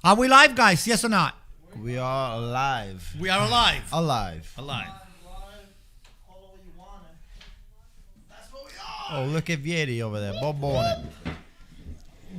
Are we live, guys? Yes or not? We are alive. We are alive. Alive. Alive. Oh, look at Vieri over there. Bobone.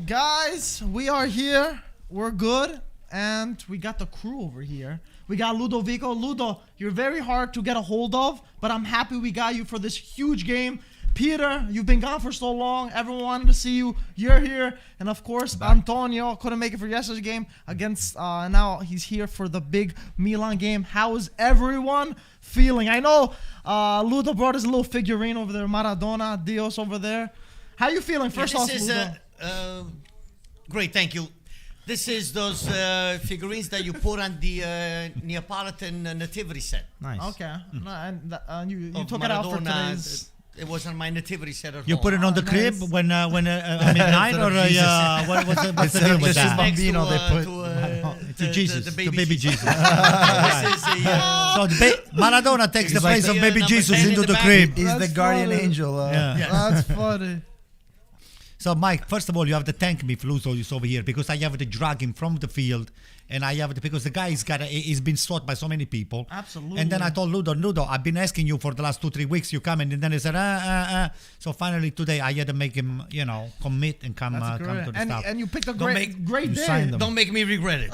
Guys, we are here. We're good. And we got the crew over here. We got Ludovico. Ludo, you're very hard to get a hold of, but I'm happy we got you for this huge game. Peter, you've been gone for so long. Everyone wanted to see you. You're here. And of course, Antonio couldn't make it for yesterday's game against, now he's here for the big Milan game. How is everyone feeling? I know Ludo brought his little figurine over there, Maradona, Dios over there. How you feeling? First off, Ludo. Great, thank you. This is those figurines that you put on the Neapolitan nativity set. Nice. Okay. No, and you took it out for today's... It was on my nativity set at You home. put it on the crib when midnight or what's the deal with that? Bambino, they put To Jesus, the to baby baby Jesus. Jesus. This is So Maradona takes the place of baby number Jesus 10 into in the the back. crib. He's the That's guardian funny. angel. Yeah. That's funny. So Mike, first of all, you have to thank me for Ludo is over here because I have to drag him from the field, and I have to because the guy's he's been sought by so many people. Absolutely. And then I told Ludo, I've been asking you for the last 2-3 weeks. You come and then he said, So finally today I had to make him, commit and come That's to great. the stuff. And you picked a make- great you day. signed them. Don't make me regret it.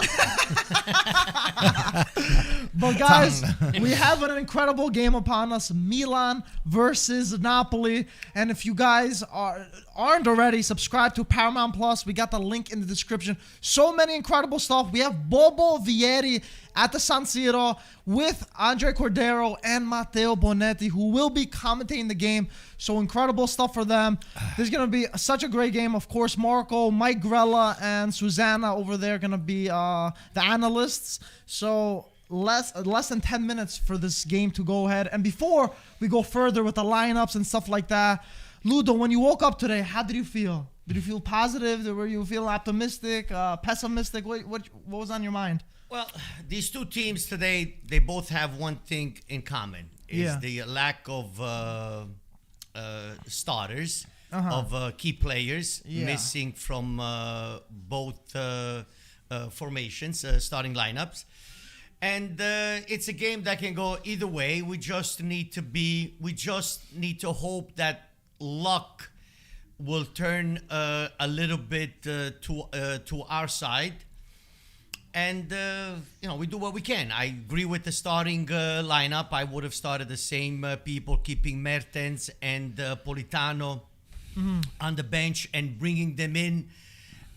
But guys, we have an incredible game upon us. Milan versus Napoli. And if you guys aren't already, subscribe to Paramount Plus. We got the link in the description. So many incredible stuff. We have Bobo Vieri at the San Siro with Andre Cordero and Matteo Bonetti, who will be commentating the game. So incredible stuff for them. There's going to be such a great game. Of course, Marco, Mike Grella, and Susanna over there are going to be the analysts. So less than 10 minutes for this game to go ahead. And before we go further with the lineups and stuff like that, Ludo, when you woke up today, how did you feel? Did you feel positive? Were you feeling optimistic, pessimistic? What was on your mind? Well, these two teams today, they both have one thing in common. Is the lack of starters, of key players missing from both formations, starting lineups. And it's a game that can go either way. We just need to hope that luck will turn a little bit to our side. And, we do what we can. I agree with the starting lineup. I would have started the same people, keeping Mertens and Politano on the bench and bringing them in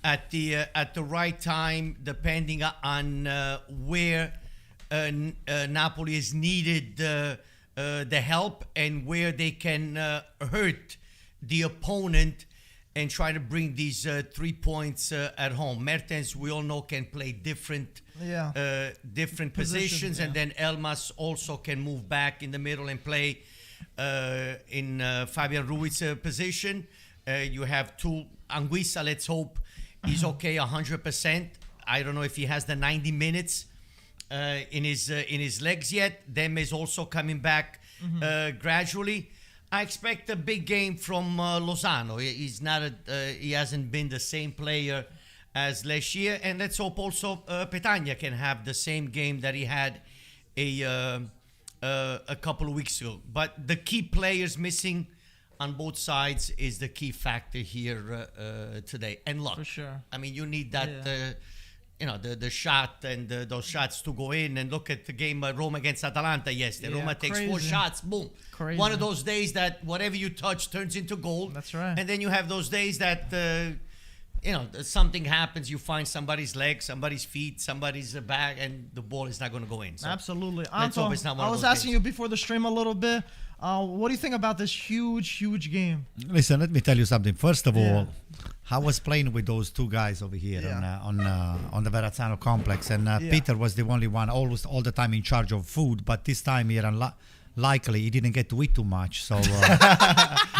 at the right time, depending on where Napoli is needed the help and where they can hurt the opponent and try to bring these 3 points at home. Mertens, we all know, can play different positions, and then Elmas also can move back in the middle and play in Fabian Ruiz's position. You have two. Anguissa, let's hope he's okay 100%. I don't know if he has the 90 minutes in his legs yet. Dem is also coming back gradually. I expect a big game from Lozano. He hasn't been the same player as last year, and let's hope also Petagna can have the same game that he had a couple of weeks ago. But the key players missing on both sides is the key factor here today, and luck. For sure. I mean, you need that. The shot and those shots to go in. And look at the game Roma against Atalanta yesterday. Roma takes 4 shots, boom. Crazy. One of those days that whatever you touch turns into gold. That's right. And then you have those days that, something happens. You find somebody's leg, somebody's feet, somebody's back, and the ball is not going to go in. So Absolutely. let's hope Anto, it's not one I of was those asking days. you before the stream a little bit. What do you think about this huge game? Listen, let me tell you something. First of all, I was playing with those two guys over here on the Verrazzano complex, and Peter was the only one all the time in charge of food. But this time here on likely he didn't get to eat too much. So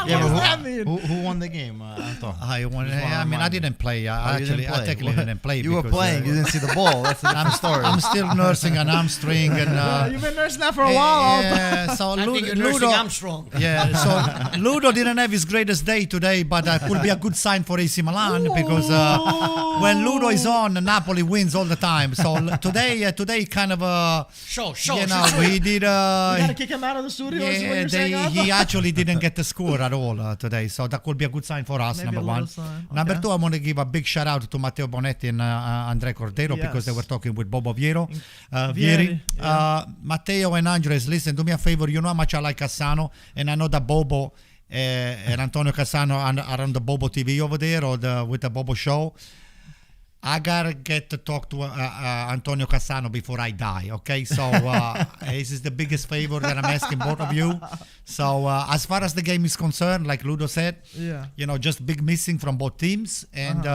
Yeah, What does but that mean? who won the game, Anto? I didn't play. I technically didn't play. You were because, playing. You didn't see the ball. That's a different story. I'm still nursing an hamstring, and You've been nursing that for a while. yeah. So I think you're nursing Armstrong. Yeah, so Ludo didn't have his greatest day today, but that could be a good sign for AC Milan because when Ludo is on, Napoli wins all the time. So today kind of Show. we did. You gotta kick him out of the studio. Is what Yeah, you're saying, Anto? he actually didn't get the score at all today, so that could be a good sign for us. Maybe number a one. little sign. Number Okay. two, I want to give a big shout out to Matteo Bonetti and Andrea Cordero because they Yes. were talking with Bobo Vieri. Vieri, Matteo and Andres, listen, do me a favor. You know how much I like Cassano, and I know that Bobo and Antonio Cassano are on the Bobo TV over there or with the Bobo show. I gotta get to talk to Antonio Cassano before I die, okay? So this is the biggest favor that I'm asking both of you. So as far as the game is concerned, like Ludo said, just big missing from both teams. And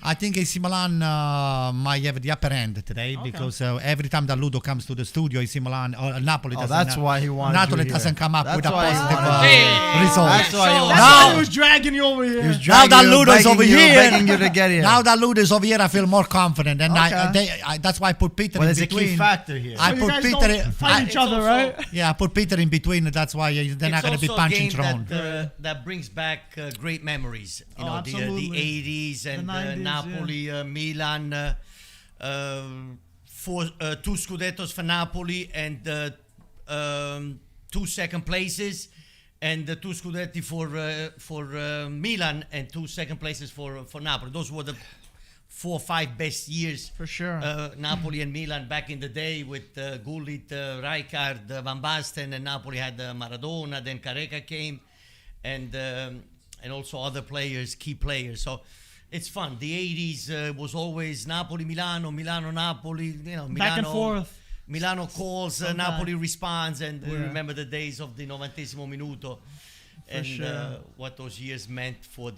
I think AC Milan might have the upper end today because every time that Ludo comes to the studio, AC Milan or Napoli doesn't. That's why he wanted Napoli you doesn't here. come up That's with a why he positive wanted you. result. That's why he That's wanted why he was dragging you over here. He was Now dragging that you, Ludo's begging over you, here, begging you to get here. Now that Ludo's over here, I feel more confident, and Okay. that's why I put Peter Well, in there's a between. key factor here. I So you put guys Peter. don't fight each other, right? Yeah, I put Peter in between. That's why they're not going to be punching thrown. That brings back great memories. You know, the absolutely. 80s and The 90s, Napoli, Milan, two Scudettos for Napoli and 2 second places, and the 2 Scudetti for Milan and 2 second places for Napoli. Those were the 4 or 5 best years For sure. Napoli and Milan back in the day with Gullit, Rijkaard, Van Basten, and Napoli had Maradona. Then Careca came, and also other players, key players. So it's fun. The 80s was always Napoli, Milano, Milano, Napoli. You know, Milano, Back and forth. Milano calls, Sometimes. Napoli responds, and we Yeah. remember the days of the 90º minuto. And sure. what those years meant for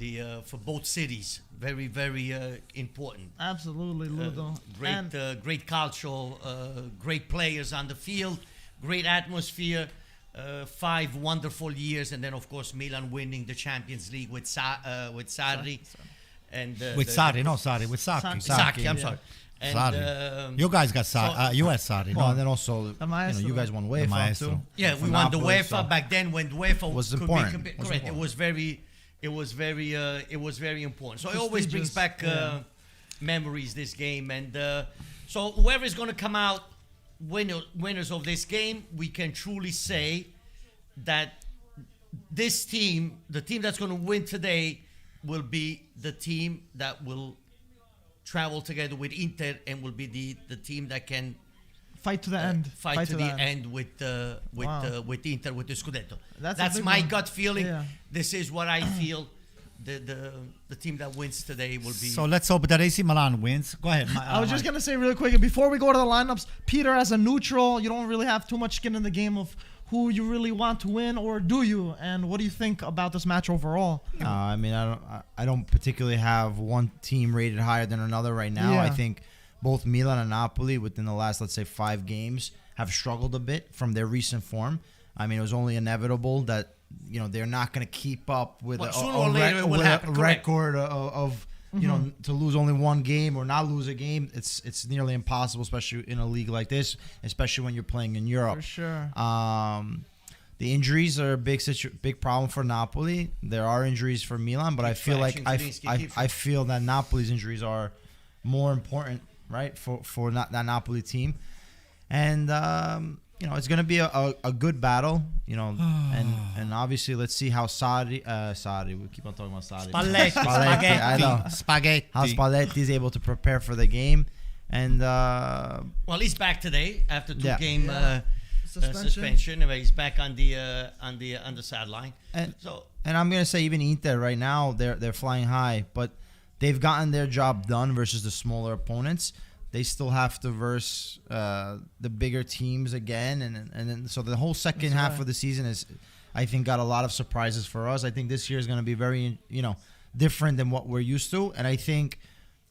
for both cities. Very, very important. Absolutely, Ludo. And Great culture, great players on the field, great atmosphere. 5 wonderful years, and then of course Milan winning the Champions League with Sarri, and With Sarri, no Sarri, with Sacchi. Sacchi, I'm yeah. sorry. And, Sarri. You guys got Sarri. You had Sarri. Well, No, and then also, maestro. you guys won The UEFA maestro. too. yeah, we For won the Napoli, UEFA so- back then when UEFA Was could important. be Was correct. important. It was very important. So it always brings back memories. This game, and so whoever is going to come out winners of this game, we can truly say that this team, the team that's going to win today, will be the team that will travel together with Inter and will be the team that can fight to the end. fight to the end with Wow. with Inter with the Scudetto. That's a That's big my one. gut feeling. Yeah. This is what I feel. The team that wins today will be. So let's hope that AC Milan wins. Go ahead. I was just going to say really quick, before we go to the lineups, Peter, as a neutral, you don't really have too much skin in the game of who you really want to win, or do you? And what do you think about this match overall? I mean, I don't particularly have one team rated higher than another right now. Yeah. I think both Milan and Napoli within the last, let's say, 5 games have struggled a bit from their recent form. I mean, it was only inevitable that they're not going to keep up with Well, a sooner or later it will happen, correct. record of to lose only one game or not lose a game. It's nearly impossible, especially in a league like this, especially when you're playing in Europe. For sure. The injuries are a big problem for Napoli. There are injuries for Milan, but I feel like I feel that Napoli's injuries are more important, right, for that Napoli team, and it's going to be a good battle, and obviously let's see how Sarri, we keep on talking about Sarri. Spalletti. I know. Spaghetti. How Spalletti is able to prepare for the game, and well, he's back today after 2-game Suspension. Anyway, he's back on the sideline. And So I'm gonna say even Inter right now they're flying high, but they've gotten their job done versus the smaller opponents. They still have to verse the bigger teams again, and then so the whole second half right. of the season is, I think, got a lot of surprises for us. I think this year is going to be very different than what we're used to, and I think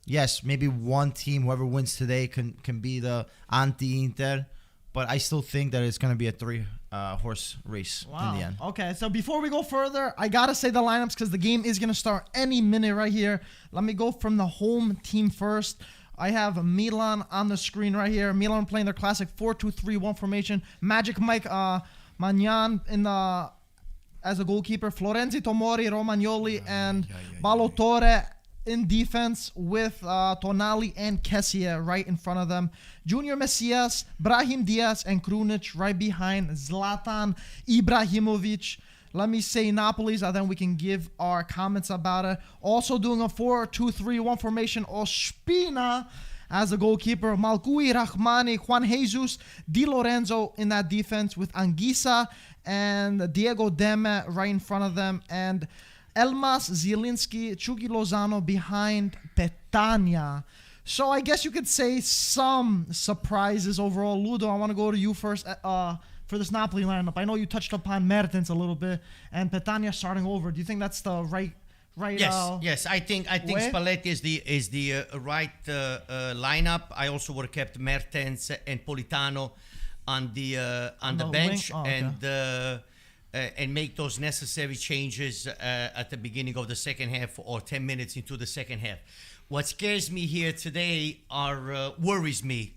yes, maybe one team, whoever wins today, can be the anti-Inter, but I still think that it's going to be a 3-horse race in the end. Okay, so before we go further, I got to say the lineups because the game is going to start any minute right here. Let me go from the home team first. I have Milan on the screen right here. Milan playing their classic 4-2-3-1 formation. Magic Mike Magnan as a goalkeeper. Florenzi, Tomori, Romagnoli, and Balotore in defense with Tonali and Kessie right in front of them. Junior Messias, Brahim Diaz, and Krunic right behind Zlatan Ibrahimovic. Let me say Napoli's, and then we can give our comments about it. Also doing a 4-2-3-1 formation, Ospina as a goalkeeper. Malcui, Rahmani, Juan Jesus, Di Lorenzo in that defense with Anguissa and Diego Demme right in front of them. And Elmas, Zielinski, Chucky Lozano behind Petagna. So I guess you could say some surprises overall. Ludo, I want to go to you first. For this Napoli lineup, I know you touched upon Mertens a little bit and Petagna starting over. Do you think that's the right? Yes. I think Spalletti is the right lineup. I also would have kept Mertens and Politano on the bench and make those necessary changes at the beginning of the second half or 10 minutes into the second half. What scares me here today worries me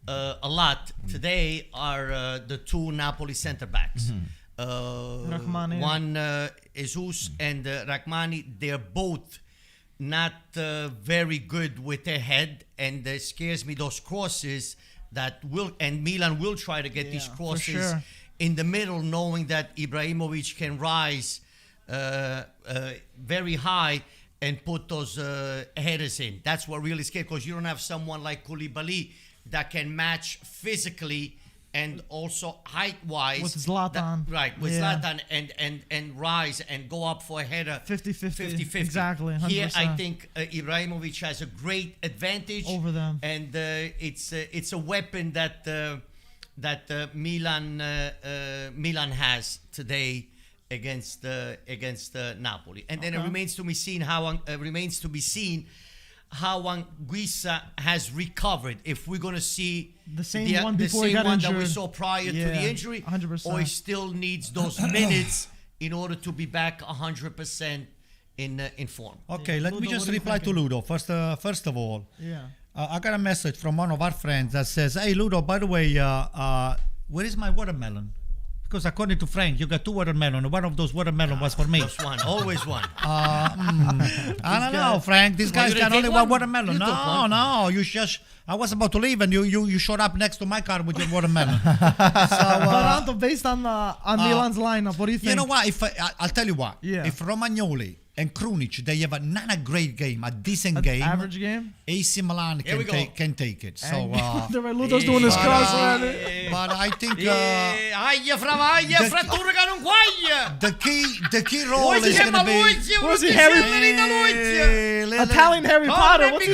a lot today are the two Napoli center backs. One Jesus and Rachmani. They're both not very good with their head, and it scares me those crosses and Milan will try to get these crosses in the middle, knowing that Ibrahimovic can rise very high and put those headers in. That's what really scares, because you don't have someone like Koulibaly that can match physically and also height-wise. With Zlatan. Zlatan and rise and go up for a header. 50-50. Exactly, 100%. Here, I think Ibrahimovic has a great advantage. Over them. And it's a weapon that Milan has today against Napoli. And then it remains to be seen how Anguissa has recovered. If we're going to see the same one that we saw prior to the injury, 100%. or he still needs those minutes in order to be back 100% in form. Okay, let me just reply to Ludo. First of all, I got a message from one of our friends that says, "Hey Ludo, by the way, where is my watermelon? Because according to Frank, you got 2 watermelon. One of those watermelon was for me." Just one, always one. I don't know, Frank. These guys got only one watermelon. No. I was about to leave, and you showed up next to my car with your watermelon. But based on Milan's lineup, what do you think? You know what? I'll tell you what. Yeah. If Romagnoli and Krunic, they have not a great game, a decent game. Average game? AC Milan can take it. So Ludo's doing his cross already. But I think the key role is going to be... Was he Italian Harry Potter? What's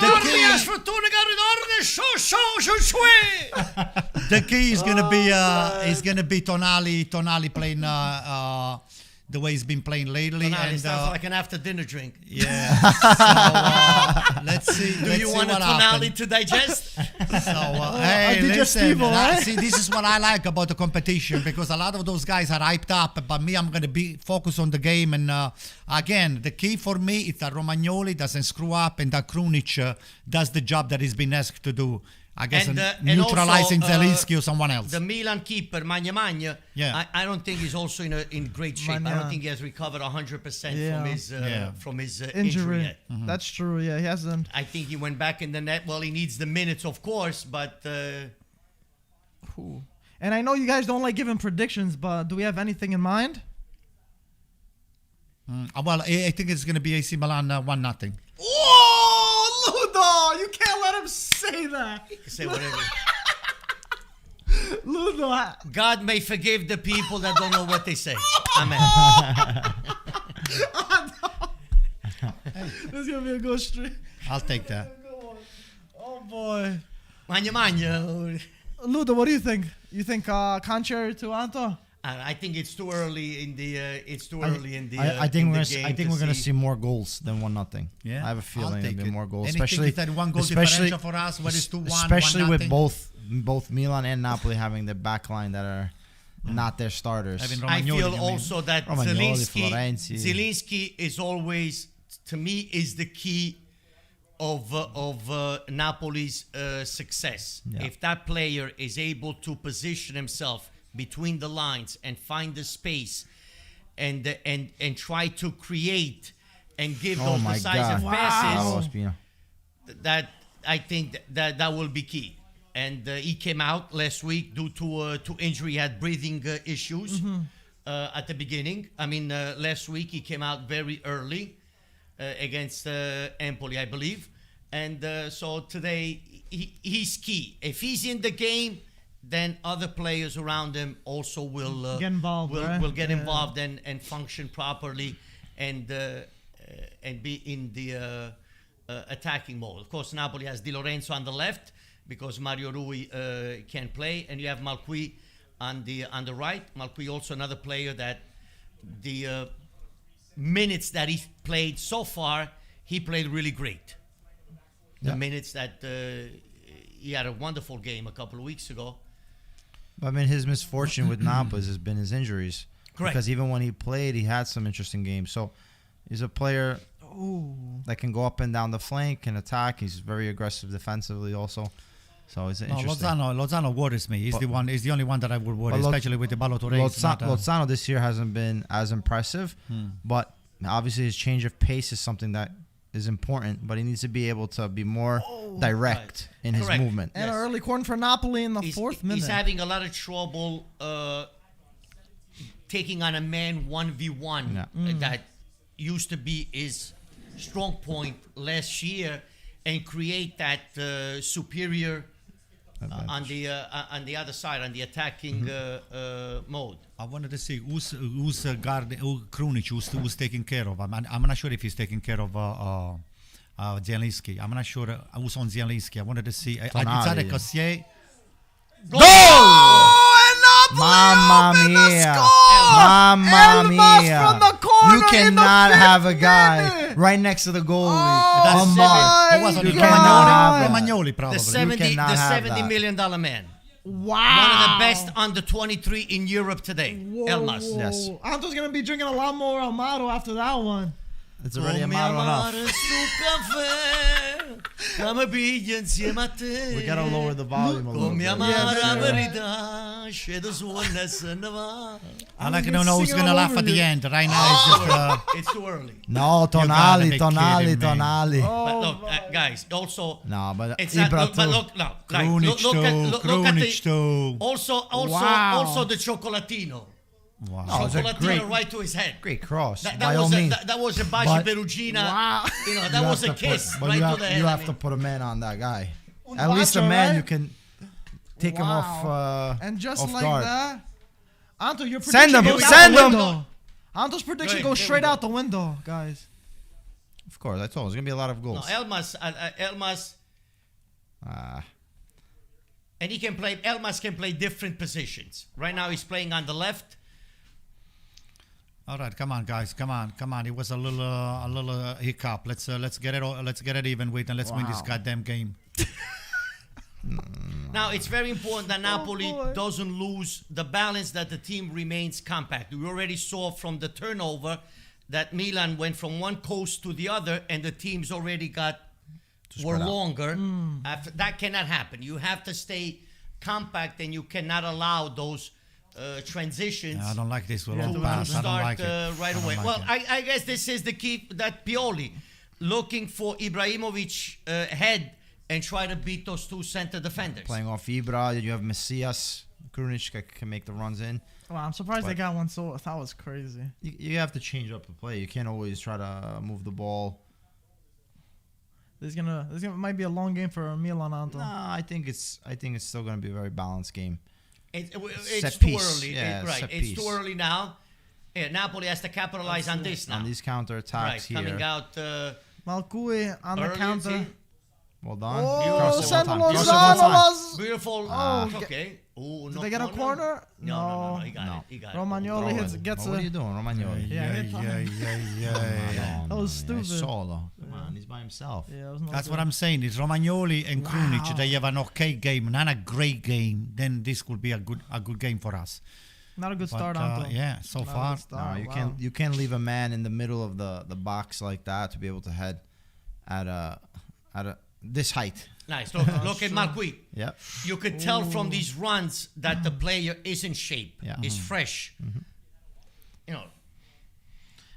the key is going to be Tonali playing the way he's been playing lately. Tonali sounds like an after-dinner drink. Yeah. So, let's see. Do you want a Tonali to digest? Hey, listen. See, this is what I like about the competition, because a lot of those guys are hyped up, but me, I'm going to be focused on the game. And again, the key for me is that Romagnoli doesn't screw up and that Krunic does the job that he's been asked to do. I guess neutralizing Zielinski or someone else. The Milan keeper, Magna, I don't think he's also in great shape. I don't think he has recovered 100% from his injury yet. Mm-hmm. That's true, he hasn't. I think he went back in the net. Well, he needs the minutes, of course, but... Cool. And I know you guys don't like giving predictions, but do we have anything in mind? Well, I think it's going to be AC Milan 1-0. Oh, Ludo! You can't let him say that. You can say whatever. Ludo. God may forgive the people that don't know what they say. Amen. Oh, no. This is going to be a good streak. I'll take that. Oh, boy. Magna. Ludo, what do you think? You think contrary to Anto? I think it's too early in the. I think we're gonna see more goals than 1-0. Yeah, I have a feeling there'll be more goals, especially that one goal differential for us. What is 2-1? Especially with both Milan and Napoli having their back line that are not their starters. I feel also that Florenzi. Zielinski is always, to me, is the key of Napoli's success. Yeah. If that player is able to position himself between the lines and find the space and try to create and give those decisive passes, that I think that will be key. And he came out last week due to injury. He had breathing issues at the beginning. Last week he came out very early against Empoli, I believe. And so today he's key. If he's in the game, then other players around him also will get involved, will get involved and function properly and be in the attacking mode. Of course, Napoli has Di Lorenzo on the left because Mario Rui can't play, and you have Malqui on the right. Malqui also another player that the minutes that he played so far, he played really great. The minutes that he had a wonderful game a couple of weeks ago. I mean, his misfortune with Napoli has been his injuries. Correct. Because even when he played, he had some interesting games. So he's a player that can go up and down the flank and attack. He's very aggressive defensively also. So it's interesting. Lozano worries me. He's the only one that I would worry, especially with the Balotelli. Lozano this year hasn't been as impressive, but obviously his change of pace is something that is important, but he needs to be able to be more direct in his movement. And an early corner for Napoli in the fourth minute. He's having a lot of trouble taking on a man 1v1 that used to be his strong point last year and create that superior on the other side, on the attacking mode. I wanted to see who's Krunic, who's taking care of him. I'm not sure if he's taking care of Zielinski. I'm not sure who's on Zielinski. I wanted to see Alizade Cassier. Goal! Mamma mia! Mamma mia! From the corner You cannot have a guy right next to the goalie. Romagnoli, probably. The $70 million man. Wow. One of the best under 23 in Europe today. Elmas. Yes. Anto's going to be drinking a lot more Amaro after that one. It's already Amaro enough. We gotta lower the volume a little bit. I don't know who's gonna laugh at the end. Right now it's too early. No, tonali. But look, guys, also no, but it's not. But look, Krunic too. Also the Cioccolatino. Wow, Cioccolatino right to his head. Great cross. That was a Baci Perugina. Wow. That was a kiss right to the head. You have to put a man on that guy. At least a man you can take him off. And just off like guard. that, Anto, your prediction Send him. goes Send out the him. window. Anto's prediction goes straight out the window, guys. Of course, I told you, there's gonna be a lot of goals. No, Elmas. And he can play. Elmas can play different positions. Right now, he's playing on the left. All right, come on, guys, come on. It was a little hiccup. Let's get it even with and let's win this goddamn game. Now it's very important that Napoli doesn't lose the balance, that the team remains compact. We already saw from the turnover that Milan went from one coast to the other, and the teams already were longer. After, that cannot happen. You have to stay compact, and you cannot allow those transitions. I don't like this. To start right away. I guess this is the key, that Pioli looking for Ibrahimovic head and try to beat those two center defenders. Playing off Ibra, you have Messias. Krunic can make the runs in. Wow, I'm surprised they got one so. That was crazy. You have to change up the play. You can't always try to move the ball. This might be a long game for Milan, Anto. Nah, I think it's still gonna be a very balanced game. It's too early. It's too early now. Napoli has to capitalize on this now. On these counter attacks here. Coming out. Malcui on the counter. Well done. Oh, Lozano. Beautiful. Okay. Oh, Did they get a corner? No. He got it. Romagnoli gets What are you doing, Romagnoli? That was stupid. Solo. Come on, he's by himself. Yeah, it was That's what I'm saying. It's Romagnoli and Krunic. They have an okay game, not a great game. Then this could be a good game for us. Not a good start, Anto. Yeah, so far. No, you can't leave a man in the middle of the box like that to be able to head at this height. Nice. Look at Marquis. Yeah. You could tell from these runs that the player is in shape, is fresh. You know.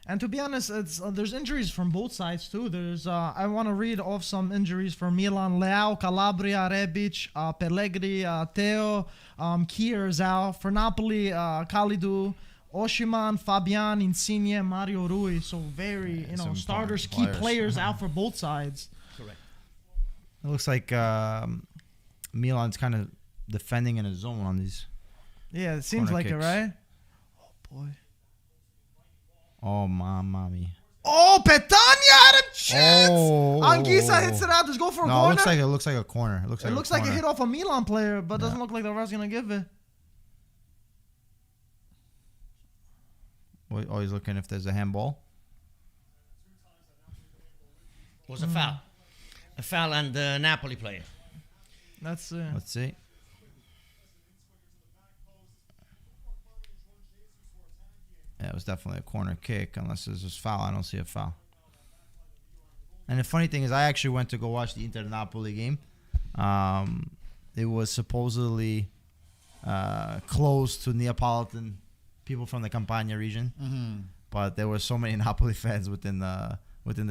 And to be honest, there's injuries from both sides too. There's I want to read off some injuries for Milan: Leao, Calabria, Rebic, Pellegrini, Teo, Kier is out. For Napoli, Kalidou, Oshiman, Fabian, Insigne, Mario Rui. So very starters, key players out for both sides. Correct. It looks like Milan's kind of defending in a zone on these. Yeah, it seems like kicks. It, right? Oh boy. Oh, mommy. Oh, Petagna had a chance. Anguissa hits it out. Just go for a corner. No, it looks like a corner. It looks like a hit off a Milan player, but doesn't look like the ref's gonna give it. Oh, he's looking if there's a handball. It was a foul. A foul on the Napoli player. Let's see. Yeah, it was definitely a corner kick. Unless there's a foul, I don't see a foul. And the funny thing is, I actually went to go watch the Inter Napoli game. It was supposedly closed to Neapolitan people from the Campania region, but there were so many Napoli fans within the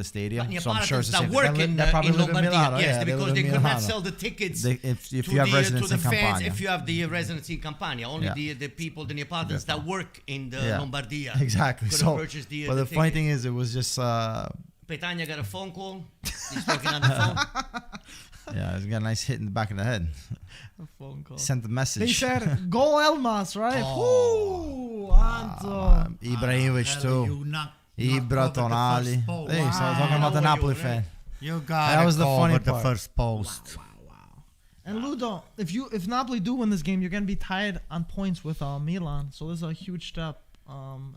stadium. So I'm sure it's the same. Work in Lombardia, yes, because they could not sell the tickets. If you have residents in Campania, if you have the residents in Campania, only the people, the Neapolitans that work in the Lombardia, exactly. So, but the funny thing is, it was just. Petagna got a phone call. He's talking on the phone. Yeah, he's got a nice hit in the back of the head. A phone call. Sent the message. They said, "Go Elmas," right? Ooh, Anto. Ibrahimovic too. Ibra, Tonali. Hey, so I was talking about the Napoli fan. You got that was the funny part. The first post. Wow. And Ludo, if Napoli do win this game, you're gonna be tied on points with Milan. So this is a huge step.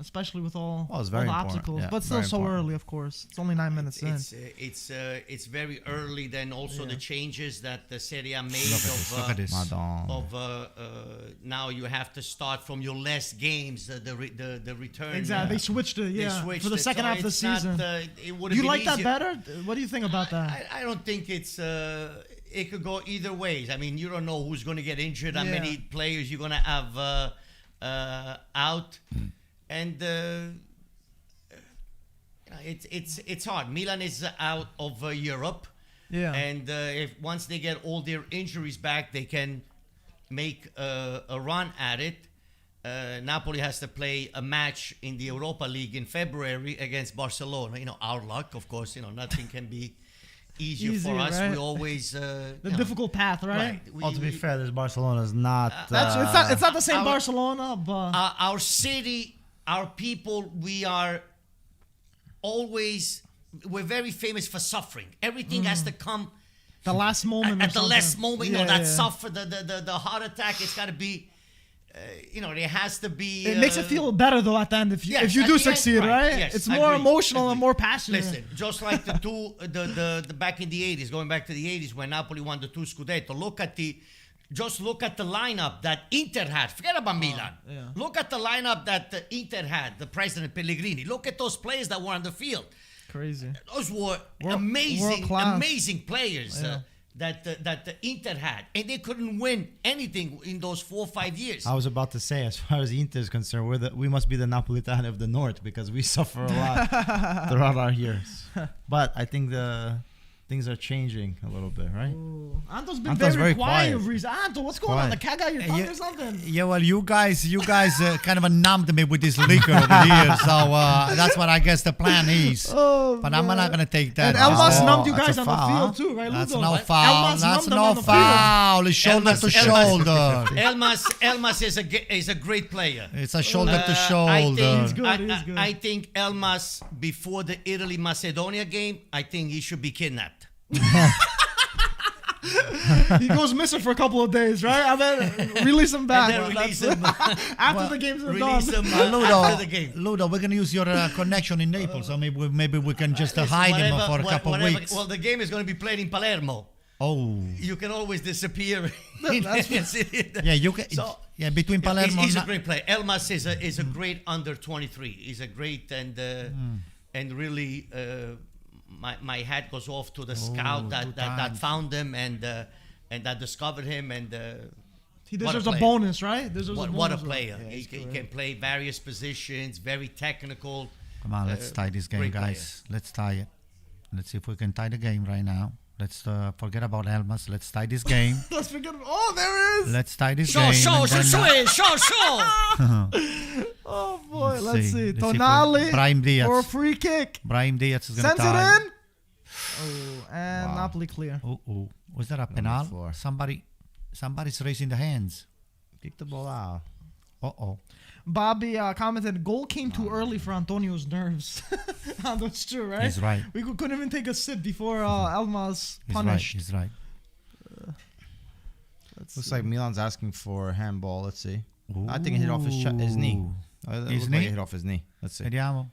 Especially with all the obstacles, but still so early, of course. It's only 9 minutes in. It's very early. Then also the changes that the Serie made Look at this. Now you have to start from your last games. The return. Exactly. They switched it. For the second half of the season. You like that better? What do you think about that? I don't think it's. It could go either ways. I mean, you don't know who's going to get injured. How many players you're going to have out. And it's hard. Milan is out of Europe, and if once they get all their injuries back, they can make a run at it. Napoli has to play a match in the Europa League in February against Barcelona. Our luck, of course. Nothing can be easier for us. Right? We always the difficult path, right? To be fair, this Barcelona is not. It's not the same Barcelona, but our city. Our people, we're very famous for suffering. Everything has to come the last moment. At the last moment, suffer, the heart attack. It's got to be, there has to be. It makes it feel better though at the end if you do succeed, right? Yes, it's more emotional and more passionate. Listen, just like the back in the 80s, going back to the 80s when Napoli won the 2 Scudetto. Just look at the lineup that Inter had. Forget about Milan. Look at the lineup that Inter had, the president Pellegrini. Look at those players that were on the field. Crazy. Those were amazing players that Inter had. And they couldn't win anything in those 4 or 5 years. I was about to say, as far as Inter is concerned, we must be the Napolitani of the North because we suffer a lot throughout our years. But I think things are changing a little bit, right? Anto's been very quiet. Anto, what's going on? The cat got your tongue or something? Yeah, well, you guys kind of numbed me with this liquor over here, so that's what I guess the plan is. But I'm not gonna take that. And Elmas numbed you guys on the field too, right? That's no foul. That's no foul. It's shoulder to shoulder. Elmas is a great player. It's a shoulder to shoulder. He's good. I think Elmas before the Italy-Macedonia game, I think he should be kidnapped. He goes missing for a couple of days, right? I mean, release him back. And then release him after the game's done. release him after the game. Ludo, we're gonna use your connection in Naples, so maybe we can just hide him for a couple of weeks. Well, the game is going to be played in Palermo. Oh, you can always disappear. Yeah, you can. So, yeah, between Palermo. He's a great player. Elmas is a great under 23. He's a great and really. My hat goes off to the scout that found him and that discovered him and he deserves a bonus, right? What a player! Yeah, he can play various positions, very technical. Come on, let's tie this game, guys. Let's tie it. Let's see if we can tie the game right now. Let's forget about Elmas. Let's tie this game. Let's forget. Oh, there it is. Let's tie this game. Show. Oh boy, let's see. Tonali for a free kick. Brahim Diaz is gonna tie. Sends it in. Oh, and Napoli clear. Oh. Was that a penal? Somebody's raising the hands. Kick the ball out. Uh-oh. Bobby commented, goal came too early for Antonio's nerves. That's true, right? He's right. We couldn't even take a sip before Elmas punished. He's right. Looks like Milan's asking for handball. Let's see. Ooh. I think it hit off his knee. His knee? Like it hit off his knee. Let's see. Vediamo.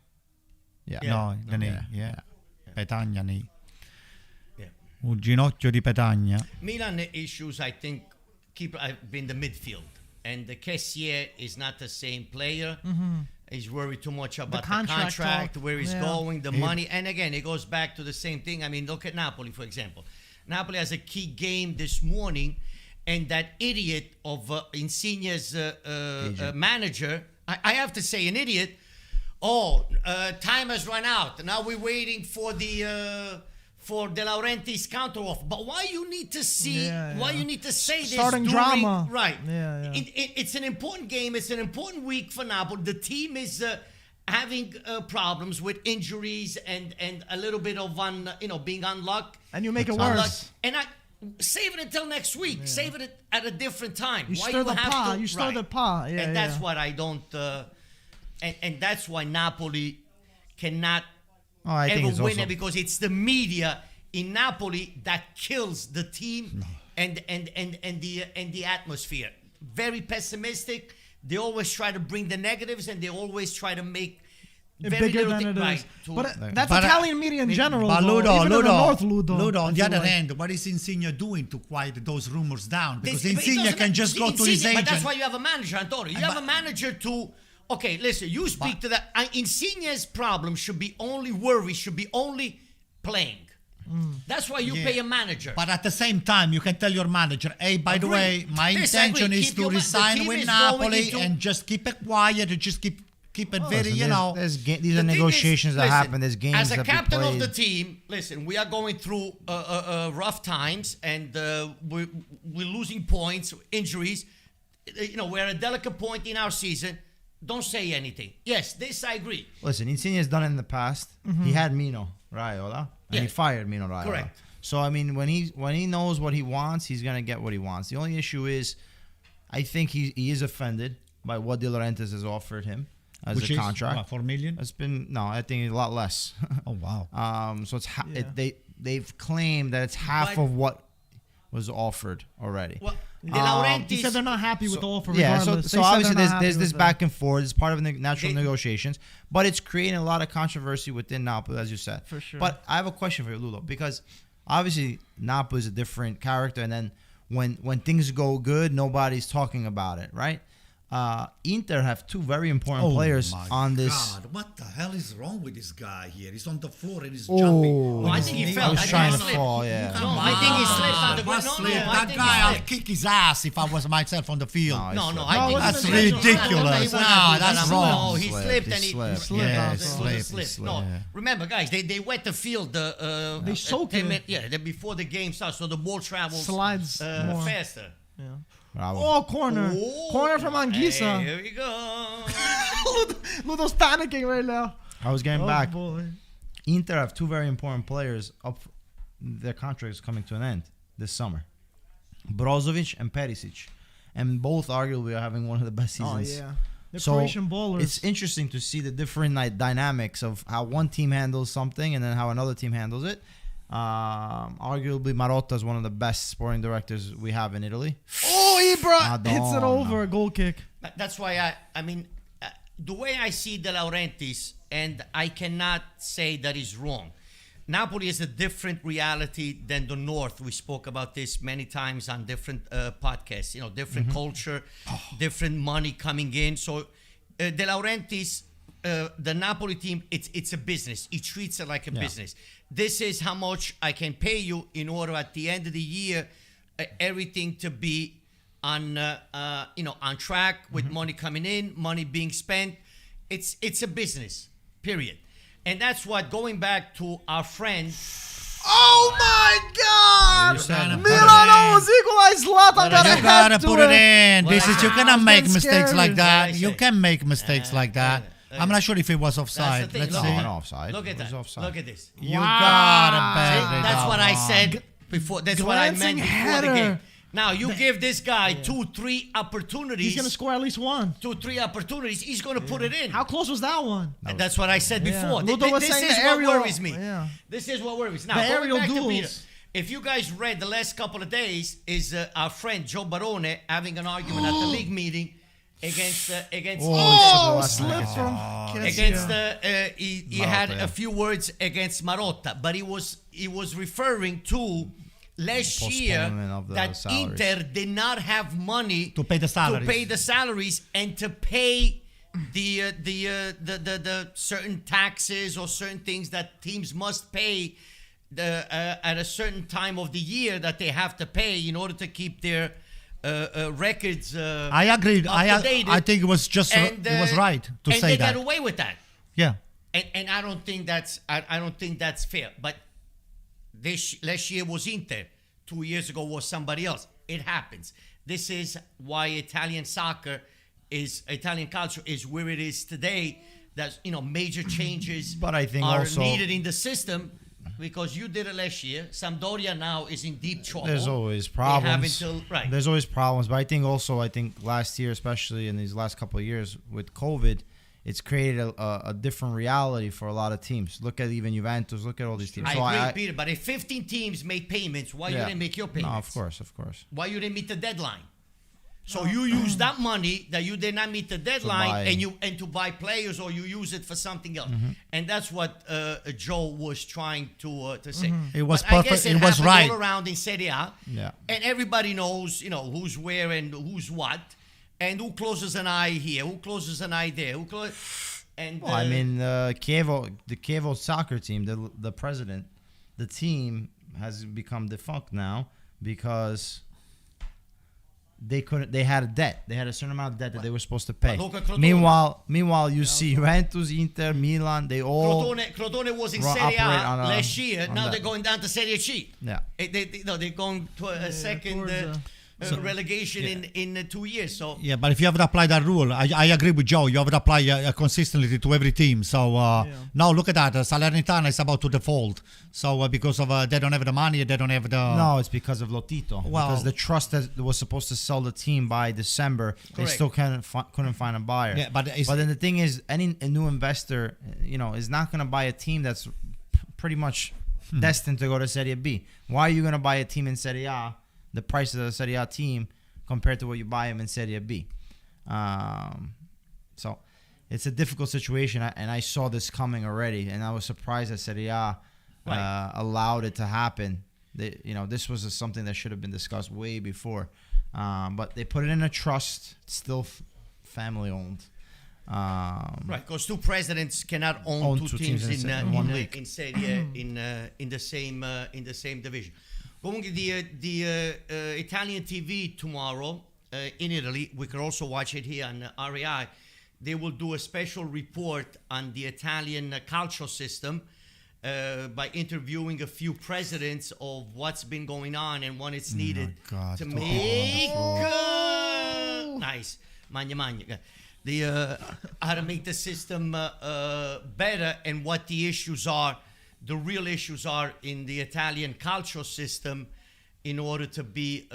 Yeah. No, the knee. Yeah. Petagna knee. Yeah. Un ginocchio di Petagna. Milan issues, I think, keep in the midfield. And the Kessier is not the same player. Mm-hmm. He's worried too much about the contract where he's going, the money. And again, it goes back to the same thing. I mean, look at Napoli, for example. Napoli has a key game this morning, and that idiot of Insigne's manager, I have to say an idiot, time has run out. Now we're waiting for the... for De Laurentiis counter off, but why you need to see? Why you need to say this? Starting drama, right? It's an important game. It's an important week for Napoli. The team is having problems with injuries and a little bit of being unlucky. And you make it worse. And save it until next week. Save it at a different time. You stir the pot. You stir the pot. And that's what I don't. And that's why Napoli cannot. I think ever win it because it's the media in Napoli that kills the team and the atmosphere. Very pessimistic. They always try to bring the negatives and they always try to make bigger than it is. But that's Italian media in general. But Ludo, on the other hand, what is Insigne doing to quiet those rumors down? Because Insigne can just go to his agent. But that's why you have a manager, Antonio. You have a manager to... Okay, listen, you speak to that. Insigne's problem should be only playing. That's why you pay a manager. But at the same time, you can tell your manager, hey, by the way, my intention is to resign with Napoli and just keep it quiet and just keep it very, these are negotiations that happen. There's games as a that captain of the team, listen, we are going through rough times and we're losing points, injuries. We're at a delicate point in our season. Don't say anything. Yes, this I agree. Listen, Insigne has done it in the past. Mm-hmm. He had Mino Raiola, and he fired Mino Raiola. Correct. So I mean, when he knows what he wants, he's gonna get what he wants. The only issue is, I think he is offended by what De Laurentiis has offered him as a contract. What, 4 million? It's been I think a lot less. Oh wow. So it's they've claimed that it's half of what was offered already. Well, he said they're not happy with the offer. Yeah, so obviously there's this back and forth. It's part of the natural negotiations, but it's creating a lot of controversy within Napoli, as you said. For sure. But I have a question for you, Ludo, because obviously Napoli is a different character, and then when things go good, nobody's talking about it, right? Inter have two very important players on this. God, what the hell is wrong with this guy here? He's on the floor and he's jumping. I think he fell. I was trying to fall, yeah. No, I think he slipped on the ground. That guy, I'll kick his ass if I was myself on the field. No, I think that's ridiculous. No, that's wrong. No, he slipped and he slipped. Yeah, he slipped. No, remember, guys, they wet the field. They soak it. Yeah, before the game starts, so the ball travels slides faster. Yeah. Bravo. Corner from Anguissa. Here we go. Ludo's panicking right now. I was getting back. Boy. Inter have two very important players up. Their contract is coming to an end this summer. Brozovic and Perisic, and both arguably are having one of the best seasons. Oh yeah, they're Croatian ballers. It's interesting to see the different dynamics of how one team handles something and then how another team handles it. Arguably, Marotta is one of the best sporting directors we have in Italy. Oh, Ibra hits it over, a goal kick. That's why I mean, the way I see De Laurentiis, and I cannot say that is wrong. Napoli is a different reality than the North. We spoke about this many times on different podcasts. You know, different culture, different money coming in. So De Laurentiis, the Napoli team, it's a business. He treats it like a business. This is how much I can pay you in order at the end of the year, everything to be on on track with money coming in, money being spent. It's a business, period. And that's what, going back to our friend. Oh my God! Milan almost equalized. You gotta put it in. You cannot make mistakes like that. You can make mistakes like that. I'm not sure if it was offside. Let's see. No, offside. Look at that. Offside. Look at this. You gotta bet. That's what I said before. That's what I meant before the game. Now, you give this guy 2-3 opportunities. He's going to score at least one. 2-3 opportunities. He's going to put it in. How close was that one? And that's what I said before. This is what worries me. This is what worries me. Now, the aerial back duels. to Peter. If you guys read the last couple of days, is our friend Joe Barone having an argument at the league meeting against slip from he had a few words against Marotta, but he was referring to last year that Inter did not have money to pay the salaries and to pay the certain taxes or certain things that teams must pay at a certain time of the year that they have to pay in order to keep their records. I agreed. I think it was just it was right to say that. And they got away with that. Yeah. And I don't think that's fair. But last year was Inter. 2 years ago was somebody else. It happens. This is why Italian culture is where it is today. That major changes but I think are also needed in the system, because you did it last year. Sampdoria now is in deep trouble. There's always problems. There's always problems. But I think last year, especially in these last couple of years with COVID, it's created a different reality for a lot of teams. Look at even Juventus. Look at all these teams. I agree, Peter. But if 15 teams made payments, why you didn't make your payments? No, of course. Why you didn't meet the deadline? So you use that money that you did not meet the deadline and to buy players, or you use it for something else. And that's what Joe was trying to say. It was but perfect. I guess it was right all around in Serie A. Yeah. And everybody knows, who's where and who's what. And who closes an eye here? Who closes an eye there? The Chievo soccer team, the president, the team has become defunct now because they had a debt. They had a certain amount of debt that they were supposed to pay. Meanwhile, you see Juventus, Inter, Milan, they all Crotone was in Serie A last year. Now they're going down to Serie C. Yeah. They're going to a second relegation in 2 years. So yeah, but if you have to apply that rule, I agree with Joe. You have to apply consistently to every team. So now look at that. Salernitana is about to default. So because of they don't have the money, they don't have the. No, it's because of Lotito. Because the trust that was supposed to sell the team by December, they still couldn't find a buyer. Yeah, but then the thing is, a new investor, is not going to buy a team that's pretty much destined to go to Serie B. Why are you going to buy a team in Serie A? The price of the Serie A team compared to what you buy them in Serie B. So it's a difficult situation, and I saw this coming already, and I was surprised that Serie A allowed it to happen. This was something that should have been discussed way before, but they put it in a trust. It's still family owned. Because two presidents cannot own two teams in one league in Serie in the same division. Comunque the Italian TV tomorrow in Italy, we can also watch it here on RAI. They will do a special report on the Italian calcio system by interviewing a few presidents of what's been going on and what it's needed to make nice how to make the system better, and what the issues are. The real issues are in the Italian calcio system in order to be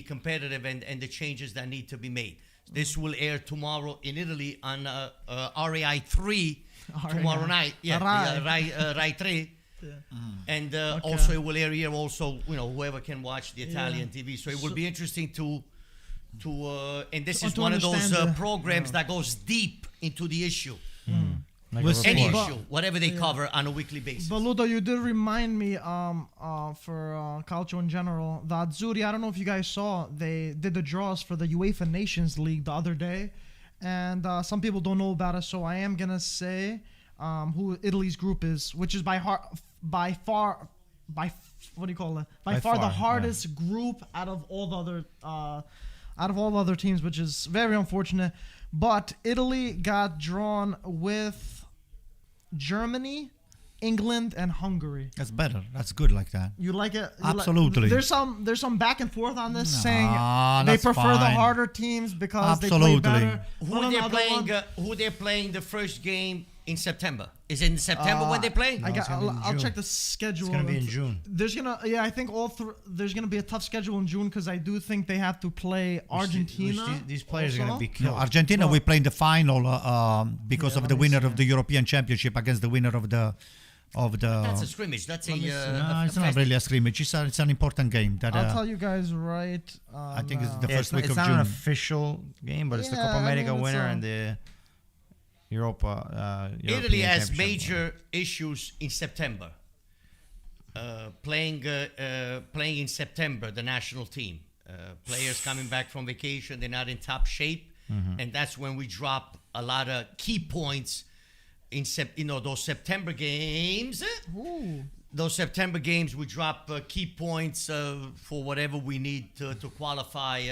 competitive, and the changes that need to be made. This will air tomorrow in Italy on RAI 3 tomorrow night. Yeah, Rai 3. And also it will air here also, whoever can watch the Italian TV. So it will be interesting to and this is one of those programs that goes deep into the issue. Any issue, whatever they cover on a weekly basis. But Ludo, you did remind me for Calcio in general, the Azzurri, I don't know if you guys saw, they did the draws for the UEFA Nations League the other day. And some people don't know about it, so I am going to say who Italy's group is, which is by far the hardest group out of all the other teams, which is very unfortunate. But Italy got drawn with Germany, England, and Hungary. That's better. That's good like that. You like it? Absolutely. There's some back and forth on this, saying they prefer the harder teams because they play better. Who they're playing the first game in September? Is it in September when they play? I'll check the schedule. It's gonna be in June. I think there's gonna be a tough schedule in June because I do think they have to play Argentina. These players are gonna be killed. No, Argentina, we play in the final because of the winner of the European Championship against the winner of the. That's a scrimmage. That's it's not really a scrimmage. It's an important game. I'll tell you guys right. I think it's the first week of June. It's not an official game, but it's the Copa America winner and the Europa. Italy has major issues in September. Playing in September, the national team. Players coming back from vacation, they're not in top shape, and that's when we drop a lot of key points in those September games. Those September games, we drop key points for whatever we need to qualify,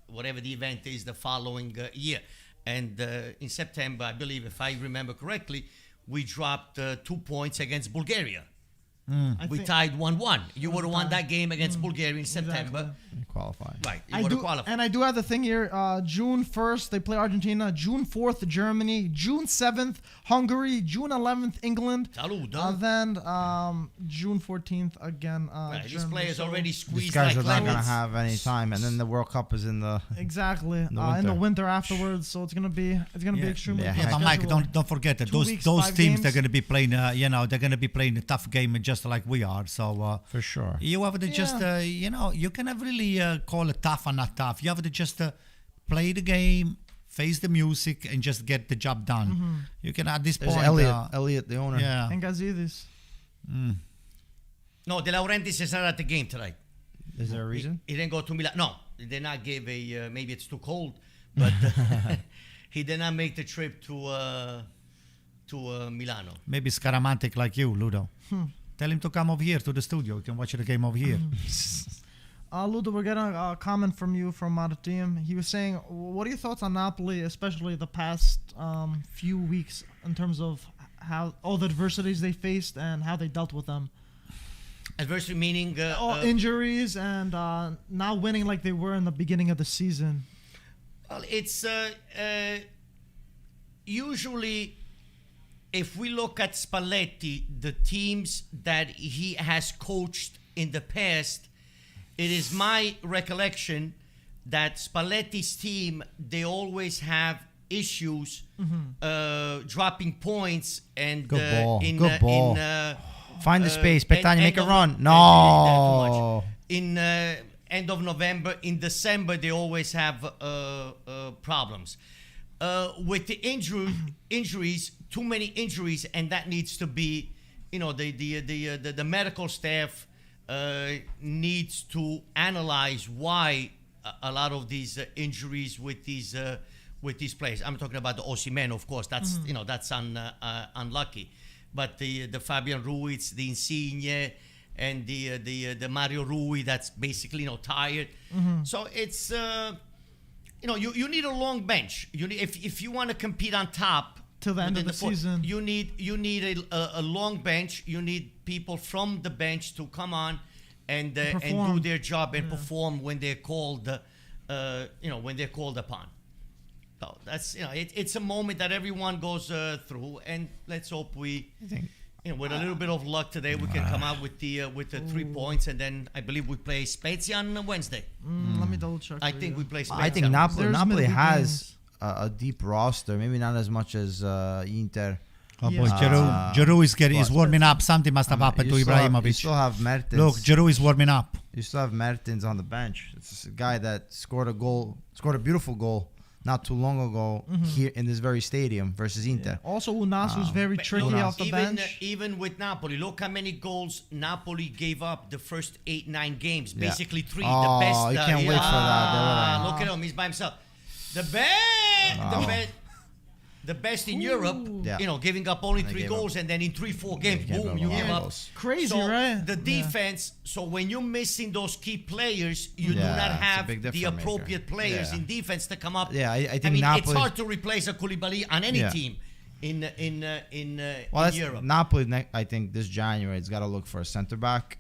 whatever the event is the following year. And in September, I believe, if I remember correctly, we dropped 2 points against Bulgaria. We tied 1-1. You would have won that game against Bulgaria in September. You qualify. Right. You would have qualified. And I do have the thing here. June 1st, they play Argentina. June 4th, Germany. June 7th, Hungary. June 11th, England. Salud. Then June 14th, again, these players already squeezed. These guys are not going to have any time. And then the World Cup is in the... Exactly. In the winter afterwards. So it's going to be extremely tough. Yeah, but Mike, don't forget that those teams, they're going to be playing, they're going to be playing a tough game just like we are. So for sure, you have to just you cannot really call it tough or not tough. You have to just play the game, face the music, and just get the job done. You can at this point. Elliot, the owner, and Gazidis. No, De Laurentiis is not at the game tonight. Is there a reason? He didn't go to Milan. No, they did not give a. Maybe it's too cold, but he did not make the trip to Milano. Maybe Scaramantic like you, Ludo. Tell him to come over here to the studio. You can watch the game over here. Ludo, we're getting a comment from you from team. He was saying, what are your thoughts on Napoli, especially the past few weeks, in terms of how all the adversities they faced and how they dealt with them? Adversity meaning? Injuries and now winning like they were in the beginning of the season. Well, it's usually... If we look at Spalletti, the teams that he has coached in the past, it is my recollection that Spalletti's team, they always have issues dropping points and good ball. Find the space, Pettani, make a run. No. In end of November, in December, they always have problems. With the injuries, too many injuries, and that needs to be, the medical staff needs to analyze why a lot of these injuries with these players. I'm talking about the Osimhen, of course. That's that's unlucky, but the Fabian Ruiz, the Insigne, and the Mario Rui, that's basically tired. So it's. You need a long bench. You need, if you want to compete on top till the end of the season, you need a long bench. You need people from the bench to come on and do their job and perform when they're called when they're called upon. So that's it's a moment that everyone goes through, and let's hope we. With a little bit of luck today, we can come out with the 3 points, and then I believe we play Spezia on Wednesday. Let me double check. I think we play Spezia. I think Napoli has a deep roster, maybe not as much as Inter Oh boy, Giroud is warming up. Something must have happened to Ibrahimovic. You still have Mertens. Look, Giroud is warming up. You still have Mertens on the bench. It's a guy that scored a beautiful goal not too long ago here in this very stadium versus Inter. Yeah. Also, Unas was very tricky off the bench. Even with Napoli, look how many goals Napoli gave up the first 8-9 games. Basically 3. Oh, the best. You can't wait for that. Look at him. He's by himself. The best in Europe, giving up only 3 goals, and then in 3-4 games, boom, you give up. Crazy, right? The defense, so when you're missing those key players, you do not have the appropriate players in defense to come up. Yeah, I think Napoli, it's hard to replace a Koulibaly on any team in Europe. Napoli, I think this January, it's got to look for a center back.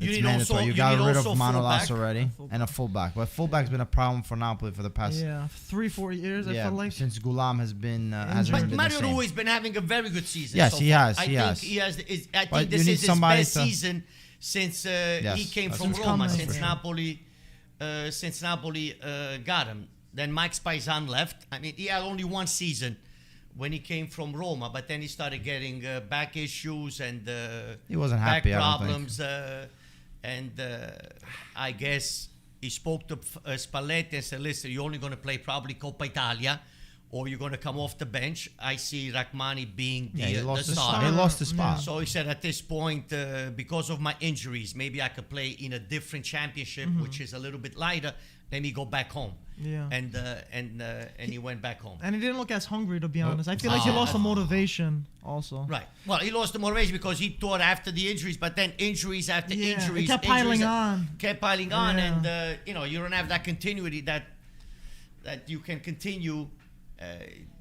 It's mandatory. You got rid of Manolas already and a fullback. But fullback's been a problem for Napoli for the past 3-4 years. I feel like since Gulam has been. But Mario Rui has been having a very good season. Yes, he has. I think this is his best season since he came from Roma. Since Napoli got him. Then Mike Spizan left. I mean, he had only one season when he came from Roma, but then he started getting back issues and he wasn't back happy, problems. I guess he spoke to Spalletti and said, listen, you're only going to play probably Coppa Italia, or you're going to come off the bench. I see Rachmani being the star. He lost the spot. So he said, at this point, because of my injuries, maybe I could play in a different championship, which is a little bit lighter. Let me go back home. Yeah. And he went back home. And he didn't look as hungry, to be honest. I feel like he lost the motivation also. Right. Well, he lost the motivation because he thought after the injuries, but then injuries after injuries. It kept piling on. And, you don't have that continuity that you can continue.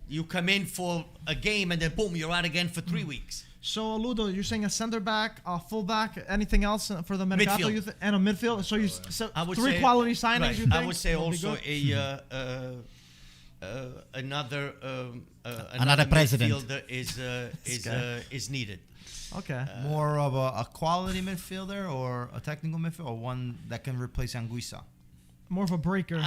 You come in for a game and then boom, you're out again for 3 weeks. So, Ludo, you're saying a center back, a full back, anything else for the Mercato and a midfield? So I would 3 quality signings, right. you think? I would say also another president midfielder is needed. Okay. More of a quality midfielder or a technical midfielder, or one that can replace Anguissa? More of a breaker.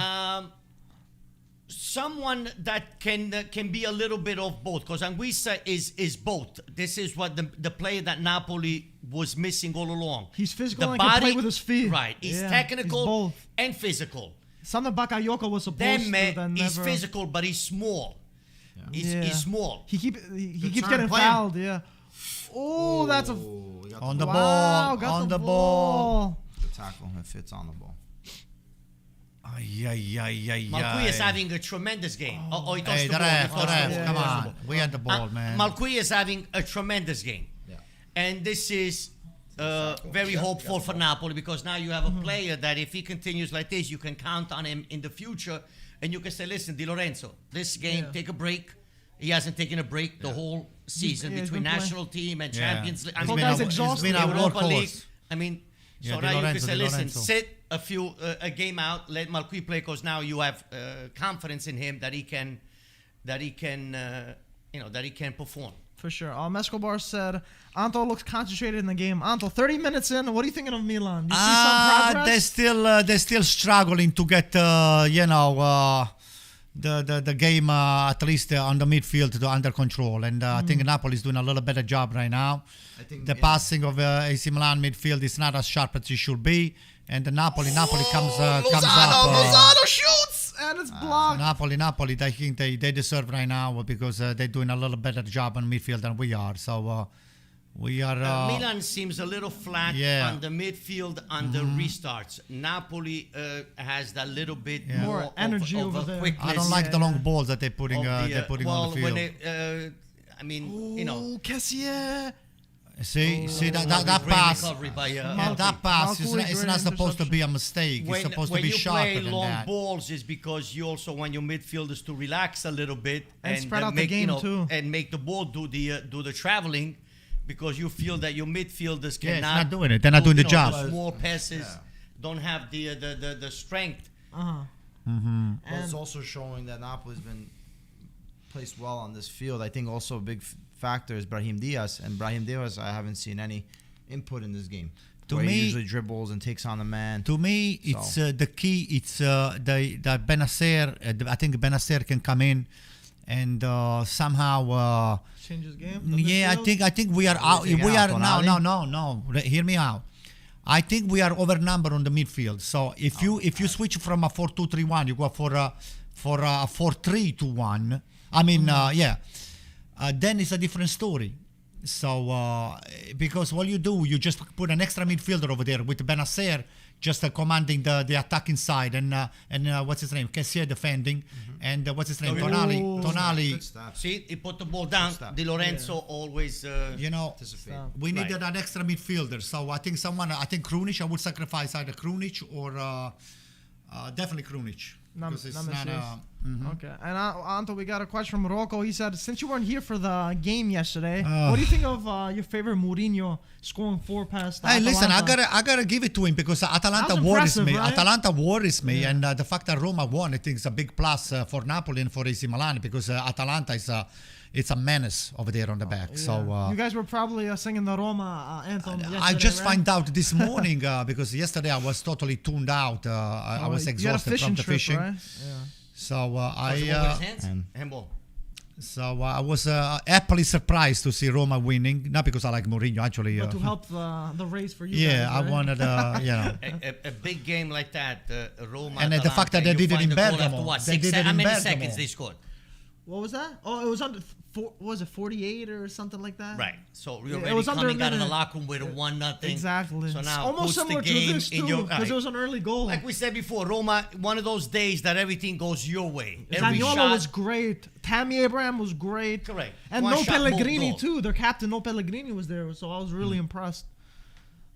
Someone that can be a little bit of both, because Anguissa is both. This is what the player that Napoli was missing all along. He's physical and can play with his feet. Right. He's technical and physical. Something Bakayoko was supposed to. He's physical, but he's small. Yeah. He's small. He keeps getting fouled. Yeah. Oh, that's on the ball. On the ball. The tackle him fits on the ball. Malqui is having a tremendous game. He touched the ball. Come on. We had the ball, man. Malqui is having a tremendous game. Yeah. And this is very hopeful for Napoli, because now you have a player that if he continues like this, you can count on him in the future. And you can say, listen, Di Lorenzo, this game, take a break. He hasn't taken a break the whole season between national team and Champions League. I mean, he's exhausted. Europa League. I mean, so now you can say, listen, Lorenzo. sit a game out, let Malqui play, because now you have confidence in him that he can perform. For sure. Escobar said, Anto looks concentrated in the game. Anto, 30 minutes in, what are you thinking of Milan? Do you see some progress? They're still struggling to get the game at least on the midfield under control, and I think Napoli is doing a little better job right now. I think the passing of AC Milan midfield is not as sharp as it should be, and the Napoli comes up. Lozano shoots and it's blocked. Napoli, I think they deserve right now, because they're doing a little better job on midfield than we are. So we are. Milan seems a little flat on the midfield on the restarts. Napoli has that little bit more energy of over a there. quickness. I don't like the long balls that they're putting on the field. When Kessier. See that pass. That pass is not supposed to be a mistake. It's supposed to be sharper than that. When you play long balls, is because you also want your midfielders to relax a little bit and spread out the game too, and make the ball do the traveling, because you feel that your midfielders cannot. Not doing it. They're not doing the job. The small passes don't have the strength. But it's also showing that Napoli's been placed well on this field. I think also a big factor is Brahim Diaz, and Brahim Diaz, I haven't seen any input in this game. To me, he usually dribbles and takes on the man. To me, it's the key. It's that Benacer. I think Benacer can come in and somehow changes game. I think we are out. We are no. Hear me out. I think we are overnumbered on the midfield. So if you switch from a 4-2-3-1, you go for a 4-3-2-1. I mean, then it's a different story. So because what you do, you just put an extra midfielder over there with Benacer just commanding the attacking side, and what's his name? Kessier defending, and what's his name? Tonali. See, he put the ball down. Di Lorenzo always. We needed an extra midfielder. So I think Krunic. I would sacrifice either Krunic or definitely Krunic. Because it's not Okay, and Anto, we got a question from Rocco. He said, since you weren't here for the game yesterday, what do you think of your favorite Mourinho scoring 4 past Atalanta? Listen, I gotta give it to him because Atalanta worries me. Right? Atalanta worries me, and the fact that Roma won, I think, is a big plus for Napoli and for AC Milan because Atalanta is it's a menace over there on the back. Yeah. So you guys were probably singing the Roma anthem yesterday, I just find out this morning because yesterday I was totally tuned out. I was exhausted from the fishing. Right? Yeah. So So I was happily surprised to see Roma winning, not because I like Mourinho, actually. But to help the race for you. Yeah, guys, right? I wanted, a big game like that, Roma. And the fact that they did it in Bergamo. How many seconds they scored? What was that? Oh, it was under. Was it 48 or something like that? Right. So you're already coming out of the locker room with a 1-0. Exactly. So now almost puts similar the game to this too, because it was an early goal. Like we said before, Roma, one of those days that everything goes your way. Zaniolo was great. Tammy Abraham was great. Correct. And No Pellegrini too. Their captain No Pellegrini was there, so I was really impressed.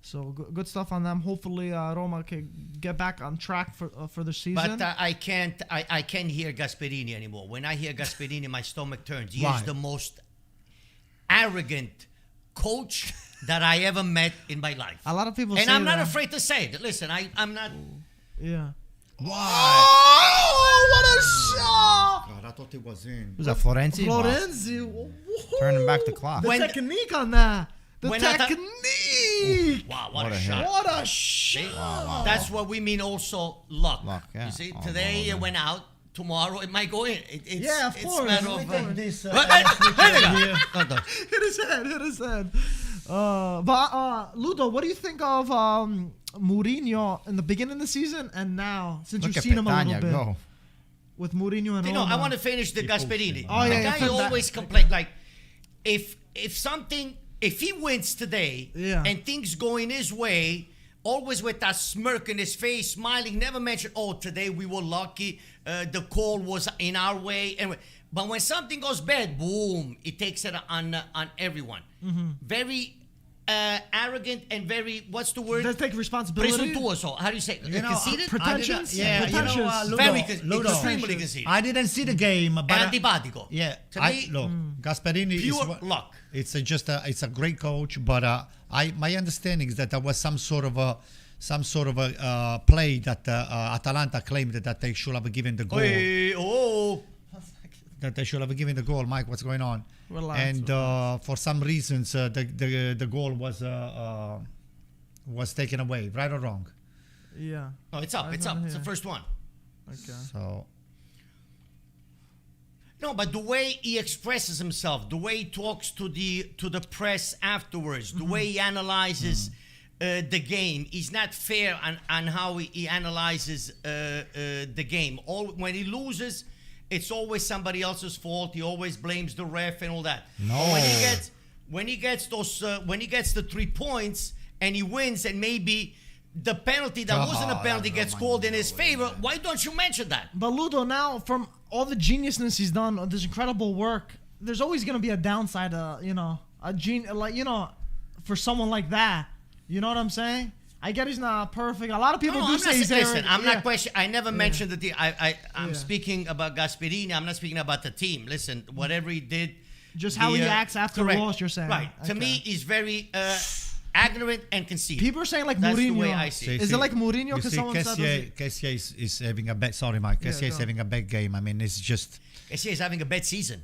So good stuff on them. Hopefully Roma can get back on track for the season. But I can't hear Gasperini anymore. When I hear Gasperini, my stomach turns. He is the most arrogant coach that I ever met in my life. A lot of people and say I'm not that. afraid to say it. Listen, I'm not. Yeah. Why? Oh, what a shot! God, I thought it was in. Was that Florenzi? Florenzi. Wow. Turning back the clock. The technique on that. The technique. Wow, what a shot. What a shot. Wow. That's what we mean also luck. Yeah. You see, today it went out. Tomorrow it might go in. Of course. It's a matter of... This, Hit his head. But Ludo, what do you think of Mourinho in the beginning of the season and now, since you've seen him a little bit? Go. With Mourinho and Roma? I want to finish the Gasperini. Oh, yeah. The guy always complains, like, if he wins today and things going his way, always with that smirk in his face, smiling, never mention, today we were lucky, the call was in our way. But when something goes bad, boom, it takes it on everyone. Mm-hmm. Very arrogant and very, what's the word? Does take responsibility. Presuntuoso. How do you say? Conceited? Pretentious? Pretentious. Very extremely conceited. I didn't see the game, but antipatico. Yeah. Look, Gasperini pure luck. It's it's a great coach, but my understanding is that there was some sort of a play that Atalanta claimed that they should have given the goal. That they should have given the goal. Mike, what's going on? Relax, and for some reasons, the goal was taken away. Right or wrong? Yeah. No, it's up. It's the first one. Okay. So. No, but the way he expresses himself, the way he talks to the press afterwards, the way he analyzes the game, is not fair on how he analyzes the game. When he loses, it's always somebody else's fault. He always blames the ref and all that. No. But when he gets the 3 points and he wins, and maybe the penalty that wasn't a penalty gets called in his favor, why don't you mention that? But Ludo, now from all the geniusness he's done, this incredible work, there's always gonna be a downside. For someone like that, you know what I'm saying? I get he's not perfect. A lot of people say he's listen, I'm not questioning. I never mentioned the team. I'm speaking about Gasperini. I'm not speaking about the team. Listen, whatever he did. Just how he acts after a loss, you're saying. Right. To me, he's very ignorant and conceited. People are saying like That's Mourinho. The way I see it. Is it like Mourinho? Because someone Kessier is having a bad... Sorry, Mike. Kessier is having a bad game. I mean, it's just... Kessier is having a bad season.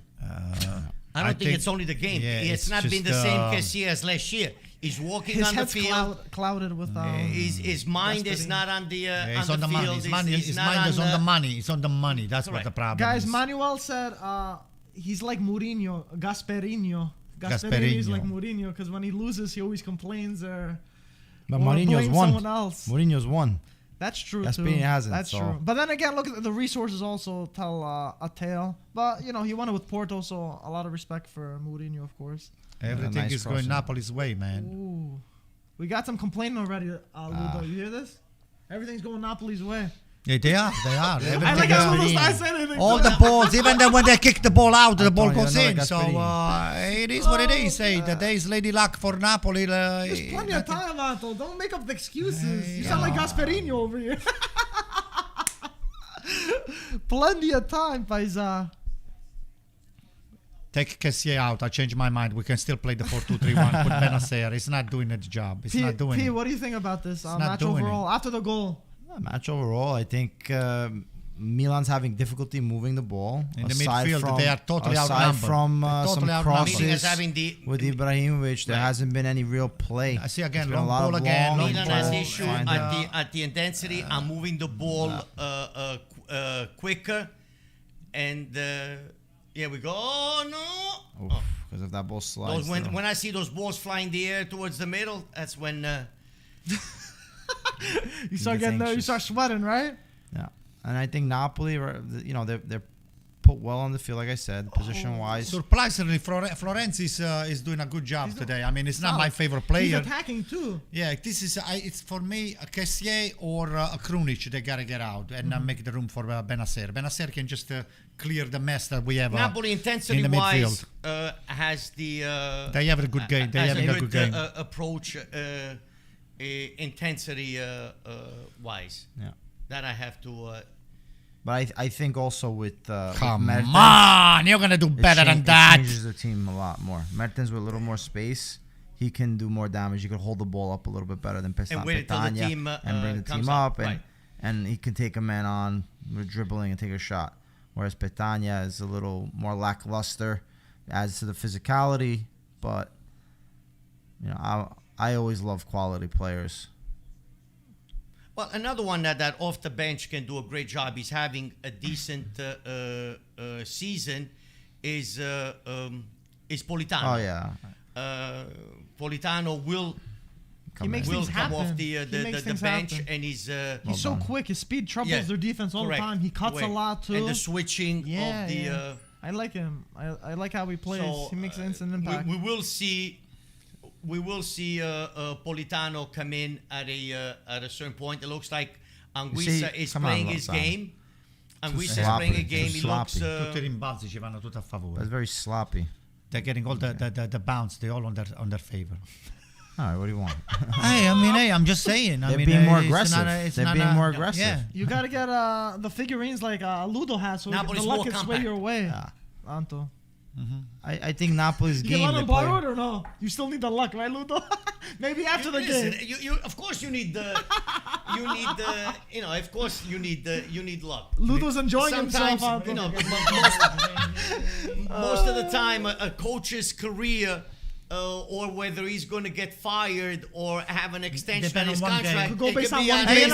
I don't think it's only the game. It's not been the same Kessier as last year. He's walking on the field. Clouded with his mind is not on the it's on the money. field. His mind is on the money. It's on the money. That's what the problem is. Guys, is. Manuel said he's like Mourinho, Gasperini is like Mourinho because when he loses, he always complains or Mourinho's won. Someone else. Mourinho's won. That's true. Gasperini hasn't. That's true. But then again, look at the resources also tell a tale. But he won it with Porto, so a lot of respect for Mourinho, of course. Everything is going Napoli's way, man. Ooh. We got some complaining already, Ludo. You hear this? Everything's going Napoli's way. Yeah, they are. I like how Ludo's not saying anything. All the balls, even then when they kick the ball out, the ball goes in. So it is what it is. Hey, the day's lady luck for Napoli. There's plenty of time, Anto. Don't make up the excuses. You sound like Gasperini over here. Plenty of time, Paisa. Take Kessié out. I changed my mind. We can still play the 4-2-3-1. Put Benacer. It's not doing the job. It's not doing it. What do you think about this match overall? After the goal. Match overall, I think Milan's having difficulty moving the ball. In the midfield, they are totally outnumbered. Aside from some crosses with with Ibrahimovic, there hasn't been any real play. I see again, long ball again. Milan has issue at the intensity and moving the ball quicker. And here we go. Oh, no. Because of that ball slides. When I see those balls flying in the air towards the middle, that's when... you start getting there, you start sweating, right? Yeah. And I think Napoli, they're put well on the field, like I said, position-wise. Surprisingly, Florenzi is doing a good job today. I mean, it's not my favorite player. He's attacking too. Yeah, this is it's for me a Kessié or a Krunic. They gotta get out and make the room for Benacer. Benacer can just clear the mess that we have. Napoli intensity-wise has the. They have a good game. They have a good game approach. Intensity wise, that I have to. But I think also with come Mertens, on, you're gonna do better than that. It changes the team a lot more. Mertens with a little more space, he can do more damage. He can hold the ball up a little bit better than Petagna and bring the team up, and he can take a man on with dribbling and take a shot. Whereas Petagna is a little more lackluster, adds to the physicality, but I always love quality players. Well, another one that off the bench can do a great job. He's having a decent season. Is Politano? Oh yeah. Politano will come off the bench, and he's so quick. His speed troubles their defense all the time. He cuts a lot too. And the switching of the. I like him. I like how he plays. So, he makes an instant impact. We will see Politano come in at a certain point. It looks like Anguissa is playing his game. Anguissa is playing a game. He looks. Tutti i rimbalzi ci vanno tutti a favore. That's very sloppy. They're getting all the bounce. They're all on their favor. All right, what do you want? I'm just saying. They're being more aggressive. They're being more aggressive. Yeah. You gotta get the figurines like Ludo has, so the luck can sway your way. Anto. Mm-hmm. I think Napoli's game. You let them borrow it or no? You still need the luck, right, Ludo? Maybe after the game. You of course you need of course you need luck. Ludo's enjoying himself. Most of the time a coach's career. Or whether he's going to get fired or have an extension on his contract. Could go based on one game.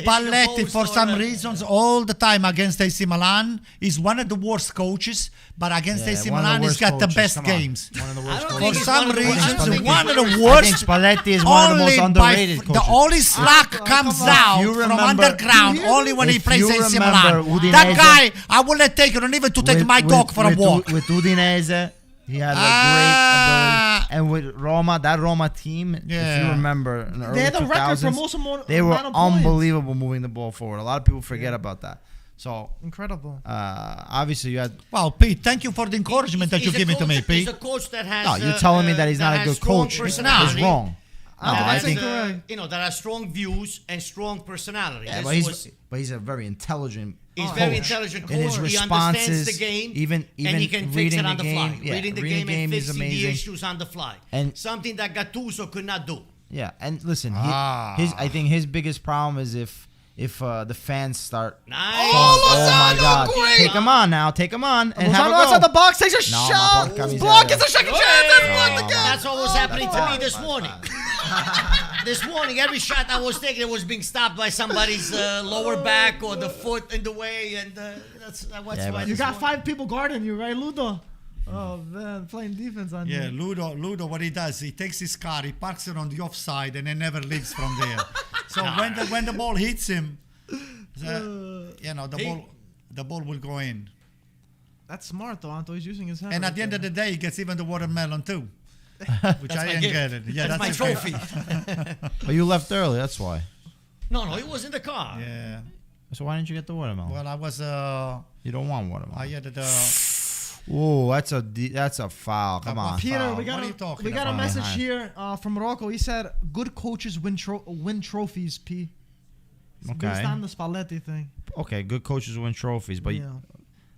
Spalletti, for some reasons, all the time against AC Milan, is one of the worst coaches, but against AC Milan, he's got the best games. One of the worst For some reasons, one of the worst. I think Spalletti is one of the most underrated coaches. The only slack comes out from underground only when he plays AC Milan. That guy, I wouldn't take it, even to take my dog for a walk. With Udinese. He had a great ability. And with Roma, that Roma team, if you remember, in the early 2000s, they had a record for most they were unbelievable moving the ball forward. A lot of people forget about that. So incredible. Obviously, you had. Wow, Pete, thank you for the encouragement that you're giving to me, Pete. He's a coach that has. No, you're telling me that he's not a good coach. It's wrong. No, I think that has strong views and strong personality. Yeah, but he's a very intelligent. He's very intelligent coach. In his responses, he understands the game, even and he can fix it on the fly. Yeah, reading the game and fixing the issues on the fly. And something that Gattuso could not do. Yeah, and listen, I think his biggest problem is if the fans start. Nice. Oh my God! Great. Take him on now. Take him on and have a go. Outside the box, takes a shot. Block is a second chance. That's what was happening to me this morning. This morning, every shot I was taking, it was being stopped by somebody's lower back or the foot in the way, and that's why. You got 5 people guarding you, right, Ludo? Oh man, playing defense on you. Yeah, Ludo, what he does, he takes his car, he parks it on the offside, and then never leaves from there. So when the ball hits him, the ball will go in. That's smart though, Anto. He's using his head. And at the end of the day, he gets even the watermelon too, which I didn't get it. Yeah, that's my trophy. But you left early, that's why. No, he was in the car. Yeah. So why didn't you get the watermelon? Well, I was. You don't want watermelon. I had Oh, that's a foul. Come on. Peter, what are you talking we got a about? message here from Rocco. He said, "Good coaches win trophies." P. It's based on the Spalletti thing. Okay, good coaches win trophies, but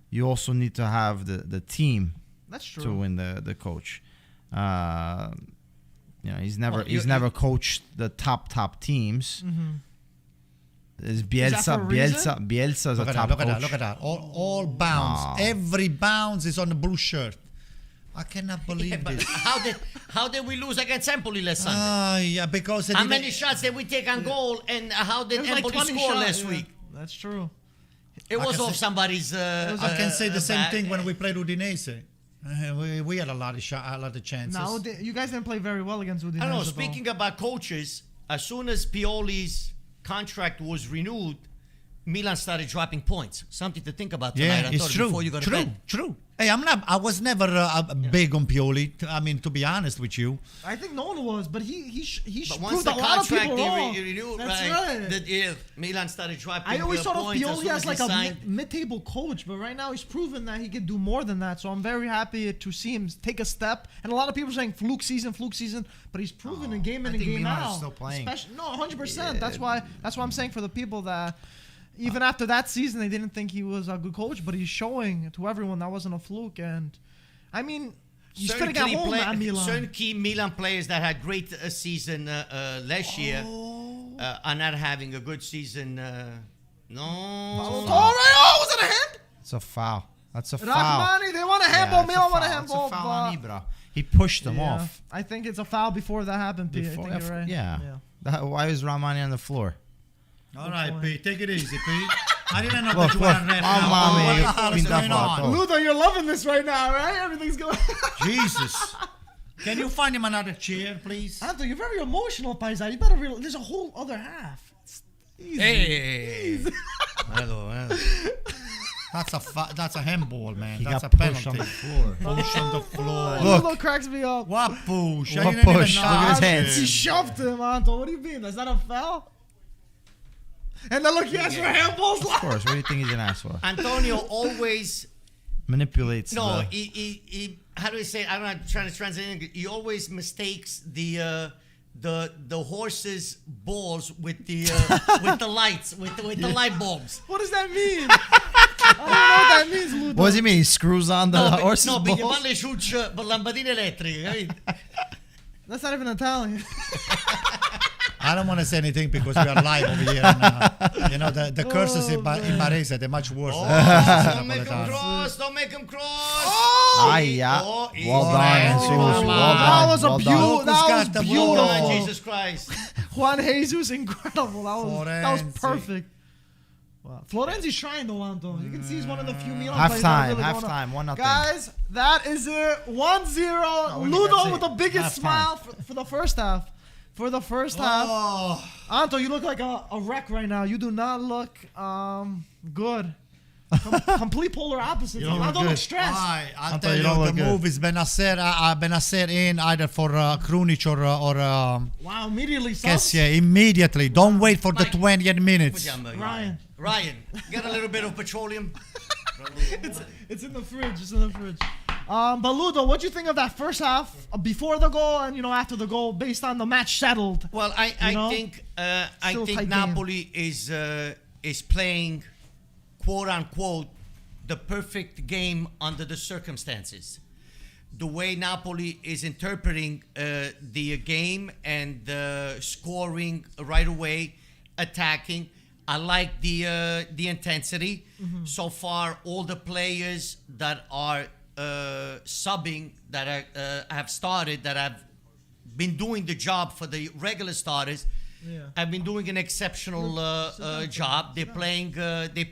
you also need to have the team. That's true. To win the coach. He's never coached the top teams. Mm-hmm. Is Bielsa's a top coach. Look at that. All bounce. Every bounce is on the blue shirt. I cannot believe this. How did we lose against Empoli last Sunday? Because how many shots did we take on goal, and how did Empoli score last week? That's true. It was off somebody's. I can say the same thing when we played Udinese. We had a lot of chances. No, you guys didn't play very well against Udinese. I don't know. Speaking about coaches, as soon as Pioli's contract was renewed, Milan started dropping points. Something to think about tonight. Yeah, it's true. Before you go to bed. True. Hey, I was never big on Pioli. I mean, to be honest with you. I think no one was, but he but proved a lot of people wrong. Renewed, That's right. Milan started dropping. I always thought of points Pioli as like a mid-table coach, but right now he's proven that he can do more than that. So I'm very happy to see him take a step. And a lot of people are saying fluke season, but he's proven in game in and game Milan out. Is still playing. 100%. Yeah. That's why I'm saying for the people that. Even after that season, they didn't think he was a good coach, but he's showing to everyone that wasn't a fluke. And I mean, he's fitting at home at Milan. Certain key Milan players that had great season last year are not having a good season. No. Was it a hand? It's a foul. That's a foul. Rahmani, they want a handball. Milan want a handball. It's a foul on Ibra. He pushed them off. I think it's a foul before that happened, Pete. I think you're right. Yeah. Why is Rahmani on the floor? All right, Pete, take it easy, Pete. I didn't know that you were a ref. What's going on? Ludo, you're loving this right now, right? Everything's going. Jesus. Can you find him another chair, please? Anto, you're very emotional, Paisa. You better realize there's a whole other half. It's easy. Hey. That's a handball, man. He that's got a penalty. pushed on the floor. Push on the floor. Ludo cracks me up. What push? What push? Look at his hands. He shoved him, Anto. What do you mean? Is that a foul? And then look, he asked for handballs. Of course. What do you think he's gonna ask for? Antonio always manipulates. No, he. How do I say it? I'm not trying to translate. He always mistakes the horse's balls with the lights with the light bulbs. What does that mean? I don't know what that means, Ludo. What does he mean? He screws on the horse's balls? No, perché fa le ciucce per lampadine elettriche, capito? That's not even Italian. I don't want to say anything because we are live over here. And, the curses in Barese, they're much worse. Don't make him cross. Don't make him cross. Well done, Jesus. Well done. That was a beautiful. That was beautiful. Jesus Christ. Juan Jesus, incredible. That was perfect. Wow. Florenzi's trying though, Anto. You can see he's one of the few Milan players. Halftime, 1-0. Guys, that is it. 1-0. Ludo with the biggest smile for the first half. For the first half. Anto, you look like a wreck right now. You do not look good. Complete polar opposites. I don't look stressed. I'll tell you, the move is Benacer in either for Krunic or wow, immediately. Kessie, immediately. Don't wait for the 20th minutes. Ryan, get a little bit of petroleum. It's in the fridge. It's in the fridge. But Ludo, what do you think of that first half before the goal and after the goal, based on the match settled? Well, I think Napoli is playing, quote unquote, the perfect game under the circumstances. The way Napoli is interpreting the game and scoring right away, attacking. I like the intensity. Mm-hmm. So far, all the players that are subbing that have started, that have been doing the job for the regular starters have been doing an exceptional job. They're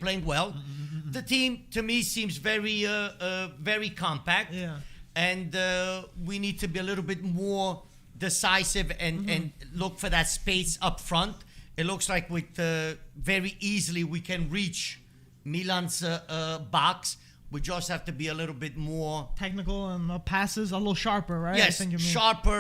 playing well. The team, to me, seems very compact. Yeah. And we need to be a little bit more decisive and look for that space up front. It looks like with very easily we can reach Milan's box. We just have to be a little bit more technical and passes a little sharper, right? Yes, sharper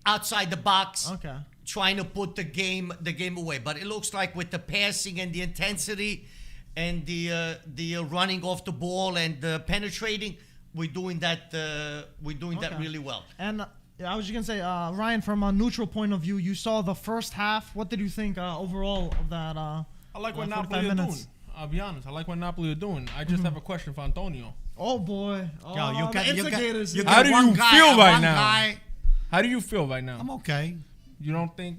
outside the box. Okay. Trying to put the game away. But it looks like with the passing and the intensity and the running off the ball and the penetrating, we're doing that really well. And I was just gonna say, Ryan, from a neutral point of view, you saw the first half. What did you think overall of that? I like what Napoli are doing. I'll be honest. I like what Napoli are doing. I just have a question for Antonio. Oh boy! Yo, you got How do you feel right now? How do you feel right now? I'm okay. You don't think?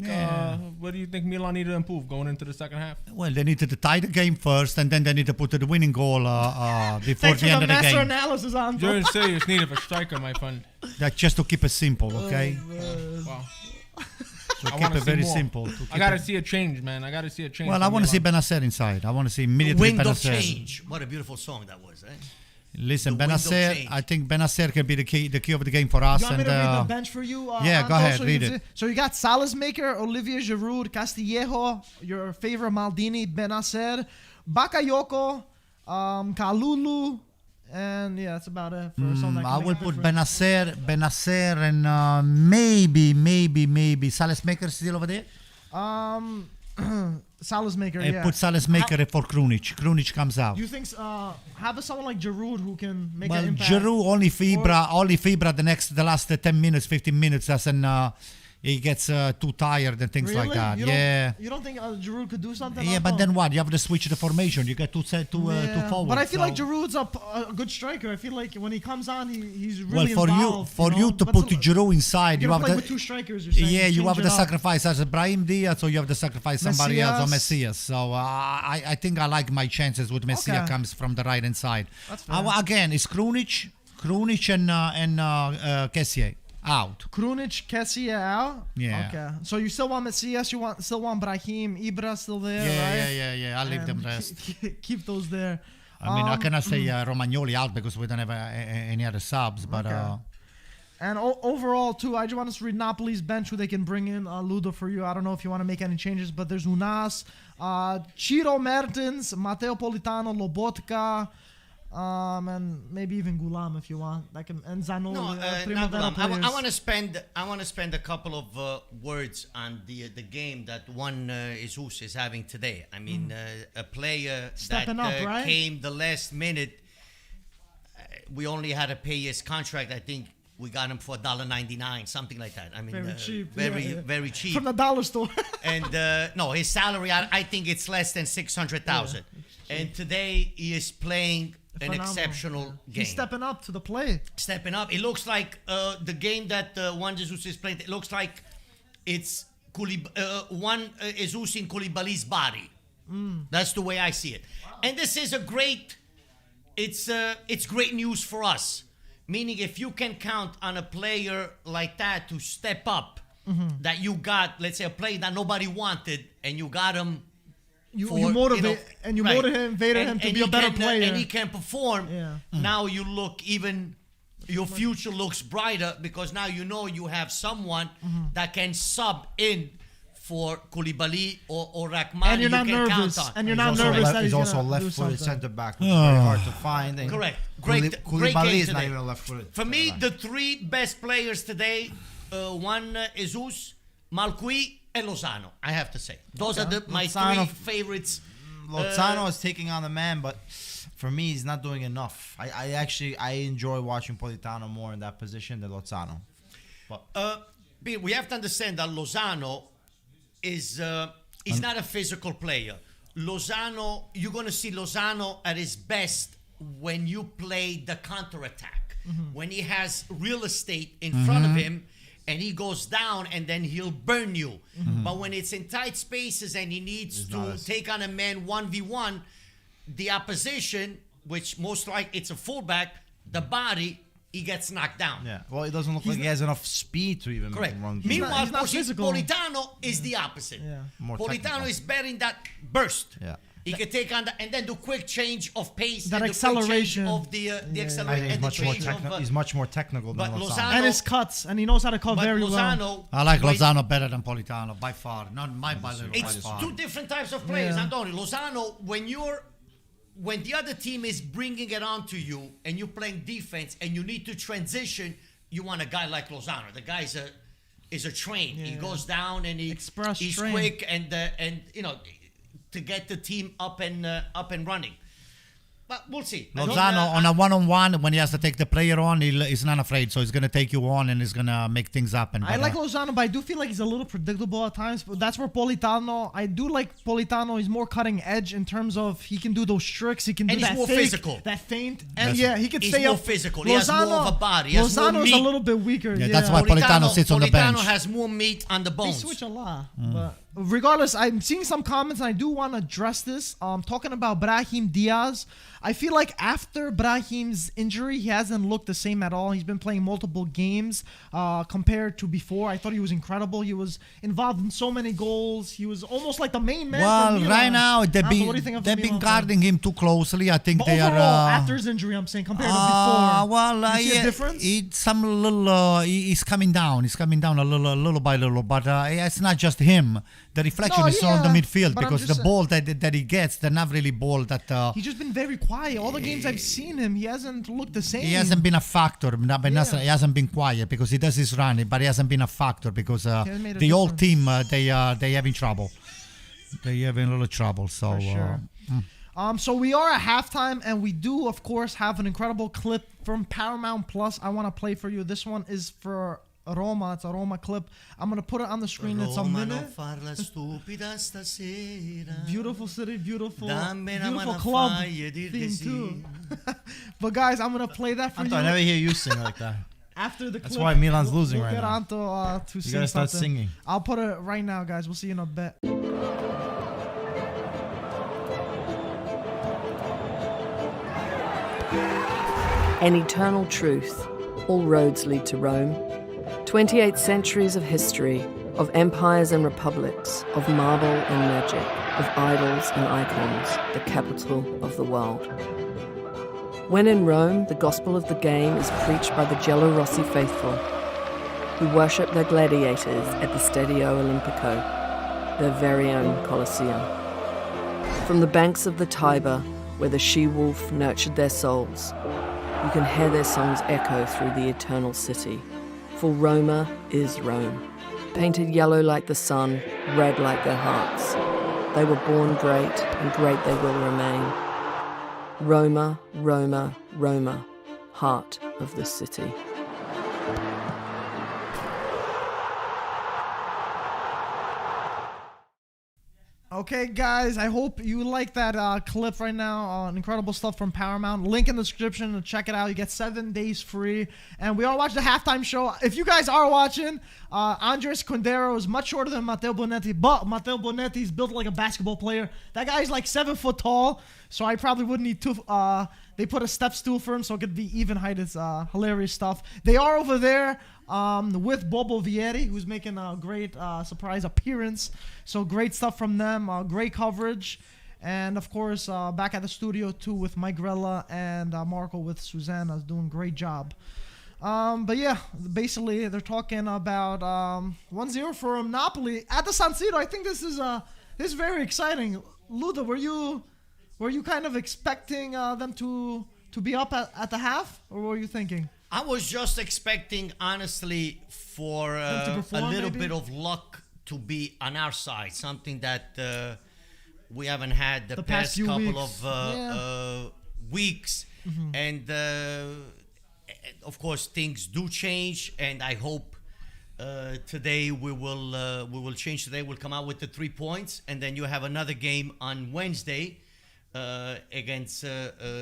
What do you think Milan need to improve going into the second half? Well, they need to tie the game first, and then they need to put the winning goal before the end of the game. Master analysis on. You're in serious need of a striker, my friend. That's just to keep it simple, okay? Wow. To keep it very simple. I gotta see a change, man. I gotta see a change. Well, I want to see Benasser inside. I want to see immediately Wind Benasser. of change. What a beautiful song that was, eh? Listen, Benasser. I think Benasser can be the key of the game for us. You want me to read the bench for you? Yeah, go ahead, read it. So you got Salazmaker, Olivier Giroud, Castillejo, your favorite Maldini, Benasser, Bakayoko, Kalulu, and yeah, that's about it. For something I will put Benasser, and maybe Salazmaker still over there. Salazmaker, yeah. Put Salazmaker for Krunic. Krunic comes out. You think have someone like Giroud who can make an impact? Giroud only fibra the last 10 minutes, 15 minutes doesn't he gets too tired and things like that. You don't think Giroud could do something? Yeah, but then what? You have to switch the formation. You get two forward. But I feel like Giroud's a good striker. I feel like when he comes on, he's really involved. For you to put Giroud inside, you have play with two strikers. You're saying, you have to sacrifice as Brahim Diaz, or you have to sacrifice somebody else or Messias. So I think I like my chances with Messias comes from the right hand side. Again, it's Krunic and Kessié. Out. Krunic, Kessié out? Yeah. Okay. So you still want Messias, still want Brahim, Ibra still there, right? Yeah. I'll leave them rest. Keep those there. I mean, I cannot say Romagnoli out because we don't have any other subs, but... Okay. And overall, too, I just want to read Napoli's bench who they can bring in. Ludo, for you, I don't know if you want to make any changes, but there's Unas, Ciro Mertens, Matteo Politano, Lobotka, and maybe even Gulam if you want. And Zanoli. No, not Gulam. I want to spend a couple of words on the game that one Jesus is having today. I mean, a player stepping up, right? Came the last minute. We only had to pay his contract. I think we got him for $1.99, something like that. I mean, very cheap. Very cheap. From the dollar store. And no, his salary, I think it's less than 600,000. And today he is playing an exceptional game. He's stepping up to the plate. Stepping up. It looks like the game that Juan Jesus is playing. It looks like it's Juan Jesus in Koulibaly's body. That's the way I see it. Wow. And this is it's great news for us. Meaning, if you can count on a player like that to step up, that you got, let's say, a player that nobody wanted, and you got him. You motivated him to be a better player. And he can perform. Yeah. Now you look your future looks brighter because now you know you have someone that can sub in for Koulibaly or Rahman. And you're not nervous. And you're not nervous that he's also left-footed centre back, which is very hard to find. And correct. Great Koulibaly is today. not even left-footed. For me, the three best players today, Juan Jesus, Malqui, and Lozano, I have to say. Those are my three favorites. Lozano is taking on the man, but for me, he's not doing enough. I enjoy watching Politano more in that position than Lozano. But we have to understand that Lozano is not a physical player. Lozano, you're going to see Lozano at his best when you play the counterattack. When he has real estate in front of him, and he goes down and then he'll burn you. But when it's in tight spaces and he needs to take on a man 1v1, the opposition, which most like it's a fullback, the body, he gets knocked down. Yeah. Well, it doesn't look like he has enough speed to even Correct. run. Meanwhile, he's not physical. Politano is the opposite. Yeah. More Politano technical. is better in that burst. Yeah. He can take on and then do quick change of pace. That and acceleration. The quick change of the I acceleration. think he's much more technical than but Lozano. And his cuts, and he knows how to cut very well. I like Lozano better than Politano by far. Not by little. It's by far. two different types of players, Yeah. Antonio. Lozano, when the other team is bringing it on to you and you're playing defense and you need to transition, you want a guy like Lozano. The guy is a train. He goes down and he's train. quick and to get the team up and running. But we'll see. Lozano on a one-on-one, when he has to take the player on, he's not afraid. So he's going to take you on and he's going to make things happen. I like Lozano, but I do feel like he's a little predictable at times. But that's where Politano, I do like Politano. He's more cutting edge in terms of he can do those tricks. He can do and that he's more fake, physical. that feint. And yeah, he can he's stay more up. physical. He has more of a body. He has more Lozano's meat. a little bit weaker. Yeah, that's why Politano sits on the bench. Politano has more meat on the They bones. switch a lot. But regardless, I'm seeing some comments, and I do want to address this. Talking about Brahim Diaz, I feel like after Brahim's injury, he hasn't looked the same at all. He's been playing multiple games compared to before. I thought he was incredible. He was involved in so many goals. He was almost like the main man. Well, for Milan. right now What do you think of the they've been Milan guarding him too closely. I think But they overall, are. after his injury, I'm saying compared to before. Well, you see a difference? He's coming down. He's coming down a little by little. But it's not just him. The reflection is on the midfield but I'm because just the ball that he gets, they're not really ball that. He's just been very quiet. All the games I've seen him, he hasn't looked the same. He hasn't been a factor. He hasn't been quiet because he does his running, but he hasn't been a factor because the whole team they having trouble. They having a little trouble. So. For sure. So we are at halftime, and we do, of course, have an incredible clip from Paramount Plus. I want to play for you. This one is for Roma. It's a Roma clip. I'm going to put it on the screen. It's a minute. Beautiful city, beautiful club theme too. But guys, I'm going to play that for you. I never hear you sing like that. After the clip. That's why Milan's losing right now. Get Anto to sing You got to start something. singing. I'll put it right now, guys. We'll see you in a bit. An eternal truth. All roads lead to Rome. 28 centuries of history, of empires and republics, of marble and magic, of idols and icons, the capital of the world. When in Rome, the gospel of the game is preached by the Giallorossi faithful, who worship their gladiators at the Stadio Olimpico, their very own Colosseum. From the banks of the Tiber, where the she-wolf nurtured their souls, you can hear their songs echo through the eternal city. For Roma is Rome, painted yellow like the sun, red like their hearts. They were born great, and great they will remain. Roma, Roma, Roma, heart of the city. Okay, guys, I hope you like that clip right now. Incredible stuff from Paramount. Link in the description. Check it out. You get 7 days free. And we all watched the halftime show. If you guys are watching, Andres Condero is much shorter than Matteo Bonetti, but Matteo Bonetti is built like a basketball player. That guy's like 7 foot tall, so I probably wouldn't need two. They put a step stool for him, so it could be even height. It's hilarious stuff. They are over there with Bobo Vieri, who's making a great surprise appearance. So great stuff from them. Great coverage. And, of course, back at the studio, too, with Mike Grella and Marco with Susanna. Doing a great job. But, yeah, basically, they're talking about 1-0 for Napoli at the San Siro. I think this is very exciting. Luda, were you kind of expecting them to be up at the half, or what were you thinking? I was just expecting, honestly, for a little bit of luck to be on our side, something that we haven't had the past couple of weeks. Mm-hmm. And of course, things do change, and I hope today we will change. Today we'll come out with the 3 points, and then you have another game on Wednesday against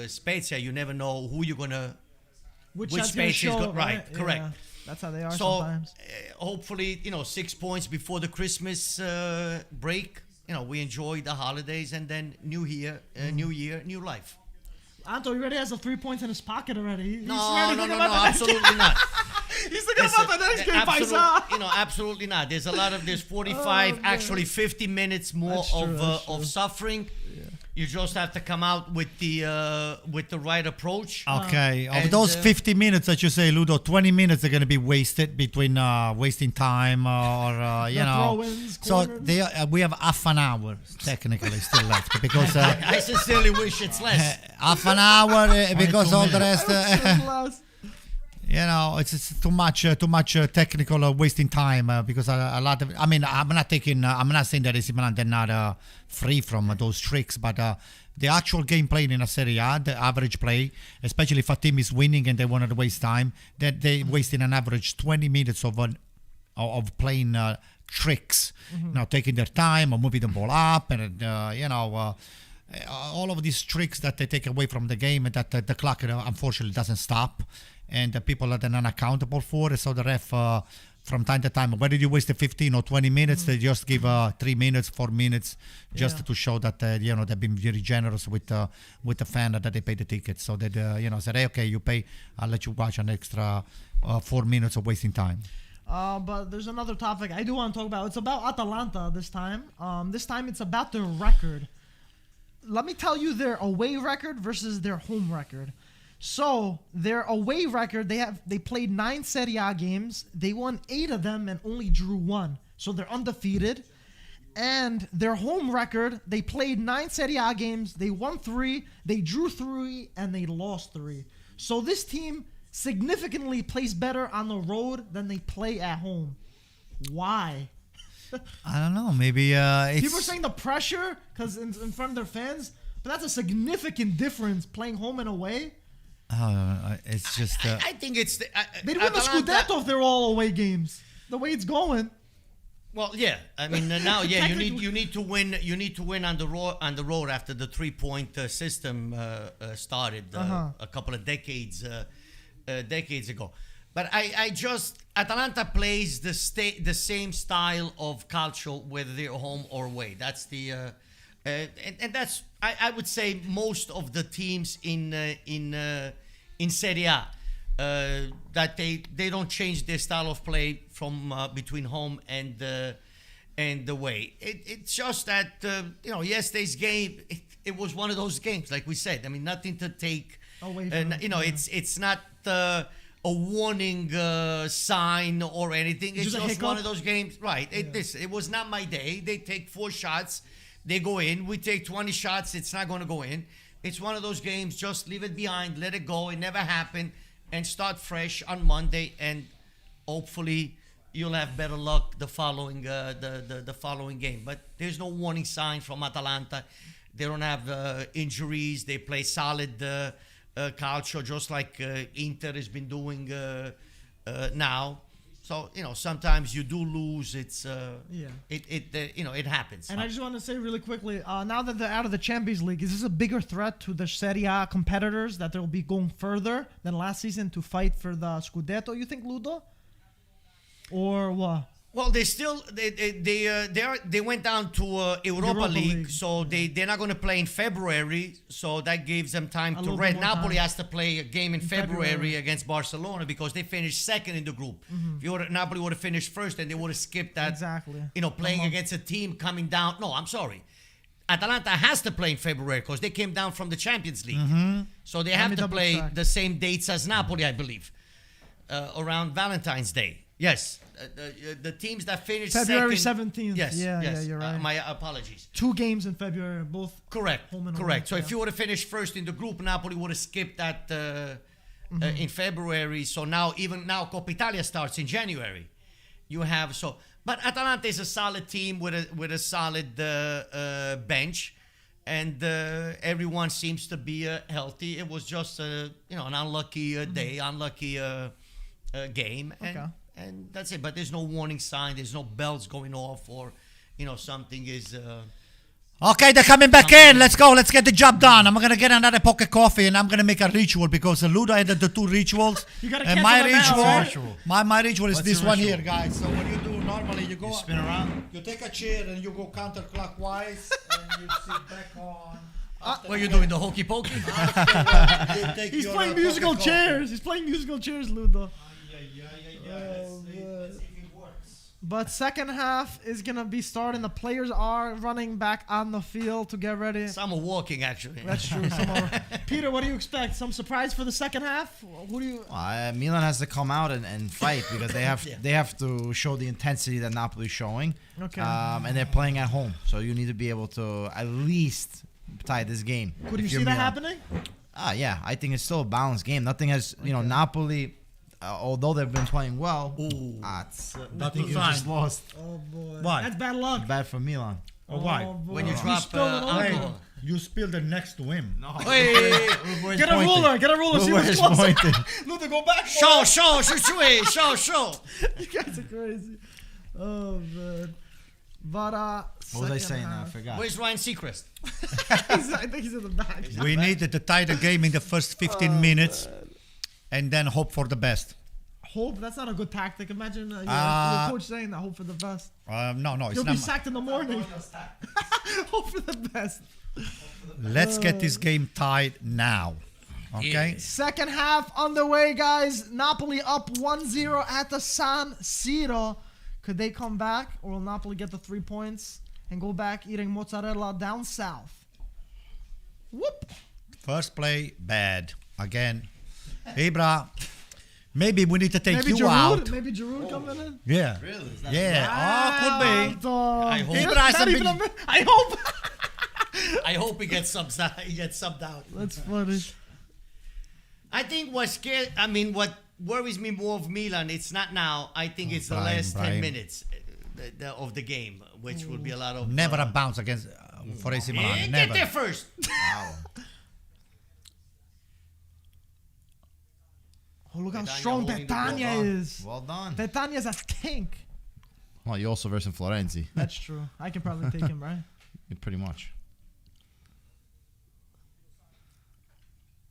Spezia. You never know who you're gonna. Which Spezia is good, right? Correct. Yeah, that's how they are so, sometimes. Hopefully, 6 points before the Christmas break. We enjoy the holidays, and then New Year, new life. Anto already has the 3 points in his pocket already. No, absolutely not. He's thinking about the next game, Paisa. Absolutely not. There's 45, actually 50 minutes more of suffering. Yeah. You just have to come out with the right approach. Okay. Of those 50 minutes that you say, Ludo, 20 minutes are going to be wasted between wasting time or, you know. Throw-ins, so we have half an hour technically still left because I sincerely wish it's less. Half an hour because all the rest. You know, it's too much technical wasting time because a lot of. I mean, I'm not saying that AC Milan they're not free from those tricks, but the actual game played in a Serie A, the average play, especially if a team is winning and they wanted to waste time, that they wasting an average 20 minutes of playing tricks. You know, taking their time or moving the ball up, and you know. All of these tricks that they take away from the game and that the clock unfortunately doesn't stop, and the people are then unaccountable for it. So the ref from time to time, whether you waste 15 or 20 minutes, they just give 3 minutes, 4 minutes just to show that you know, they've been very generous with the fan that they pay the ticket. So that you know, said, hey, okay, you pay, I'll let you watch an extra 4 minutes of wasting time. But there's another topic I do want to talk about. It's about Atalanta this time. This time it's about their record. Let me tell you their away record versus their home record. So their away record, they played 9 Serie A games. They won 8 of them and only drew 1. So they're undefeated. And their home record, they played 9 Serie A games. They won 3, they drew 3, and they lost 3. So this team significantly plays better on the road than they play at home. Why? I don't know. Maybe it's... People are saying the pressure because in front of their fans, but that's a significant difference playing home and away. It's just. I think it's. They'd win the Scudetto if they're all away games. The way it's going. Well, yeah. I mean, now, yeah, you need to win. You need to win on the road after the 3-point system started a couple of decades ago. But I just Atalanta plays the same style of calcio whether they're home or away. That's the and that's I would say most of the teams in Serie A that they don't change their style of play from between home and away. It's just that you know, yesterday's game it was one of those games like we said. I mean, nothing to take away from. You know, it's not. A warning sign or anything. It's just one of those games. Right. It was not my day. They take 4 shots. They go in. We take 20 shots. It's not going to go in. It's one of those games. Just leave it behind. Let it go. It never happened. And start fresh on Monday. And hopefully you'll have better luck the following the following game. But there's no warning sign from Atalanta. They don't have injuries. They play solid calcio, just like Inter has been doing now. So, you know, sometimes you do lose. It's it happens. And I just want to say really quickly, now that they're out of the Champions League, is this a bigger threat to the Serie A competitors that they'll be going further than last season to fight for the Scudetto, you think, Ludo? Or what? Well, they went down to Europa League, so they're not going to play in February, so that gives them time to rest. Napoli has to play a game in February against Barcelona because they finished second in the group. If Napoli would have finished first, then they would have skipped that. Exactly. You know, playing against a team coming down. No, I'm sorry. Atalanta has to play in February because they came down from the Champions League. So they have to play the same dates as Napoli, I believe, around Valentine's Day. Yes, the teams that finished February second, 17th. Yes, yes. You're right. My apologies. 2 games in February, both correct. Home and correct. Away, So if you would have finished first in the group, Napoli would have skipped that in February. So now Coppa Italia starts in January. You have but Atalanta is a solid team with a solid bench, and everyone seems to be healthy. It was just an unlucky day, unlucky game, and that's it. But there's no warning sign. There's no bells going off, or something is. Okay, they're coming back in. Let's go. Let's get the job done. I'm gonna get another pocket coffee, and I'm gonna make a ritual because Ludo had the 2 rituals. You gotta and my ritual, my ritual is this one ritual? here, guys. So what you do normally, you go, spin around. you take a chair and you go counterclockwise, and you sit back on. What are you doing, the hokey pokey? He's playing musical chairs. He's playing musical chairs, Ludo. But second half is going to be starting. The players are running back on the field to get ready. Some are walking, actually. That's true. Peter, what do you expect? Some surprise for the second half? Who do you? Milan has to come out and fight because they have to show the intensity that Napoli is showing. Okay. And they're playing at home, so you need to be able to at least tie this game. Could you see that happening? Yeah, I think it's still a balanced game. Nothing has, Napoli. Although they've been playing well, Nothing you just lost. Oh boy. Why? That's bad luck. Bad for Milan. Oh, why? Boy. When you drop alcohol. You spilled the next to him. No. Get a ruler. See what's closer. Ludo, go back. Show. You guys are crazy. Oh man. But what was I saying? I forgot. Where's Ryan Seacrest? I think he's in the back. We needed to tie the game in the first 15 minutes and then hope for the best. Hope? That's not a good tactic. Imagine your coach saying that. Hope for the best. No, it's You'll not. be sacked in the morning. Hope for the best. Let's get this game tied now. Okay? Yeah. Second half underway, guys. Napoli up 1-0 at the San Siro. Could they come back, or will Napoli get the 3 points and go back eating mozzarella down south? Whoop. First play, bad. Again. Ibra, maybe we need to take you Giroud? out. Maybe Giroud coming in? Yeah. Really? Yeah. Could be. I hope. Not Ibra even a minute. I hope. I hope he gets subbed out. That's funny. I think what worries me more of Milan, it's not now. I think it's the last 10 minutes of the game, which will be a lot of... Never a bounce against for AC Milan. Get there first. Wow. Oh, look how Gaetano strong holding the Petagna ball. is. Well done. Petagna's a tank. Well, you also versus Florenzi. That's true. I can probably take him, right? Pretty much.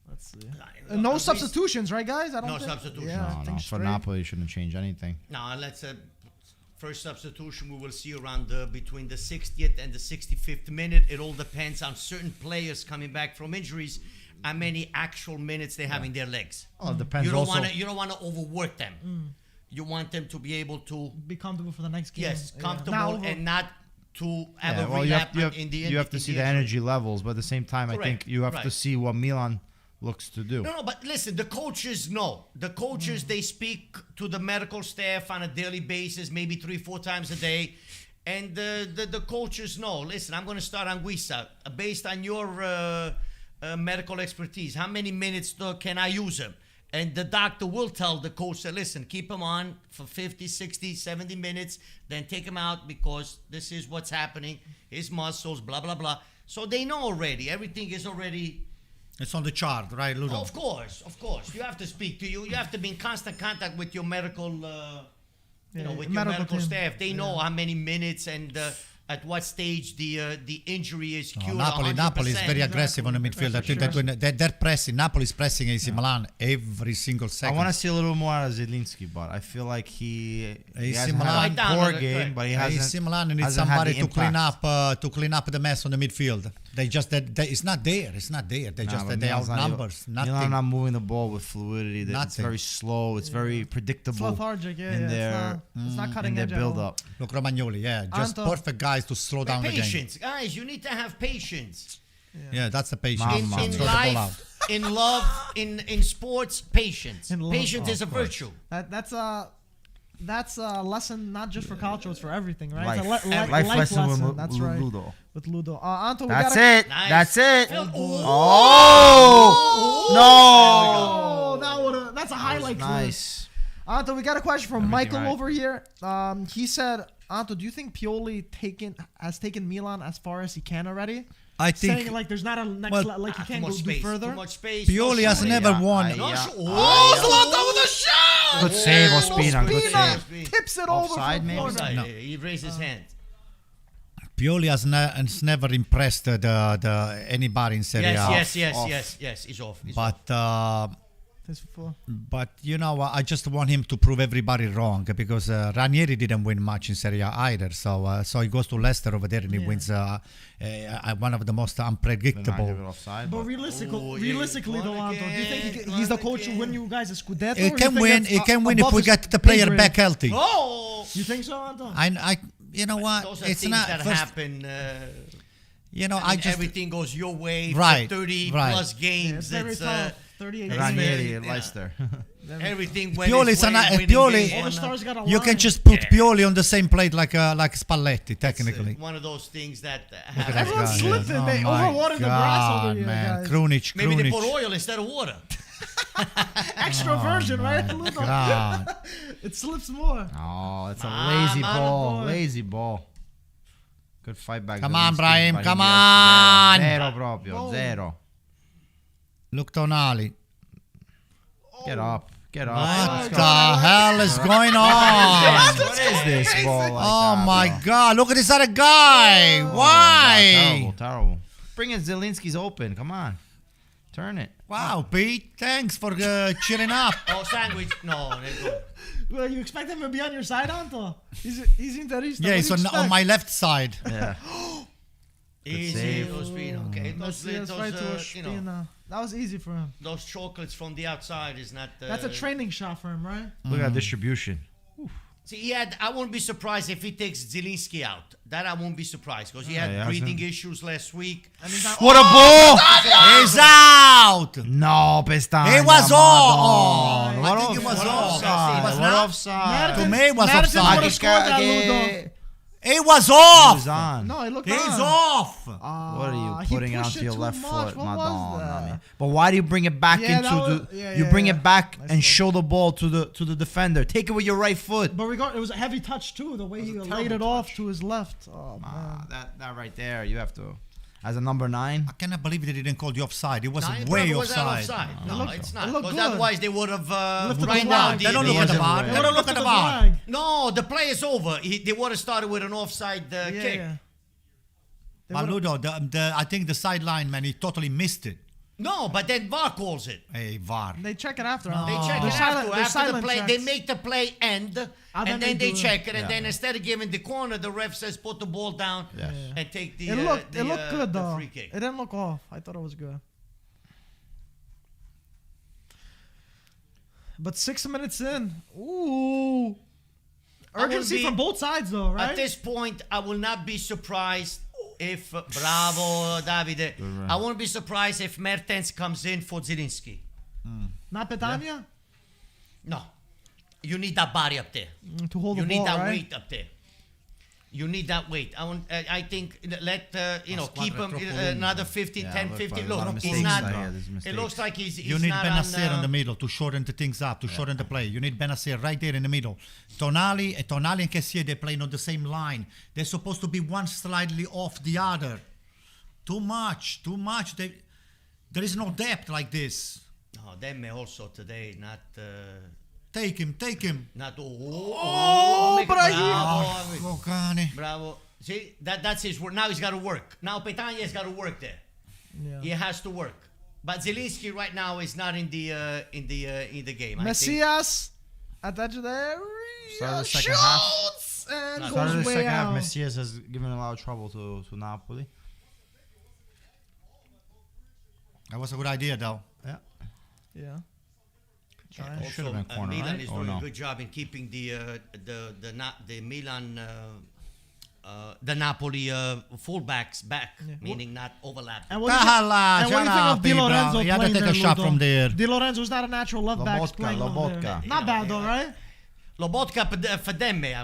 Let's see. No substitutions, right, guys? I don't No think. substitutions. Yeah, I No, think for straight. Napoli, you shouldn't change anything. Now, let's first substitution we will see around between the 60th and the 65th minute. It all depends on certain players coming back from injuries, how many actual minutes they have in their legs. Well, it depends. You don't want to overwork them. You want them to be able to Be comfortable for the next game. yes, Yeah. comfortable and not to have a well, relapse you have to see the energy levels, but at the same time, I think Correct, you have to right. see what Milan looks to do. No, but listen, the coaches know. The coaches, they speak to the medical staff on a daily basis, maybe 3-4 times a day. And the coaches know, listen, I'm going to start Anguissa based on your medical expertise. How many minutes can I use him? And the doctor will tell the coach that, listen, keep him on for 50, 60, 70 minutes, then take him out because this is what's happening, his muscles, blah, blah, blah. So they know already. Everything is already... It's on the chart, right, Ludo? Of course. You have to speak to you. You have to be in constant contact with your medical, with your medical team. staff. They know how many minutes and at what stage the injury is cured. Napoli is very aggressive on the midfield. I think that they're pressing. Napoli is pressing AC Milan every single second. I want to see a little more out of Zielinski, but I feel like he hasn't Milan, had a poor game, but he hasn't. AC Milan needs hasn't had somebody the to clean up the mess on the midfield. It's not there. It's not there. They outnumbers. Nothing. Milan not moving the ball with fluidity. It's very slow. It's very predictable. It's lethargic, in their it's not cutting edge build up. Look, Romagnoli, just perfect guys to slow down the game. Patience, guys. You need to have patience. Yeah, that's the patience. In life, in love, in sports, patience. Patience is a virtue. That's a lesson not just for culture, it's for everything, right? Life. It's a Life lesson with That's right. Ludo. With Ludo. Anto, That's it. Nice. That's it. Oh, that's a highlight. Nice. Anto, we got a question from Michael right. over here. He said, Anto, do you think Pioli has taken Milan as far as he can already? I think Saying like there's not a next like you can't go do further. Too much space. Pioli has never won. Zlatan with a shot! Good save, Ospina. Good save. Tips it Offside, over. maybe? Offside. No. He raised his hand. Pioli has never impressed anybody in Serie A. Yes. He's off. But But I just want him to prove everybody wrong because Ranieri didn't win much in Serie A either. So he goes to Leicester over there and he wins one of the most unpredictable. But realistically, though, Anto, do you think he's the coach who win you guys a Scudetto? He can win. He can win if we get the player back healthy. Oh, you think so, Anto? You know what? Those are things that happen. Everything goes your way. Right. 30 plus games. Yeah, it's very tough. 38 Ranieri at Leicester. Everything went Pioli, you can just put Pioli on the same plate like Spalletti, technically. It's one of those things that happen. Everyone's slipping. They overwatered the grass over here, man. guys. Krunic. Maybe they put oil instead of water. Extra virgin, right? God. It slips more. Oh, it's a lazy ball. Lazy ball. Good fight back. Come on, Brahim. Come on. Zero proprio. Zero. Look, Tonali. Get up. What the hell is going on? What is this ball? Oh my God. Look at this other guy. Why? Terrible. Bring it. Zielinski's open. Come on. Turn it. Wow, Pete. Thanks for cheering up. Oh, sandwich. No. Well, you expect him to be on your side, Anto? He's in Terrace. Yeah, he's on my left side. Yeah. Easy, Ospino. Okay, that was easy for him. Those chocolates from the outside is not. That's a training shot for him, right? Look at that distribution. See, I won't be surprised if he takes Zielinski out. That I won't be surprised because he had breathing issues last week. What a ball! He's out! No, Pestagna. It was off. I think it was offside. What offside? To me, it was offside. It was He off! was on. No, it looked He's on. off! What are you putting it onto your left foot, What was Madonna? that? But why do you bring it back you bring it back and show the ball to the defender? Take it with your right foot. But it was a heavy touch too. The way he laid it off to his left. Oh man, that right there, you have to. As a number 9, I cannot believe they didn't call the offside. It was way offside. No, it's not. It Because otherwise they would have right now. They don't look at the VAR. They don't look at the VAR. No, the play is over. They would have started with an offside kick. Yeah. But Ludo, I think the sideline man, he totally missed it. No, but then VAR calls it. Hey, VAR. They check it after. They check it after the play. They make the play end, and then they check it. And then instead of giving the corner, the ref says put the ball down and take the It looked good though. free kick. It didn't look off. I thought it was good. But 6 minutes in, ooh, urgency from both sides though, right? At this point, I will not be surprised if bravo Davide. I won't be surprised if Mertens comes in for Zielinski. Not Petagna? No, you need that body up there. To hold the ball, You need that right? weight up there. You need that weight. I think keep him another 15, 10, 15. Look, he's not. It looks like he's You need not Benacer in the middle to shorten the things up, to shorten the play. You need Benacer right there in the middle. Tonali and Kessier, they're playing on the same line. They're supposed to be one slightly off the other. Too much. There is no depth like this. No, them also today not. Take him. Not bravo. See that's his work. Now he's got to work. Now Petagna's got to work there. Yeah. He has to work. But Zielinski right now is not in the game. Messias at the edge of the area shoots and Started the goes way second half. out. Messias has given a lot of trouble to Napoli. That was a good idea, though. Yeah. Should have been corner, Milan right? is doing a good job in keeping the Milan the Napoli fullbacks back, meaning not overlapping. And what do you think of Di Lorenzo He had to playing take there, a shot Ludo? from there. Di Lorenzo's not a natural left back playing over Lobotka. there. Not bad though, right? Lobotka for them, I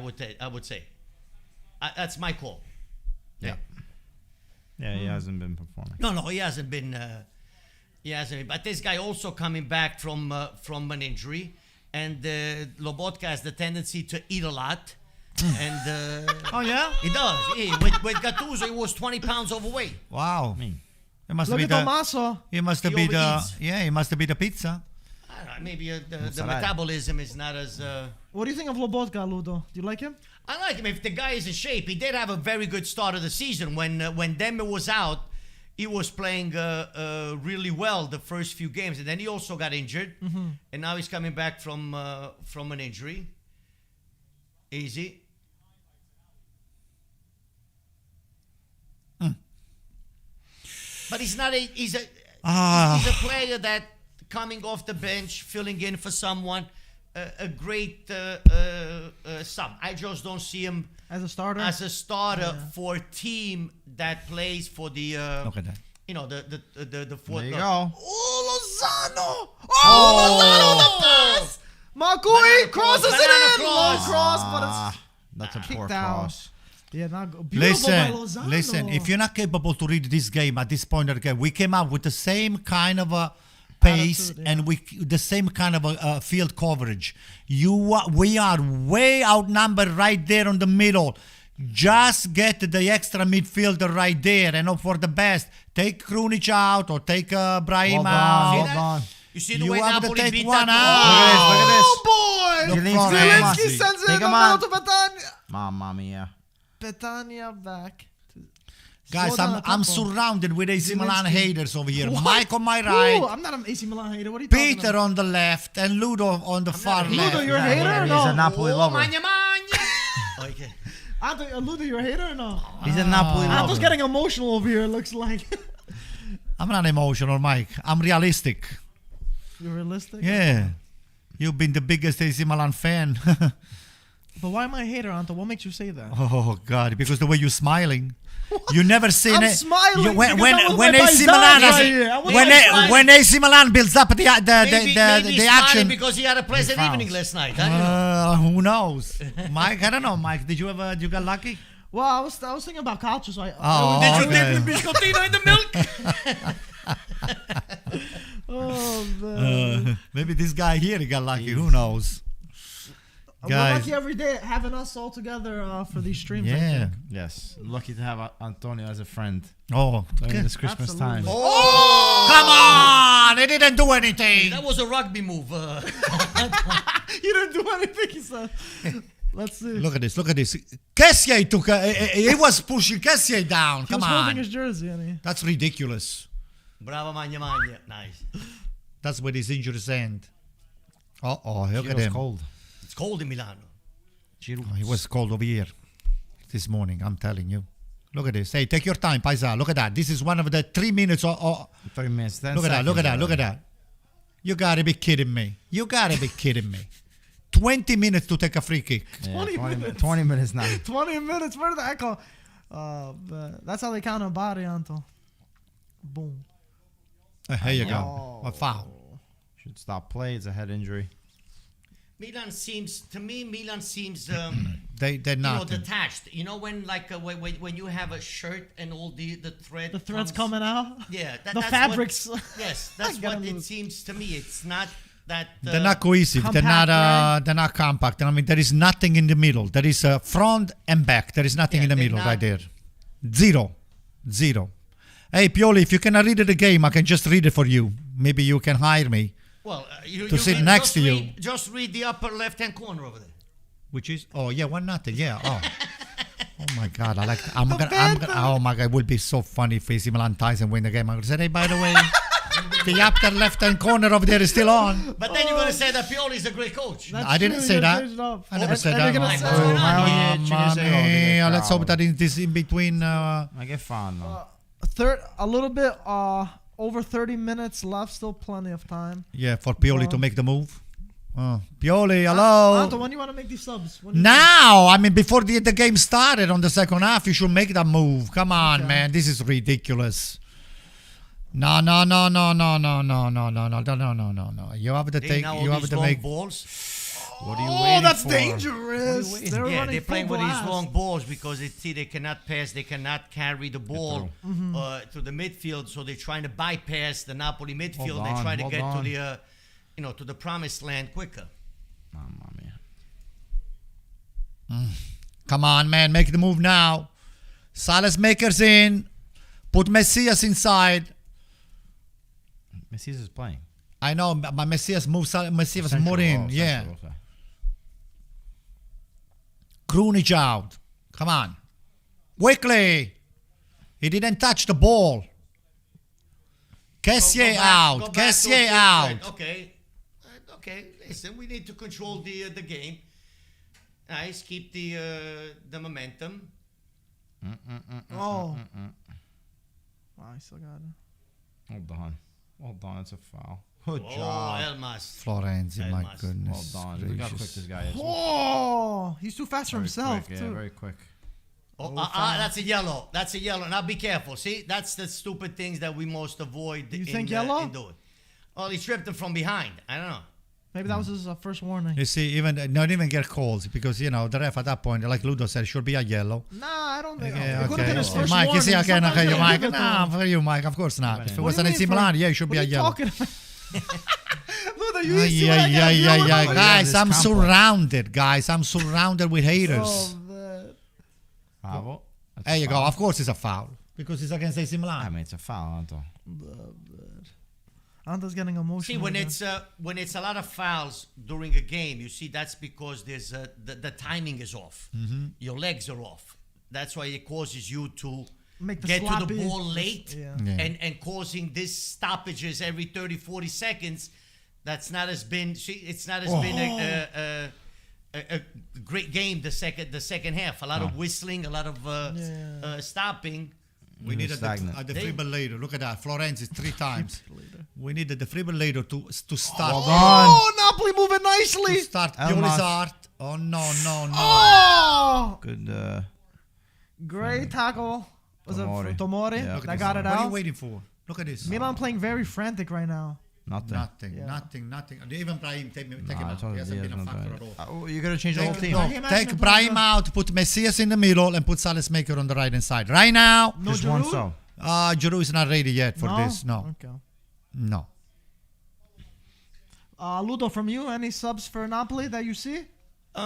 would say. That's my call. Yeah, he hasn't been performing. No, he hasn't been. But this guy also coming back from an injury, and Lobotka has the tendency to eat a lot. And Oh yeah, he does. With Gattuso, he was 20 pounds overweight. Wow. It must look be at Tommaso. He must be the pizza. I don't know, maybe the metabolism is not as. What do you think of Lobotka, Ludo? Do you like him? I like him. If the guy is in shape, he did have a very good start of the season when Demme was out. he was playing really well the first few games, and then he also got injured, and now he's coming back from an injury. Easy. But he's not he's a player that coming off the bench, filling in for someone, a great sub. I just don't see him as a starter. For a team that plays for the Look at that. the fourth. There you go. Oh, Lozano! Lozano the pass! Makui crosses it in! Low cross, but it's That's a poor kicked out. cross. Yeah, not beautiful by Lozano. Listen, if you're not capable to read this game at this point of the game, we came up with the same kind of a pace and the same kind of a field coverage. We are way outnumbered right there on the middle. Just get the extra midfielder right there and hope for the best. Take Krunic out or take Brahim out. Hold on. You see the way Napoli beat one that Look at this. Oh, boy! Zielinski sends it Take in the him middle out. to Petagna. Mamma mia. Petagna back. Guys, Slow down a I'm tempo. surrounded with AC Milan Zielinski. haters over here. What? Mike on my Who? right, I'm not an AC Milan hater. What are you talking Peter about? on the left, and Ludo on the far not a left. Ludo, you're a He's hater or He's no? a Napoli lover. Magna. Okay. Ludo, you're a hater or no? He's a Napoli Anto's lover. getting emotional over here, it looks like. I'm not emotional, Mike. I'm realistic. You're realistic? Yeah. You've been the biggest AC Milan fan. But why am I a hater, Anto? What makes you say that? Oh, God. Because the way you're smiling. You never seen I'm it. smiling when because I'm with when my AC paisans Milan right here. I'm with when my paisans. when AC Milan builds up Maybe the he's action. smiling because he had a pleasant fouls. evening last night. I don't know. Who knows, Mike? I don't know, Mike. Did you got lucky? Well, I was thinking about culture, so I... Oh, Did you okay. dip the biscottino in the milk? Oh, man. Maybe this guy here he got lucky. Who knows? We're Guys. lucky every day having us all together for these streams. I Yeah. think. Yes. Lucky to have Antonio as a friend Oh, during this Christmas Absolutely. time. come on! They didn't do anything. That was a rugby move. You didn't do anything, he said. Let's see. Look at this. Look at this. Kessier took. He was pushing Kessier down. He Come was holding on. his jersey, and That's ridiculous. Bravo, Magna. Nice. That's where his injuries end. Look at Giro's him. cold. It's cold in Milano. Oh, he was cold over here this morning. I'm telling you. Look at this. Hey, take your time, Paisa. Look at that. This is one of the 3 minutes. 3 minutes. 10 Look at that. Look at that. Look at that. You gotta be kidding me. You gotta be kidding me. 20 minutes to take a free kick. Yeah, 20 minutes. 20 minutes now. 20 minutes. Where did that go? That's how they count a body, Anto. Boom. Here you go. A foul. Should stop play. It's a head injury. Milan seems They're not. detached. You know when when you have a shirt and all the thread. The threads comes- coming out. Yeah, The that's fabrics. Yes, that's Gotta what it lose. seems to me. It's not that. They're not cohesive. compact, They're not compact. I mean, there is nothing in the middle. There is front and back. There is nothing Yeah, in the they're middle not- right there. Zero. Hey, Pioli, if you can read the game, I can just read it for you. Maybe you can hire me. Well, To sit next to you. Just read the upper left-hand corner over there. Which is 1-0. Yeah. Oh. Oh my God! I like. I'm gonna. Oh my God! It would be so funny if AC Milan ties and win the game. I'm gonna say, hey, by the way, the upper left-hand corner over there is still on. But then you're going to say that Pioli is a great coach. That's I didn't true, say you that. changed it up. I never And- said and that. they're gonna What's say- going on? Mamma mia, Let's hope that this in between. Ma che fanno? A little bit over 30 minutes left, still plenty of time. Yeah, for Pioli to make the move. Pioli, hello. Anto, when do you want to make these subs? When do you- Now, I mean, before the game started on the second half, you should make that move. Come on, Okay. man. This is ridiculous. No. You have to take. Now You all have these to long make. balls. What are you Oh, waiting that's for? dangerous. They're Yeah, running they're playing full with these blast. long balls because they cannot pass, they cannot carry the ball to the midfield, so they're trying to bypass the Napoli midfield. Hold They're on, trying to hold get on. to the, to the promised land quicker. Mamma mia. Come on, man. Make the move now. Salas makers in. Put Messias inside. Messias is playing. I know, but Messias moves. Messias Central, more in. oh, Yeah. central, okay. Krunic out. Come on. Quickly. He didn't touch the ball. Kessié out. Kessié out. Okay. Okay. Listen, we need to control the game. Nice. Keep the momentum. Oh. Wow, I still got it. Hold on. It's a foul. Good Oh, job. Elmas. Florenzi, my Elmas. goodness. Well done. Look how quick this guy is. Oh, he's too fast for himself, Quick, too. yeah, very quick. Oh, that's a yellow. That's a yellow. Now be careful. See, that's the stupid things that we most avoid. You think yellow? In doing. Well, he tripped him from behind. I don't know. Maybe that was his first warning. You see, not even get calls because the ref at that point, like Ludo said, should be a yellow. Nah, I don't think. Yeah, It could have been his first Mike, warning. you see, okay, Sometimes you, they Mike. give it to Nah, him. for you, Mike. Of course not. If it What was do an you AC mean Milan, for- yeah, it should be a what are you yellow. talking about? Ludo, you used to when I got a Yeah. yellow. Guys, I'm This surrounded, guys. I'm surrounded with haters. Oh, man. Bravo. That's There a you go. foul. Of course it's a foul. Because it's against AC I Milan. mean, it's a foul, Anto. Anto's getting emotional. See, when again. it's a lot of fouls during a game, you see that's because there's the timing is off. Your legs are off. That's why it causes you to Make the get to sloppy- the ball late Yeah. Yeah. and causing these stoppages every 30, 40 seconds. That's not as been. See, it's not as been a great game. The second half, a lot of whistling, a lot of stopping. We need a stagnant. defibrillator. Look at that. Florenzi 3 times. We need a defibrillator to start. Oh, Napoli moving nicely. To start Elmas. Pioli's art. Oh, no. Oh, Good. great tackle. Was Tomori. it Tomori Yeah. Look at that this. got it What are you out? waiting for? Look at this. Milan playing very frantic right now. Nothing. Nothing. Even Brahim, take him I out. told He you hasn't he been a hasn't factor done at all. You're gonna change the whole team. Brahim No, hasn't take been Brahim playing out, put Messias in the middle, and put Sales Maker on the right hand side. Right now, No Just one Giroud? so. Giroud is not ready yet for this. No. Okay. No. Ludo, from you, any subs for Napoli that you see? You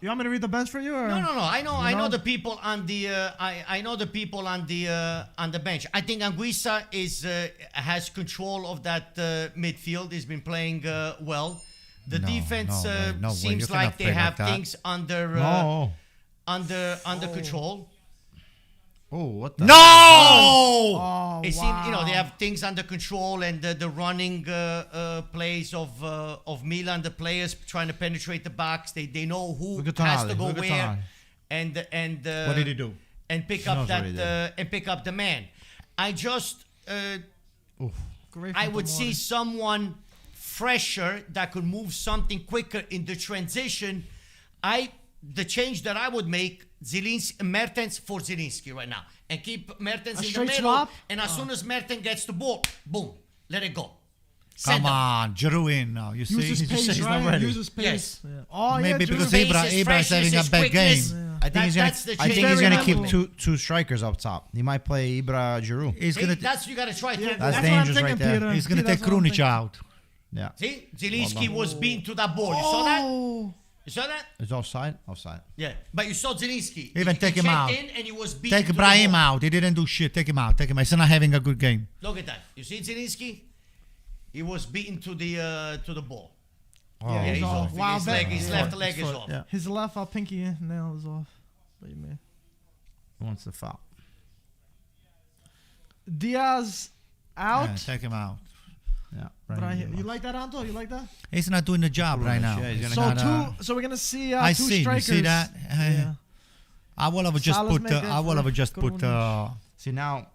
want me to read the bench for you? Or? No. I know know? the people on the. I know the people on the bench. I think Anguissa has control of that midfield. He's been playing well. The defense no way. seems You cannot like they play have like that. things under No. under control. Oh, what the? No! Oh, It wow. seems they have things under control, and the running plays of Milan, the players trying to penetrate the box. They know who Look at has Tonali, to go look at where, Tonali. and What did he do? and pick He up knows what he that and pick up the man. I just Great I from would Tomori. see someone fresher that could move something quicker in the transition. The change that I would make, Mertens for Zielinski right now. And keep Mertens in the straight middle. swap? And as soon as Mertens gets the ball, boom, let it go. Come Send him. on, Giroud in now. You see? Use his pace, he's not right? ready. Use his pace. Yes. Yeah. Oh, Maybe yeah, because Giroud. Ibra- Ibra is freshness, having a his bad quickness. game. I think he's That's gonna. the I think change. he's gonna keep Very two strikers up top. He might play Ibra Giroud. He's See, gonna that's you got to try to. Yeah, That's what I'm dangerous thinking, right there. Peter. he's gonna See, take that's what I'm Krunic thinking. out. Yeah. See, Zielinski was beaten to that ball. You saw that? Oh, You saw that? It's offside. Offside. Yeah. But you saw Zielinski. Even He take him checked out. in and he was beaten Take to the Brahim ball. out. He didn't do shit. Take him out. Take him out. He's not having a good game. Look at that. You see Zielinski? He was beaten to the ball. Oh, Yeah, he's off. Wow, his that- his yeah. left leg is off. Yeah. his left pinky nail is off. What do you mean? Who wants the foul? Diaz out. Yeah, take him out. Yeah. Brahim. You like that, Anto? You like that? He's not doing the job right now. Yeah, he's It's gonna not, So we're gonna see I two see. You strikers. see that? Yeah. I will have just Salas put. make it I will for have just good put. one. See now,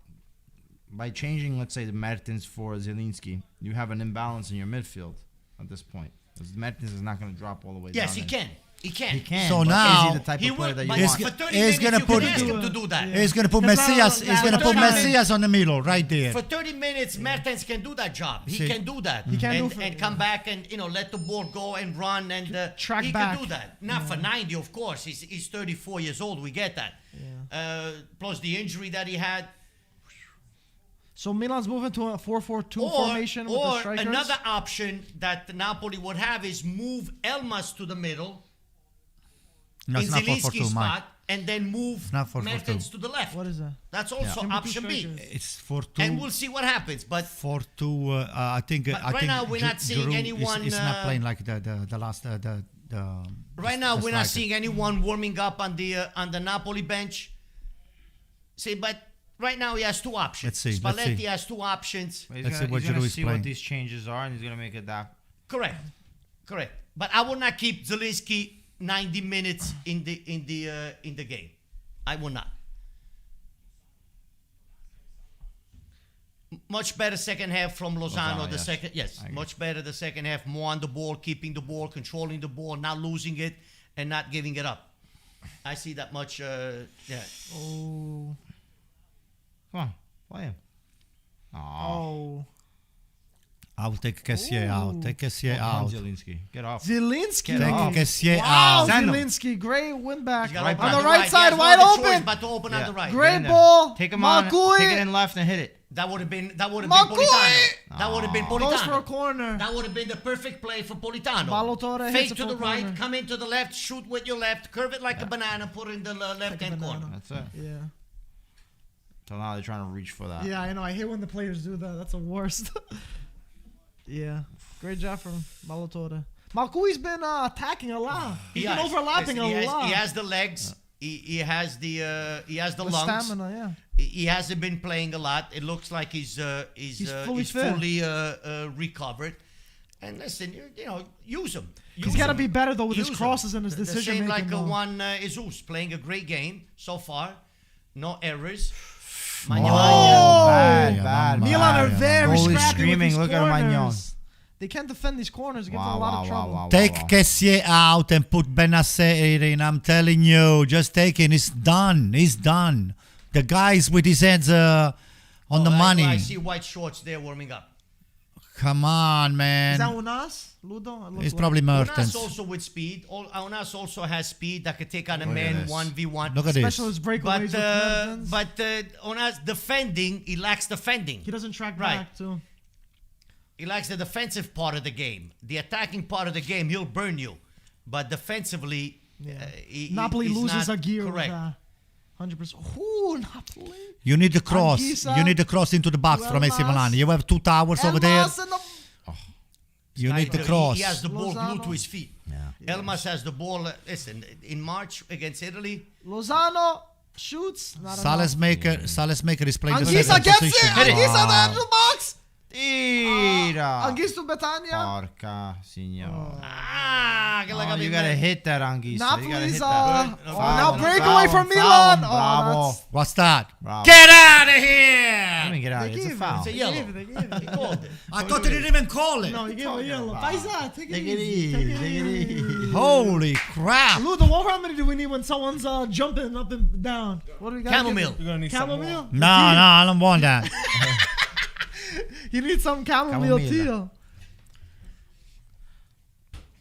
by changing, let's say, the Mertens for Zielinski, you have an imbalance in your midfield at this point. Because Mertens is not going to drop all the way down. Yes, he can. He can. He can. So but now- is he the type He of player will, that you but want? for 30 he's minutes gonna you put- can ask him to do that. He's gonna put Because now- Messias. He's now gonna the put time- Messias on the middle, right there. For 30 minutes, Mertens can do that job. He See. can do that. He can and, do and come back and let the ball go and run and Track he back. can do that. Not for 90, of course. He's 34 years old. We get that. Plus the injury that he had. So Milan's moving to a 4-4-2 formation with the Or strikers. another option that Napoli would have is move Elmas to the middle No, in it's not 4-4-2, Zielinski's Mike. spot and then move not 4-4-2. Mertens to the left. What is that? That's also Yeah. option B. Strikers. It's 4-2. And we'll see what happens. But 4-2. I think. But I right think now we're not seeing Giroud anyone, Is not playing like the last. right now we're not striker. seeing anyone warming up on the Napoli bench. See, but right now he has two options. Let's see. Spalletti has two options. He's going to see what these changes are, and he's going to make it that. Correct. But I will not keep Zielinski 90 minutes in the game. I will not. Much better second half from Lozano. Much better the second half. More on the ball, keeping the ball, controlling the ball, not losing it, and not giving it up. I see that much. Oh, come on, play him. Oh. I will take Kessier out. Take Kessier out. Zielinski, get off. Zielinski. Take Kessier Wow, out. Zielinski, great win back. Right on the right side, wide no open. But to open on the right. Great ball. Take him on. Take it in left and hit it. That would have been Politano. That would have been Politano. Goes for a corner. That would have been the perfect play for Politano. Balotore Fake hits to the right, corner. come into the left, shoot with your left, curve it like a banana, put it in the left-hand corner. That's it. Yeah. So now they're trying to reach for that. Yeah, I know. I hate when the players do that. That's the worst. Yeah. Great job from Balotore. Malcui's been attacking a lot. He's been overlapping a lot. He has the legs. He has the lungs. Stamina, yeah. He hasn't been playing a lot. It looks like he's fully recovered. And listen, you know, use him. He's got to be better though with his crosses and his decision making. The same like one Jesus playing a great game so far. No errors. Bad. Milan are very Goalie scrappy screaming. with these Look at corners. Magnon. They can't defend these corners. It gives them a lot of trouble. Take Kessier out and put Benacer in. I'm telling you, just take it. It's done. He's done. The guy's with his heads on the money. I see white shorts there warming up. Come on, man. Is that Unas? Ludo? It's probably Mertens. Unas also with speed. Unas also has speed that could take on a man 1v1. Look at this. Especially his breakaways with Mertens. But Unas defending, he lacks defending. He doesn't track back too. He likes the defensive part of the game. The attacking part of the game, he'll burn you. But defensively, Napoli loses a gear. Correct. 100%. Ooh, Napoli. You need the cross. Anguissa. You need the cross into the box from AC Milan. You have 2 towers over there. You need the cross. He has the ball Lozano. glued to his feet. Yeah. Elmas has the ball. Listen, in March against Italy. Lozano shoots. Salesmaker is playing the Anguissa second gets position. it. Anguissa the end of the box. Tira. Anguissa to Betania. Porca signore. You You gotta hit that, Anguissa. Napoli's now breakaway from Milan. Bravo. What's that? Bravo. Get out of here! Let me get out of here. It's a foul. It's a yellow. He called it. I thought they didn't even call it. No, he gave a yellow. Paisa, take it Take it easy. easy. Take it easy. Holy crap. Ludo, how many do we need when someone's jumping up and down? What do we got? Chamomile. You're gonna need some more. Chamomile? No, I don't want that. You need some chamomile tea.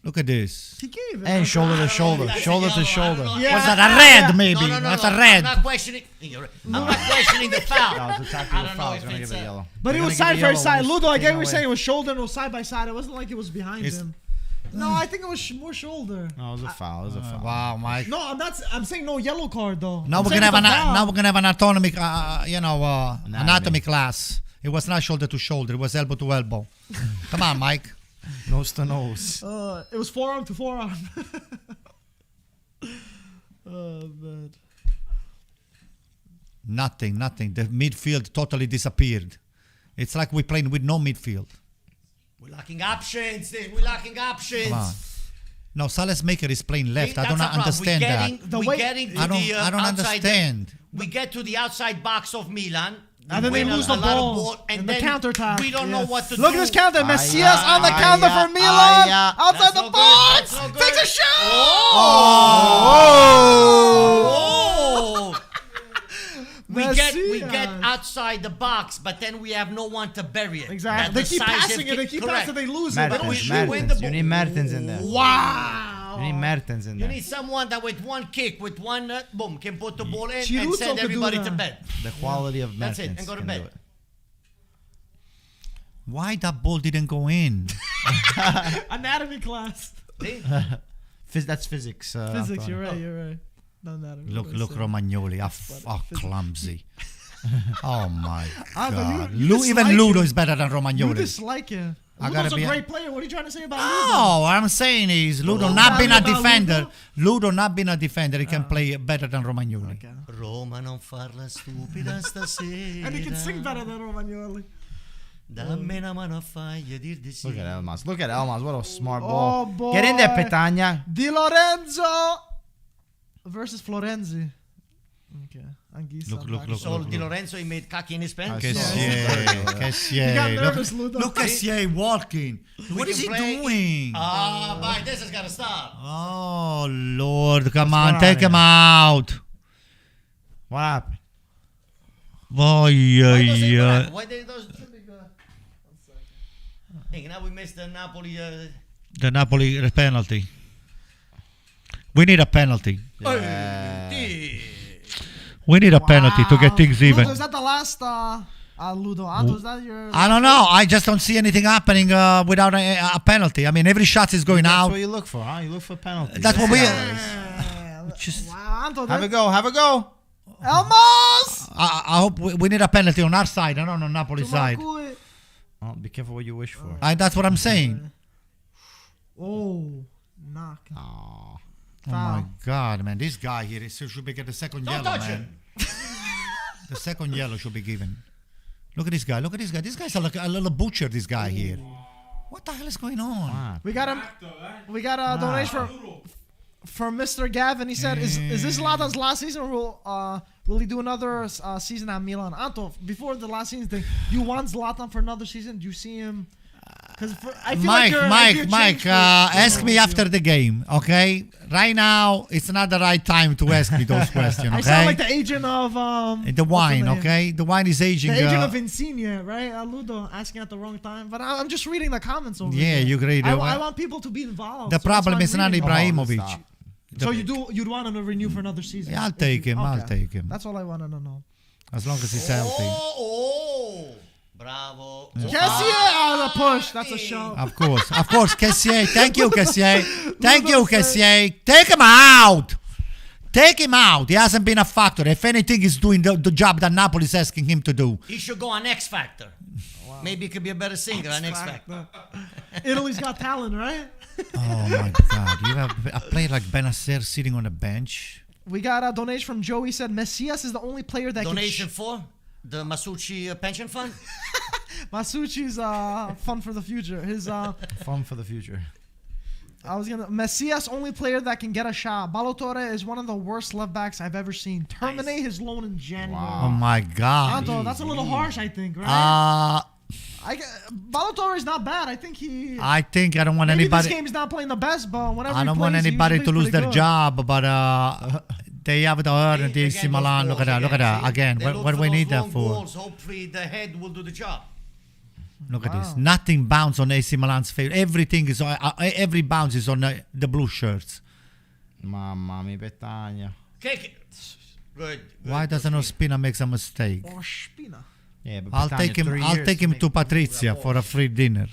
Look at this. He gave it. And shoulder to shoulder. That's a Shoulder to yellow, shoulder. I don't know. Yeah. Was that a red, maybe? No. That's a red. I'm not questioning. I'm not questioning the foul. No, it's a I tactical don't know foul. if It's gonna it's give it yellow. But They're it was gonna side give it versus yellow. side. Ludo, I get Take what you're it saying. It was shoulder and it was side by side. It wasn't like it was behind It's- him. No, I think it was more shoulder. No, it was a foul. It was a foul. Wow, Mike. No, I'm not. I'm saying no yellow card though. Now I'm we're saying gonna have it's a foul. now we're gonna have an anatomy class. It was not shoulder to shoulder. It was elbow to elbow. Come on, Mike. Nose to nose. It was forearm to forearm. Oh man. Nothing. The midfield totally disappeared. It's like we're playing with no midfield. We're lacking options. Come on. No, Salesmaker is playing left. I That's don't a problem. understand We're getting to I don't outside understand. We get to the outside box of Milan. And then they win lose a the lot of ball and in the then counter-attack. We don't know what to do. Look at this counter. Messias on the counter for Milan. Outside That's the no good. box. That's no good. Takes a shot. Oh! We get Messias. outside the box, but then we have no one to bury it. Exactly. That's They keep decisive passing it. They keep correct. passing. They lose it. They don't Mertens. shoot. win the ball. You need Mertens in there. Wow. You need Mertens in You there. need someone that with one kick, with one boom, can put the ball in Chiruzzo and send could do everybody that. to bed. The quality of That's Mertens. it, and go to can bed. do it. Why that ball didn't go in? Anatomy class. That's physics. Physics. Antonio. You're right. No anatomy. Look, Romagnoli. Clumsy. Oh my but God! you Even dislike Ludo him. is better than You Romagnoli. dislike him. I Ludo's gotta a be- great player. What are you trying to say about Oh, what I'm saying is Ludo not being a About defender. Ludo? Ludo not being a defender, he can play better than Romagnoli. Okay. Roma non farla stupida stasera. And he can sing better than Romagnoli. Dammi una mano a faglia dir di sì. Look at Elmas. Look at Elmas. What a smart Oh, ball. boy. Get in there, Petagna. Di Lorenzo versus Florenzi. Okay. Anguissa. Look, So Di Lorenzo, he made kaki in his pants. Yes. You got nervous, Ludo. Look Kessié walking. What is he doing? Bye, this has got to stop. Oh, Lord, come What's on, going take on him out. What happened? Oh, yeah. Why they those? Hey, now we missed the Napoli. The Napoli penalty. We need a penalty. We need a penalty to get things even. Ludo, is that the last Ludo? Anto, is that your... I don't know. I just don't see anything happening without a penalty. I mean, every shot is going That's out. what you look for, huh? You look for penalties. That's what we. Just Wow, Anto, have a go. Have a go. Elmas! I hope we need a penalty on our side, not on Napoli side. Oh, be careful what you wish for. That's what I'm saying. Oh, knock. Oh. Oh my God, man! This guy here should be get the second Don't yellow, touch man. The second yellow should be given. Look at this guy. Look at this guy. This guy's like a little butcher. This guy here. What the hell is going on? Wow. We got him. We got a donation from Mr. Gavin. He said, "Is this Zlatan's last season? Or will he do another season at Milan?" Anto, before the last season thing, do you want Zlatan for another season? Do you see him? Because I feel Mike, ask me after the game, okay? Right now, it's not the right time to ask me those questions, okay? I sound like the agent of the wine, okay? The wine is aging. The agent of Insigne, right? Ludo asking at the wrong time. But I'm just reading the comments over Yeah, here. you agree. I want people to be involved. The so that's problem why is I'm not reading. Ibrahimovic. Stop. So you'd want him to renew for another season? Yeah, I'll take him. I'll Okay. take him. That's all I wanted to know. As long as he's healthy. Oh, bravo. Kessié, the push. That's a show. Of course. Kessié. Thank you, Kessié. Thank you, Kessié. Take him out. Take him out. He hasn't been a factor. If anything, he's doing the job that Napoli is asking him to do. He should go on X Factor. Maybe he could be a better singer on X Factor. Italy's got talent, right? Oh my God! You have a player like Benacer sitting on the bench. We got a donation from Joey. He said Messias is the only player that Donation for the Masucci pension fund. Masucci's fun for the future. His Fun for the future. Messias only player that can get a shot. Balotore is one of the worst left backs I've ever seen. Terminate his loan in January. Oh my God! Anto, that's a little harsh, I think, right? I Balotore is not bad. I think I don't want maybe anybody. this game is not playing the best, but whenever I don't he want plays, he anybody usually to lose plays their pretty job, but they have the urn and AC Again, Milan. those Look at that! Look at goals that! Again, They what look do we for need those that long for? goals. Hopefully, the head will do the job. Look at this! Nothing bounce on AC Milan's favor. Everything is every bounce is on the blue shirts. Mamma mia, Petagna. Okay. Good. Why doesn't Ospina make a mistake? good. Ospina. Yeah, but I'll Petagna, take him. 3 I'll years take him make- to Patrizia for a free dinner.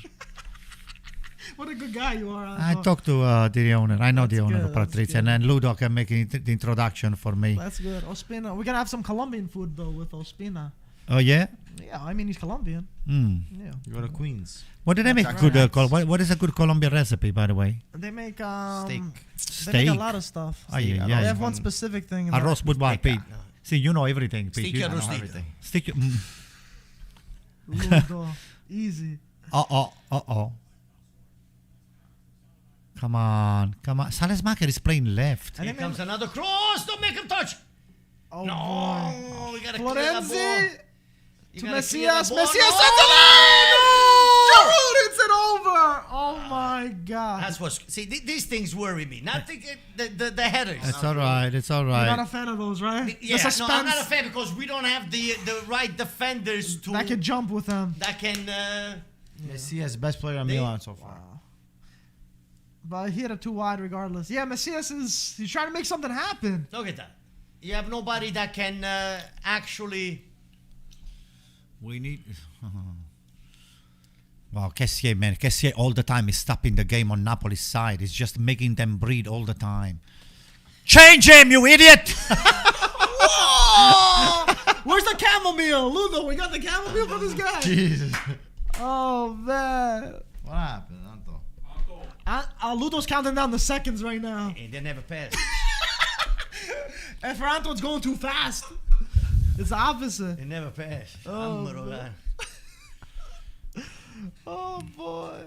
What a good guy you are. I Anto. talked to the owner. I know the owner good, of that's Patrizia, good. and then Ludo can make the introduction for me. That's good. Ospina. We're gonna have some Colombian food though with Ospina. Oh yeah. Yeah, I mean he's Colombian. Mm. Yeah. You go to Queens. What do they make That's good? right. What is a good Colombian recipe, by the way? They make Steak. They make a Steak. lot of stuff. Oh, yeah, They yeah. have one specific thing. In Arroz with what, Pete? See, you know everything, Pete. Steak You and know roasted. everything. Stick. Ludo. Easy. Oh. Come on. Salesmacher is playing left. Here comes another cross. Don't make him touch. Oh No, we gotta clear that ball. Florenzi You to gotta clear Messias. that ball. Messias No! at the line. Giroud hits it over. Oh my God. That's what's. See, these things worry me. Not the headers. It's all right. It's all You're not a right. fan of those, right? Yeah, The no, suspense I'm not a fan because we don't have the right defenders to that can jump with them. that can. Messias, best player in Milan so far. But he hit it too wide regardless. Yeah, Messias he's trying to make something happen. Look at that. You have nobody that can actually. We need. Wow, Kessié, man. Kessié all the time is stopping the game on Napoli's side. He's just making them breathe all the time. Change him, you idiot! We're Where's the chamomile? Ludo, we got the chamomile for this guy. Jesus. Oh, man. What happened, Anto? Ludo's counting down the seconds right now. And they never pass. And for Anto's going too fast. It's the opposite. They never pass. Oh, oh boy.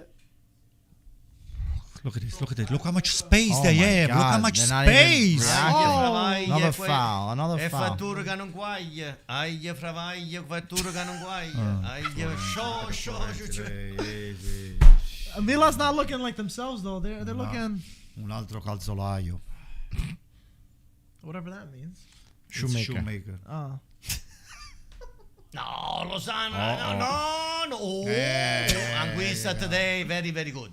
Look at this. Look at it. Look how much space Oh they my have. God, Look how much they're not even space. reacting. Another foul. Another E foul. fattura che non guaglia. Aia fravaglia, fattura che non guaglia. Aia, show. Milan's not looking like themselves though. They're looking Un altro calzolaio. whatever that means. Shoemaker. Oh. No, Lozano. No. Oh, Anguissa today, very, very good.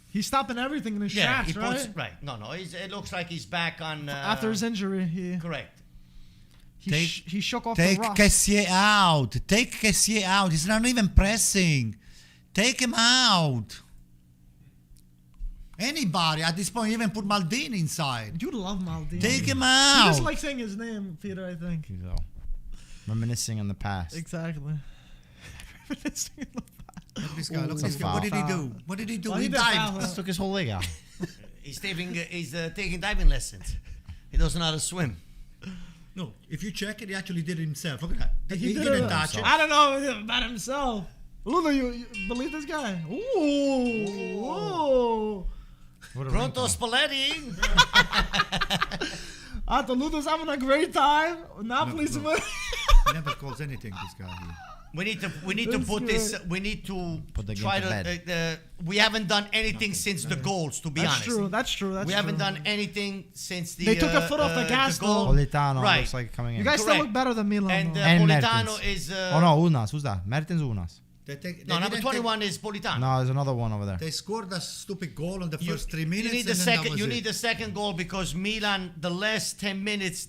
He's stopping everything in his Yeah, shots, he right? puts right. No. It looks like he's back on. After his injury, he Correct. he shook off the Take rust. Kessié out. Take Kessié out. He's not even pressing. Take him out. Anybody at this point, even put Maldini inside. You love Maldini. Take him You out. just like saying his name, Peter, I think. So, reminiscing on the past. Exactly. Look at this guy. Look Ooh, at this guy. What did he do? What did he do? Well, he he did dived. foul. Took his whole leg out. He's taking diving lessons. He doesn't know how to swim. No, if you check it, he actually did it himself. Look at that. He did didn't it touch it. I don't know about himself. Ludo, you believe this guy? Ooh. Pronto Spalletti. Ludo's having a great time. Napoli's winning. He never calls anything, this guy here. We need to That's put great. this. We need to Put the game try to bed. we haven't done anything since the goals. To be honest, That's true. we haven't done anything since the. They took a foot off the gas, goal. though. Politano Right. looks like coming in. You guys still Correct. look better than Milan. And though. And Politano Mertens. is. Oh no, Unas. Who's that? Mertens Unas. No, number 21 is Politano. No, there's another one over there. They scored a stupid goal in the You- first 3 minutes. You need the and then that second. was You it. need the second goal because Milan, the last 10 minutes,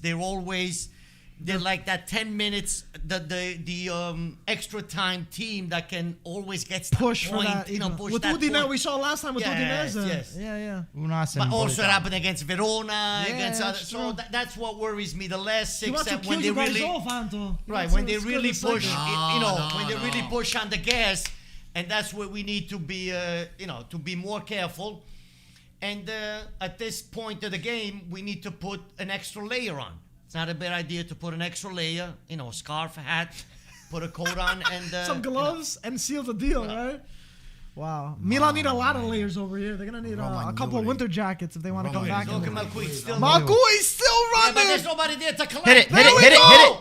they're like that 10 minutes, the extra time team that can always get push for point, that. you know, push with that Udine, point. we saw last time with Yes, Udinese. yes. Yeah. Unas and But also it Politano. happened against Verona, against other. that's So true. that's what worries me. The last He 6, wants to 7 kill when they you guys really off, Anto. right That's when they what's really good to push, say. when they really push on the gas, and that's where we need to be, to be more careful. And at this point of the game, we need to put an extra layer on. It's not a bad idea to put an extra layer, a scarf, a hat, put a coat on, and Some gloves and seal the deal, right? Wow. Milan need a lot of layers over here. They're going to need a couple of winter jackets if they want to come back. Look at Malcuit still. Malcuit's still Yeah, but running. there's nobody there to collect. Hit it, hit it, There we hit it, go. hit it.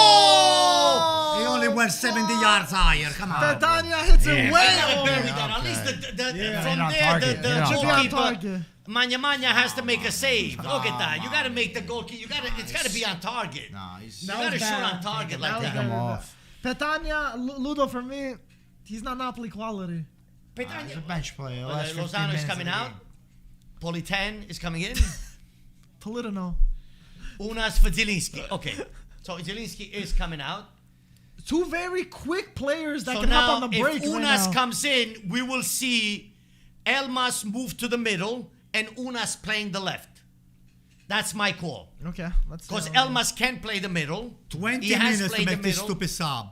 Oh! He only went 70 yards higher. Come on. Catania hits it Yeah. way Gotta over. bury that. At least from on there, target. the Hit on target. goalkeeper, Manya has to make a save. Look at that. You got to make the goalkeeper. It's got to be on target. Nah, he's You That got to was shoot bad. on target like That was that. take him bad. off. Petagna, Ludo, for me, he's not Napoli quality. He's a bench player. Well, Last 15 Lozano is minutes coming of the out. game. Politan is coming in. Politano. Unas for Zielinski. Okay. So Zielinski is coming out. Two very quick players that So can now, help on the break if right Unas now. comes in, we will see Elmas move to the middle and Unas playing the left. That's my call. Okay, let's see. Because how- Elmas can play the middle. 20 He has minutes to played the make this middle. stupid sub.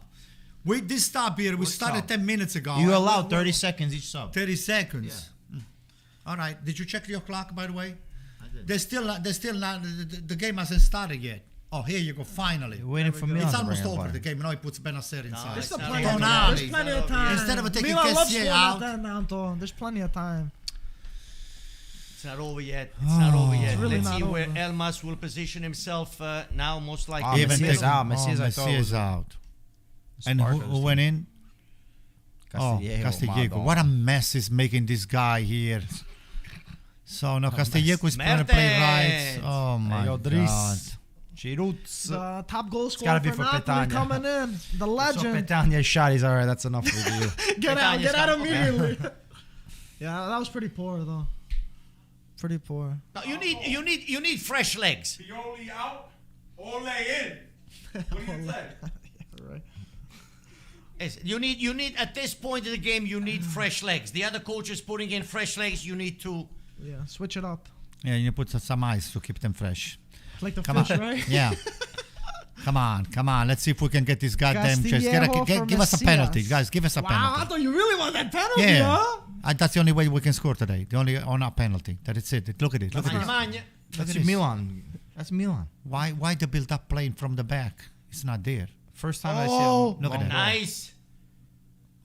With this stop here, we started sub? 10 minutes ago. You allow 30 seconds each sub. 30 seconds. All right. Did you check your clock, by the way? I did. They're still not. The game hasn't started yet. Oh, here you go. Finally. Waiting for Milan It's to almost bring a over player. the game. Now he puts Benacer inside. There's still It's plenty not of over time. yet. There's plenty of time. Instead of taking Milan loves Kessié scoring out. at that, Anto. There's plenty of time. It's not over yet. It's not over yet. It's really Let's not see where over. Elmas will position himself now, most likely. Oh, Even Messia's taking- out. Messia's, I thought, Messia's was out. And Sparkers. who went in? Castillejo, Castillejo. Madon. What a mess is making this guy here. So, no, Castillejo is trying to play right. Mertens. Oh, my Yo, God. Dries. Giroux. The top goal gotta scorer be for for Napoli Petagna. coming in. The So legend. Petagna shot. He's all right. That's enough for you. Get out Petagna's coming. immediately. Yeah, that was pretty poor though. Pretty poor. No, you need fresh legs. Pioli out or lay in. What do you say? Right. Yes, you need at this point of the game you need fresh legs. The other coaches putting in fresh legs. You need to. Yeah, switch it up. Yeah, you put some ice to keep them fresh. Like the Come fish, on. right? Yeah. Come on. Let's see if we can get this goddamn chance. Give us a Messina. penalty, guys. Give us a Wow, penalty. I thought you really want that penalty, Yeah. huh? That's the only way we can score today. The only on a penalty. That's it. Look at it. Magna. That's Milan. That's Milan. Why the build-up playing from the back? It's not there. First time I see Oh. him. Look at that. Nice.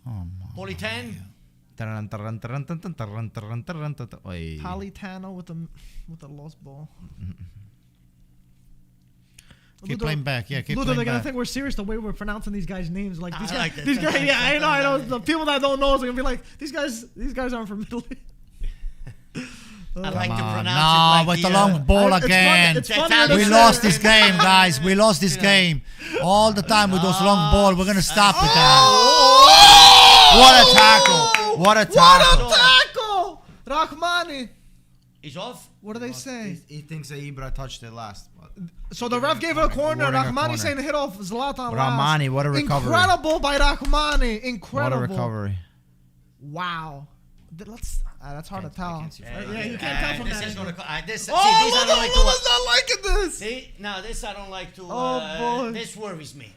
Oh my. Politan. Oy. Politano with the lost ball. Keep playing back. Yeah, keep Ludo, playing they're gonna back. think we're serious the way we're pronouncing these guys' names. Like these I guys, like that. these guys. Yeah, I know. The people that don't know are gonna be like, these guys aren't from Italy. I like to Come on. pronounce No, it like with the long ball It's again. funny- it's That's funnier how to We say- lost this game, guys. We lost this game. All the time with those long balls. We're gonna stop with that. What a tackle! What a tackle! What a tackle! Rahmani. He's off. What do they say? He thinks that Ibra touched it last. So the ref gave it a corner. Awarding a Rahmani corner. saying hit off Zlatan. Rahmani, last. what a recovery. Incredible by Rahmani. Incredible. What a recovery. Wow. That's hard to tell. Yeah, you can't tell from this that. is angle. gonna. This. See, Oh, these I don't like to. Lula's not liking this. See, now this I don't like to. Oh, boy. This worries me.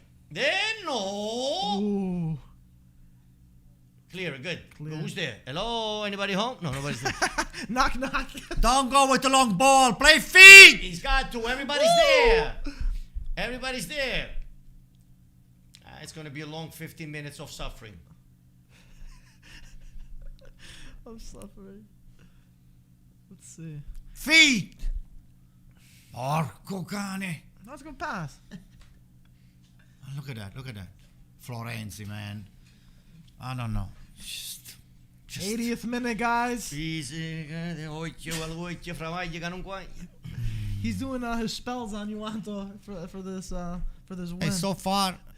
No. Ooh. Clear, good. Who's there? Hello, anybody home? No, nobody's there. Knock, knock. Don't go with the long ball. Play feet. He's got to. Everybody's there. Everybody's there. It's gonna be a long 15 minutes of suffering. I'm suffering. Let's see. Feet. Porco cane. That's a good pass. Look at that. Florenzi, man. I don't know. Just 80th minute, guys. He's doing his spells on Juanto for this win. Hey,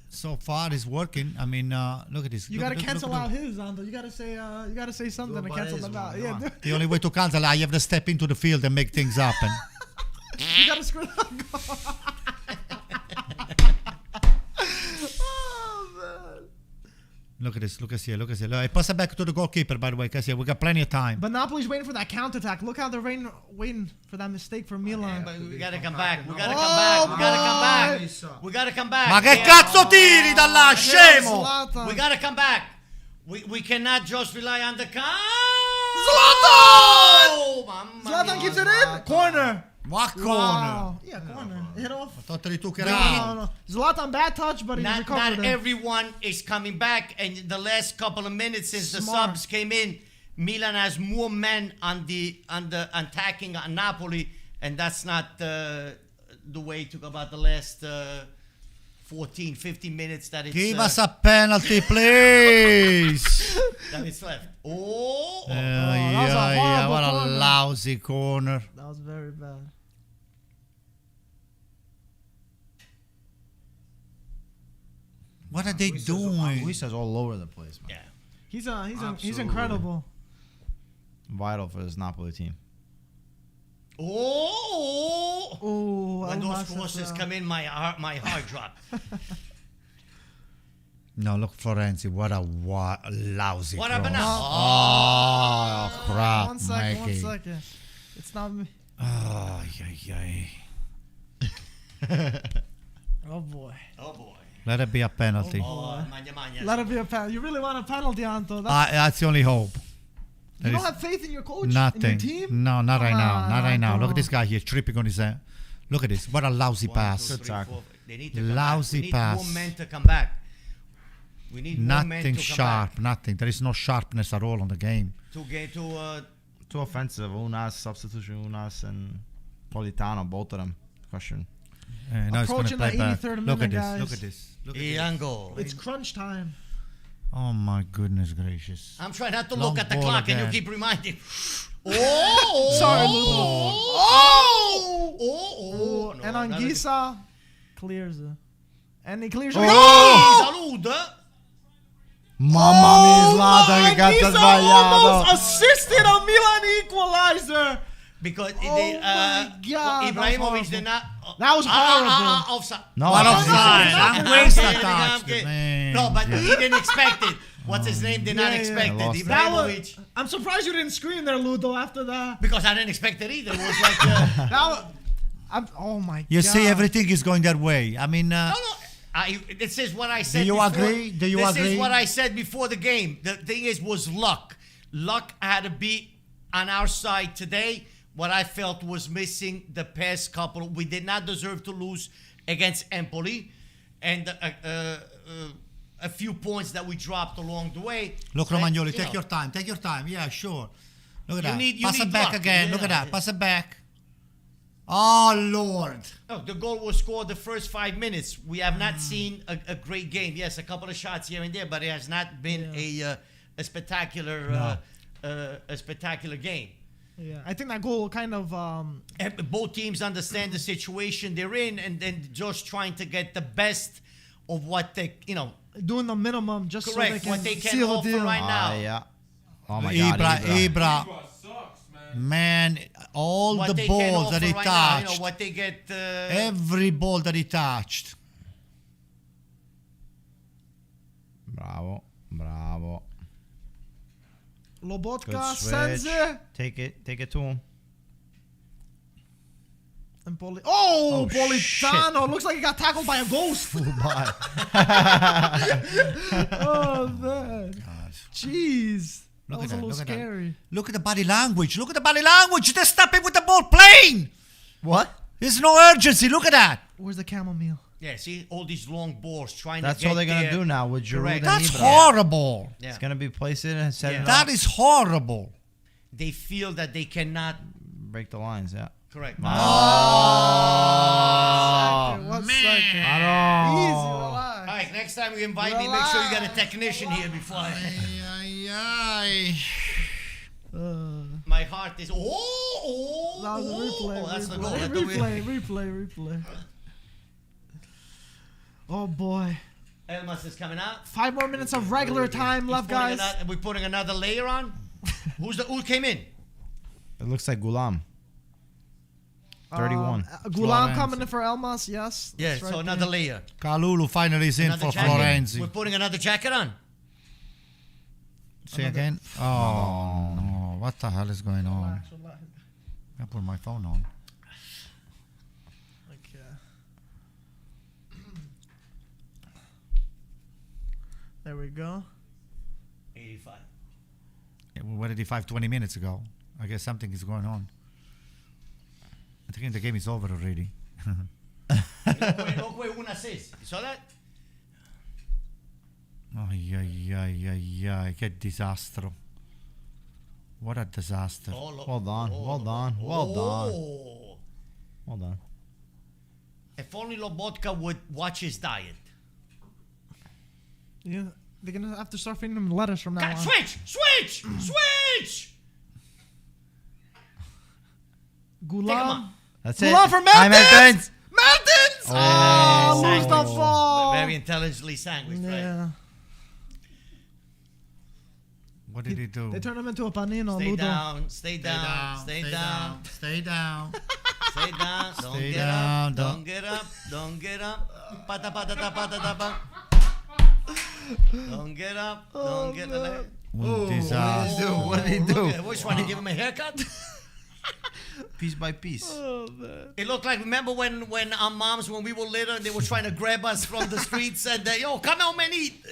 so far it's working. I mean, look at this. You gotta cancel out his, Ando. You gotta say something to cancel them out. Yeah, dude. The only way to cancel, I have to step into the field and make things happen. You gotta screw up. Oh man. Look at this. Look at pass it back to the goalkeeper, by the way, because we got plenty of time. But Napoli's waiting for that counterattack. Look how they're waiting for that mistake for Milan. We gotta come back. We gotta Oh, come back. We gotta come back. Ma che cazzo tiri da là, scemo? Zlatan. We gotta come back. We cannot just rely on the Zlatan keeps it in. Corner. What corner? Wow. Yeah, corner. Hit off. Totally took it No, out. no. Zlatan bad touch, but he Not recovered it. everyone is coming back, and the last couple of minutes since the Smart. subs came in, Milan has more men on the attacking on Napoli, and that's not the way to go about the last 14, 15 minutes that it's Give us a penalty, please. that it's left. that was a horrible what a corner. lousy corner. That was very bad. What are they doing? Luisa's all over the place, man. Yeah. He's incredible. Vital for this Napoli team. Oh, When those crosses come in, my heart drop. No, look, Florenzi, what a lousy What cross. happened now? Oh, crap, One second. Mikey. It's not me. Oh, Oh boy. Oh boy. Let it be a penalty. Magna. Let it be a penalty. You really want a penalty, Anto? That's the only hope. You don't have faith in your coach? Nothing. In your team? No, not right now. Not right now. come Look on. at this guy here tripping on his head. Look at this. What a lousy pass. Good tackle. They need to come Lousy back. We need pass. more men to come back. We need more men Nothing to come sharp. back. Nothing. There is no sharpness at all on the game. To get to Too offensive. Unas, substitution Unas, and Politano, both of them. Question. Now he's going to Approaching play the back. 83rd Look at minute, this. guys. Look at this. Look at this. Iango. It's crunch time. Oh my goodness gracious. I'm trying not to Long look at the ball clock, and again. you keep reminding. Oh! Sorry, Oh! Oh! And Anguissa clears it. And he clears it. Salute! Mamma mia, Zlatan, che cazzo ha almost sbagliato. assisted a Milan equalizer. Because Oh my God, Ibrahimovic did not. That was horrible. Offside. No, What no, offside? no, I'm no, wasting I'm touch. kidding. Man. No, but he didn't expect it. What's his name? Did not Yeah, yeah. expect I it. lost it. That Ibrahimovic. was, I'm surprised you didn't scream there, Ludo, after that. Because I didn't expect it either. It was like. That was, Oh my God. You see, everything is going that way. I mean, No. This is what I said. Do you before. agree? Do you this agree? This is what I said before the game. The thing was luck. Luck had to be on our side today. What I felt was missing the past couple. We did not deserve to lose against Empoli, and a few points that we dropped along the way. Look, Romagnoli, take your time. Take your time. Yeah, sure. Look at that. Pass it back luck. again. Look at that. Pass it back. Oh, Lord. No, the goal was scored the first 5 minutes. We have not seen a great game. Yes, a couple of shots here and there, but it has not been a spectacular game. Yeah, I think that goal kind of. Both teams understand the situation they're in, and then just trying to get the best of what they, doing the minimum just correct, so they can what they can seal the offer deal. right now. Yeah. Oh my God. Ibra. Sucks, Man, all What the they can balls that offer he right now, touched. what they get. Every ball that he touched. Bravo. Lobotka Good sends switch. it. Take it to him. And Oh, Politano. Looks like he got tackled by a ghost. Oh, man. Jeez. That was a little scary. Look at the body language. They're stopping with the ball playing. What? There's no urgency. Look at that. Where's the chamomile? Yeah, see all these long balls trying That's to get all they're gonna there. do now with Giroud Correct. and That's Ibra. horrible. Yeah. It's gonna be placed in and set it Yeah. up. That is horrible. They feel that they cannot. Break the lines. Yeah. Correct. One second. Easy, All relax. right, next time you invite me, make sure you got a technician here before. My heart is. That was a replay. That's the goal. Replay. Oh boy. Elmas is coming out. 5 more minutes of regular time left, guys. We're putting another layer on. Who came in? It looks like Gulam. 31. Gulam coming in for Elmas, yes. Yeah, That's so right another there. layer. Kalulu finally is in Another for jacket. Florenzi. We're putting another jacket on. Say again? Oh, no. What the hell is going on? Relax. I put my phone on. Okay. There we go. 85. Yeah, we were at 20 minutes ago. I guess something is going on. I think the game is over already. Look where Una says. You saw that? Ay, che disastro. What a disaster. Well done. If only Lobotka would watch his diet. Yeah, they're gonna have to start feeding him lettuce from now on. Switch! Gulam. That's Gulam it. for I'm Mertens! Mertens! Mertens! Oh. Lose the ball. Very intelligently sandwiched, right? Yeah. What did he do? They turned him into a panino. Stay Ludo. down. Stay down. Stay down. Don't get up. Don't get up. Pata pata ta pata ta pa. Don't get up. Don't get up. Disaster. What did he do? We're trying to give him a haircut. Piece by piece. It looked like, remember when our moms, when we were little, they were trying to grab us from the streets and yo, come on, man, eat.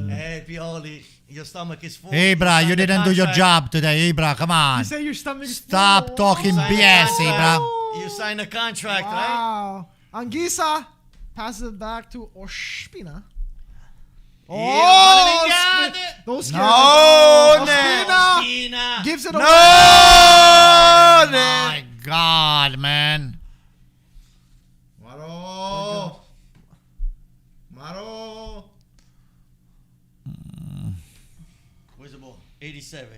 Hey, Pioli, your stomach is full. Ibra, you signed the didn't do your contract. job today, Ibra. Come on. You say your stomach's Stop full. talking Signed the BS, contract. Ibra. You signed a contract, right? Wow. Anguissa passes it back to Ospina. Oh, Those No, Ospina. gives it away. Oh my God, man. Maro. Where's the ball? 87.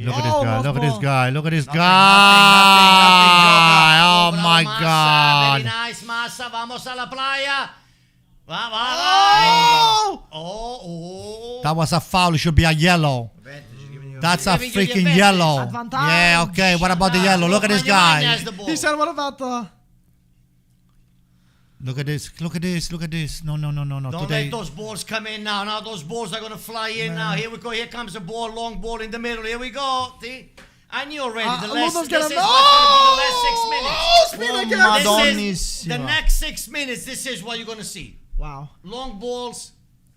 Look at this guy. Look at this guy. Look at this Nothing, guy. Oh Bravo, my Massa. God. Very nice, Massa. Vamos a la playa. Va. Oh. That was a foul. It should be a yellow. That's a Giving you the freaking advantage. yellow. Advantage. Yeah, okay. What about the yellow? Look at this guy. He said, what about the... Look at this. Look at this. Look at this. No. Don't Today. let those balls come in now. Now those balls are going to fly in now. Here we go. Here comes the ball. Long ball in the middle. Here we go. See? I knew already. The Ludo's last, gonna this is what's going to be the last 6 minutes. Speed again. This is the next 6 minutes. This is what you're going to see. Wow. Long balls,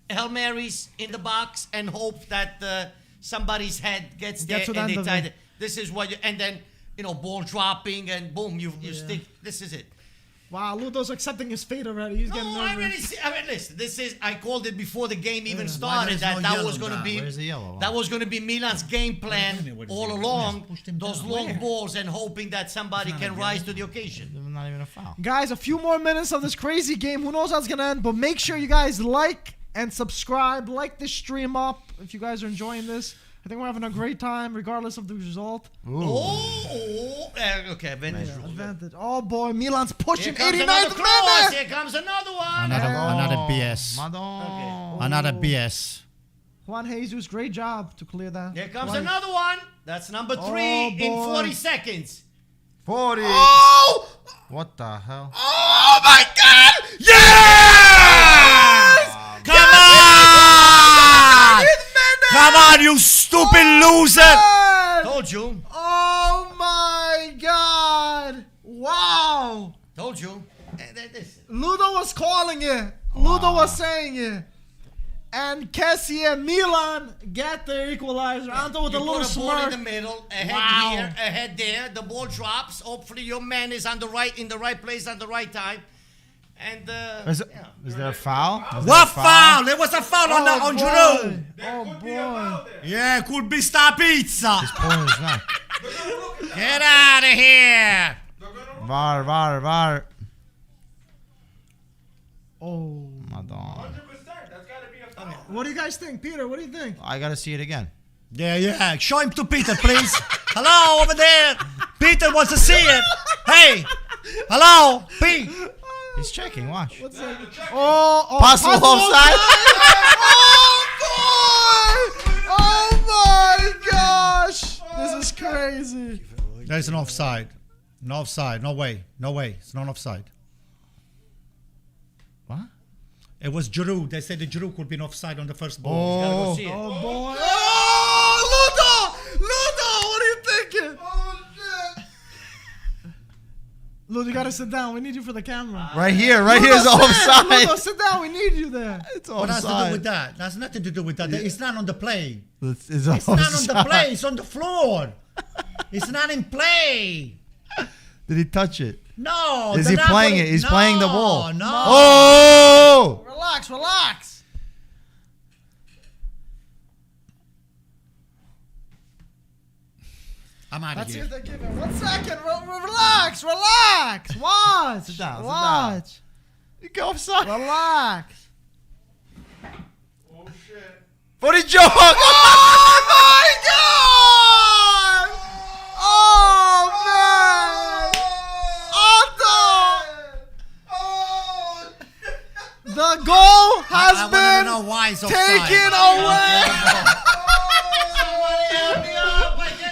Hail Marys in the box, and hope that somebody's head gets there and they tie it. This is what you, and then, ball dropping and boom, you stick. This is it. Wow, Ludo's accepting his fate already. He's getting nervous. Listen, I called it before the game even started that was going to be that was going to be Milan's game plan all along. Those long balls and hoping that somebody can rise to the occasion. Not even a foul. Guys, a few more minutes of this crazy game. Who knows how it's going to end? But make sure you guys like and subscribe. Like this stream up if you guys are enjoying this. I think we're having a great time, regardless of the result. Okay, advantage. Advantage. Oh boy, Milan's pushing 89th minute. Here comes another one. Another BS. Okay. Another BS. Juan Jesus, great job to clear that. Here comes another one. That's number 3 in 40 seconds. 40. Oh! What the hell? Oh my God! Yes! Come on! Come on, you stupid loser! Told you. Oh my God! Wow! Told you. Ludo was calling it. Ludo was saying it. And Kessie and Milan get their equalizer. Anto with a little smirk. Ball in the middle, a head here, a head there. The ball drops. Hopefully your man is in the right place at the right time. And is there a foul? What foul? There was a foul on Giroud. Oh boy. Yeah, could be star pizza. He's pulling his neck. Get out of here. VAR. Oh. Madonna. What do you guys think, Peter? What do you think? I gotta see it again. Yeah. Show him to Peter, please. Hello, over there. Peter wants to see it. Hey. Hello, Pete. He's checking. Watch. What's that? Oh, possible offside. Oh my gosh! This is crazy. There's an offside. No offside. No way. It's not offside. What? It was Giroud. They said the Giroud could be an offside on the first ball. You gotta go see it. Oh boy! Oh, Ludo! What are you thinking? Oh shit! Ludo, you gotta sit down. We need you for the camera. Right here is the offside. Ludo, sit down. We need you there. It's What has to do offside. with that? That's nothing to do with that. It's not on the play. It's It's not on the play. It's on the floor. It's not in play. Did he touch it? No. Is he playing it? He's playing the ball. No. Oh! Relax. I'm out of Let's see here. if they give it. 1 second. Relax. Watch. Sit down. Watch. You go offside. Relax. Oh shit. For the joke! Oh my God! Oh man! Otto! The goal has been taken away.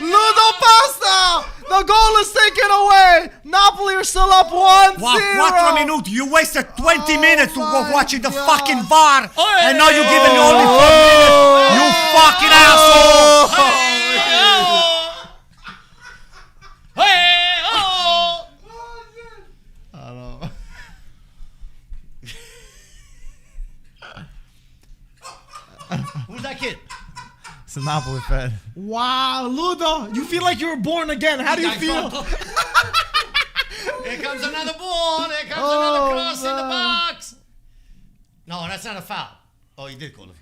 Ludo Pasta! The goal is taken away. Napoli are still up 1-0. 4 minutes. You wasted 20 minutes to go my watching the God. fucking VAR. And now you're giving me only 4 minutes. You fucking asshole. Who's that kid? It's a Napoli fan. Wow, Ludo, you feel like you were born again. How do you feel? Here comes another ball. Here comes another cross in the box. No, that's not a foul. Oh, you did call it.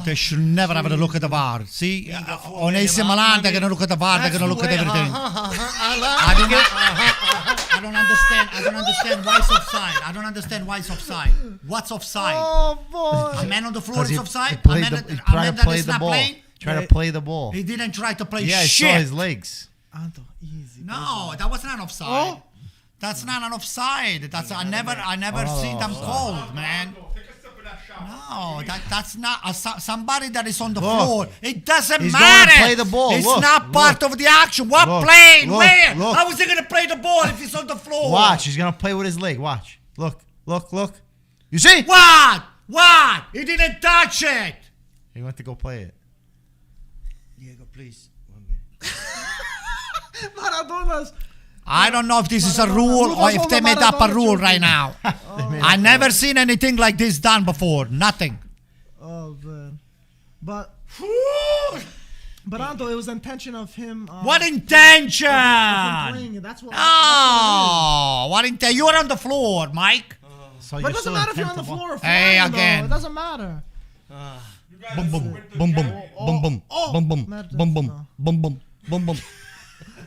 They should never have a look at the VAR. See, on AC Milan, they're going to look at the VAR. They're going to look at everything. I don't understand why it's offside. I don't understand why it's offside. What's offside? Oh boy! A man on the floor is offside. He tried to play the ball. Try to play the ball. He didn't try to play Yeah, I shit. saw his legs. Anto, easy. No, that was not offside. Oh. That's not an offside. That's I never see them called, man. No, that's not somebody that is on the floor. It doesn't He's matter. going to play the ball. It's Look, not part of the action. What Look, playing? look, Where? look. How is he going to play the ball if he's on the floor? Watch, he's gonna play with his leg. Watch. Look. You see? What? He didn't touch it. He went to go play it. Diego, please. 1 minute. Maradona's. I don't know if this is a rule or if they made up a rule right now. I never seen anything like this done before. Nothing. Oh man, but Anto, it was the intention of him. What intention? Of him playing it. That's what. What intention? You were on the floor, Mike. But it doesn't matter if you're on the floor or Hey, flying, again. though. It doesn't matter. Boom, boom, boom, boom, boom, boom, boom, boom, boom, boom, boom, boom, boom, boom, boom.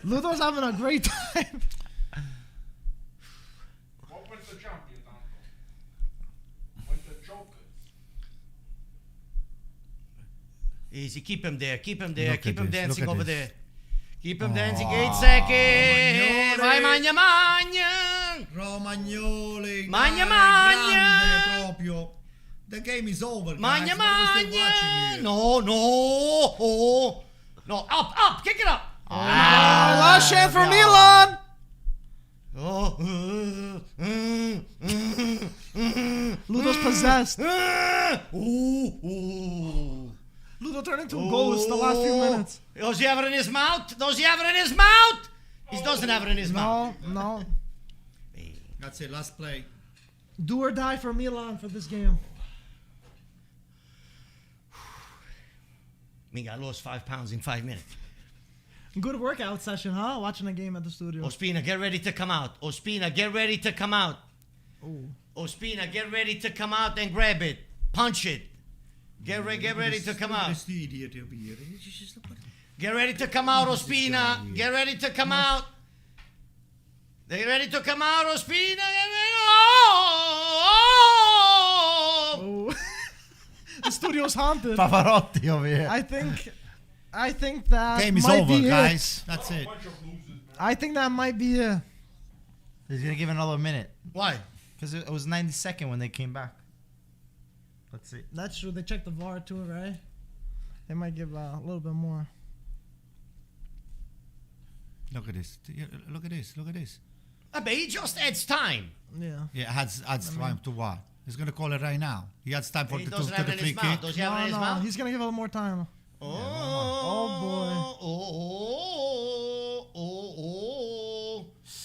Ludo's having a great time. What went the champions, Anto? Went the jokers. Easy, keep him there. Keep him there. Look keep at him this, dancing look at over this. there. Keep him dancing 8 seconds. Vai, magna, magna. Romagnoli. Magna, dai, magna. grande proprio. The game is over, Magna, guys. Why are we still watching magna. here? No, up, kick it up. Last chance for Milan. Ludo's possessed. Ludo turned into a ghost the last few minutes. Does he have it in his mouth? Does he have it in his mouth? He doesn't have it in his mouth. No. That's it, last play. Do or die for Milan for this game. I lost 5 pounds in 5 minutes. Good workout session, huh? Watching a game at the studio. Ospina, get ready to come out. Ospina, get ready to come out. Ooh. Ospina, get ready to come out and grab it. Punch it. Get ready to come out. Get ready to come out, Ospina. Get ready to come out. Get ready to come out, Ospina. Oh. The studio's haunted. Pavarotti over here. I think that Game is might over, be guys. That's it. I think that might be it. He's gonna give another minute Why? because it was 92nd when they came back. Let's see. That's true. They checked the VAR too, right? They might give a little bit more. Look at this. Look at this. Look at this. But he just adds time. Yeah. Yeah, adds time to what? He's gonna call it right now. He adds time for He the doesn't have it in free his mouth. kick. Does he have it in his mouth? He's gonna give a little more time. Oh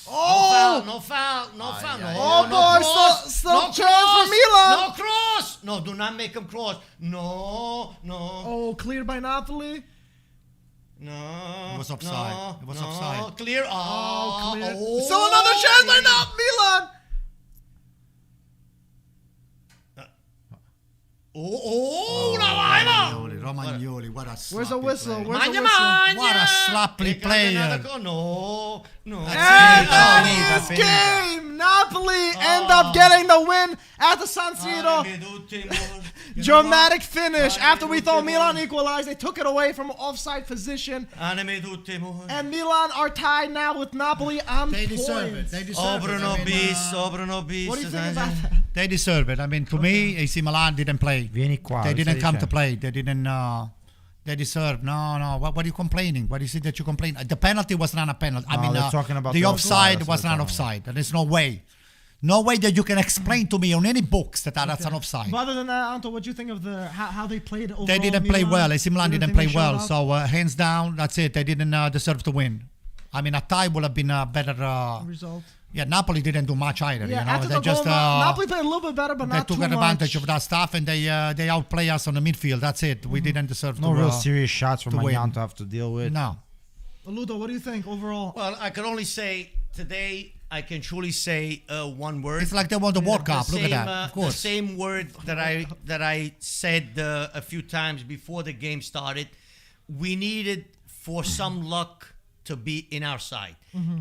Oh! No foul. Oh, boy, still chance for Milan. No cross. No, do not make him cross. No. Oh, cleared by Napoli. No. It was offside. It was offside. Clear. Oh, clear. Oh, Still another chance by Milan. Romagnoli, what a sloppy Where's the whistle? player. Where's the Magna, whistle? magna. What a sloppy player. No. And That's that it. game, Napoli end up getting the win at the San Siro. Dramatic finish. After we thought Milan equalized, they took it away from offside position. And Milan are tied now with Napoli on They deserve it. points. They deserve it. Bruno I mean, Bis. Bruno Bis. What do you think about that? They deserve it. I mean, to me, AC Milan didn't play. Vieni qua. They didn't come to Stai play. They didn't. They deserve. No. What are you complaining? What is it that you complain? The penalty was not a penalty. I No, mean, they're talking about the the offside offside. was not offside. There's no way. No way that you can explain to me on any books that that's an offside. But other than that, Anto, what do you think of how they played overall? They didn't play Milan? well. AC Milan You didn't think play they showed well. up? So hands down, that's it. They didn't deserve to win. I mean, a tie would have been a better Result. Yeah, Napoli didn't do much either. Yeah, you know, after they the just goal, Napoli played a little bit better, but they not took too advantage much. of that stuff, and they outplay us on the midfield. That's it. We didn't deserve No to. real serious shots for to win. Magnan to have to deal with. No. Ludo, what do you think overall? Well, I can only say today, I can truly say one word. It's like they won the World Cup. Look at Same, that. Of the course. same word that I said a few times before the game started. We needed for some luck to be in our side.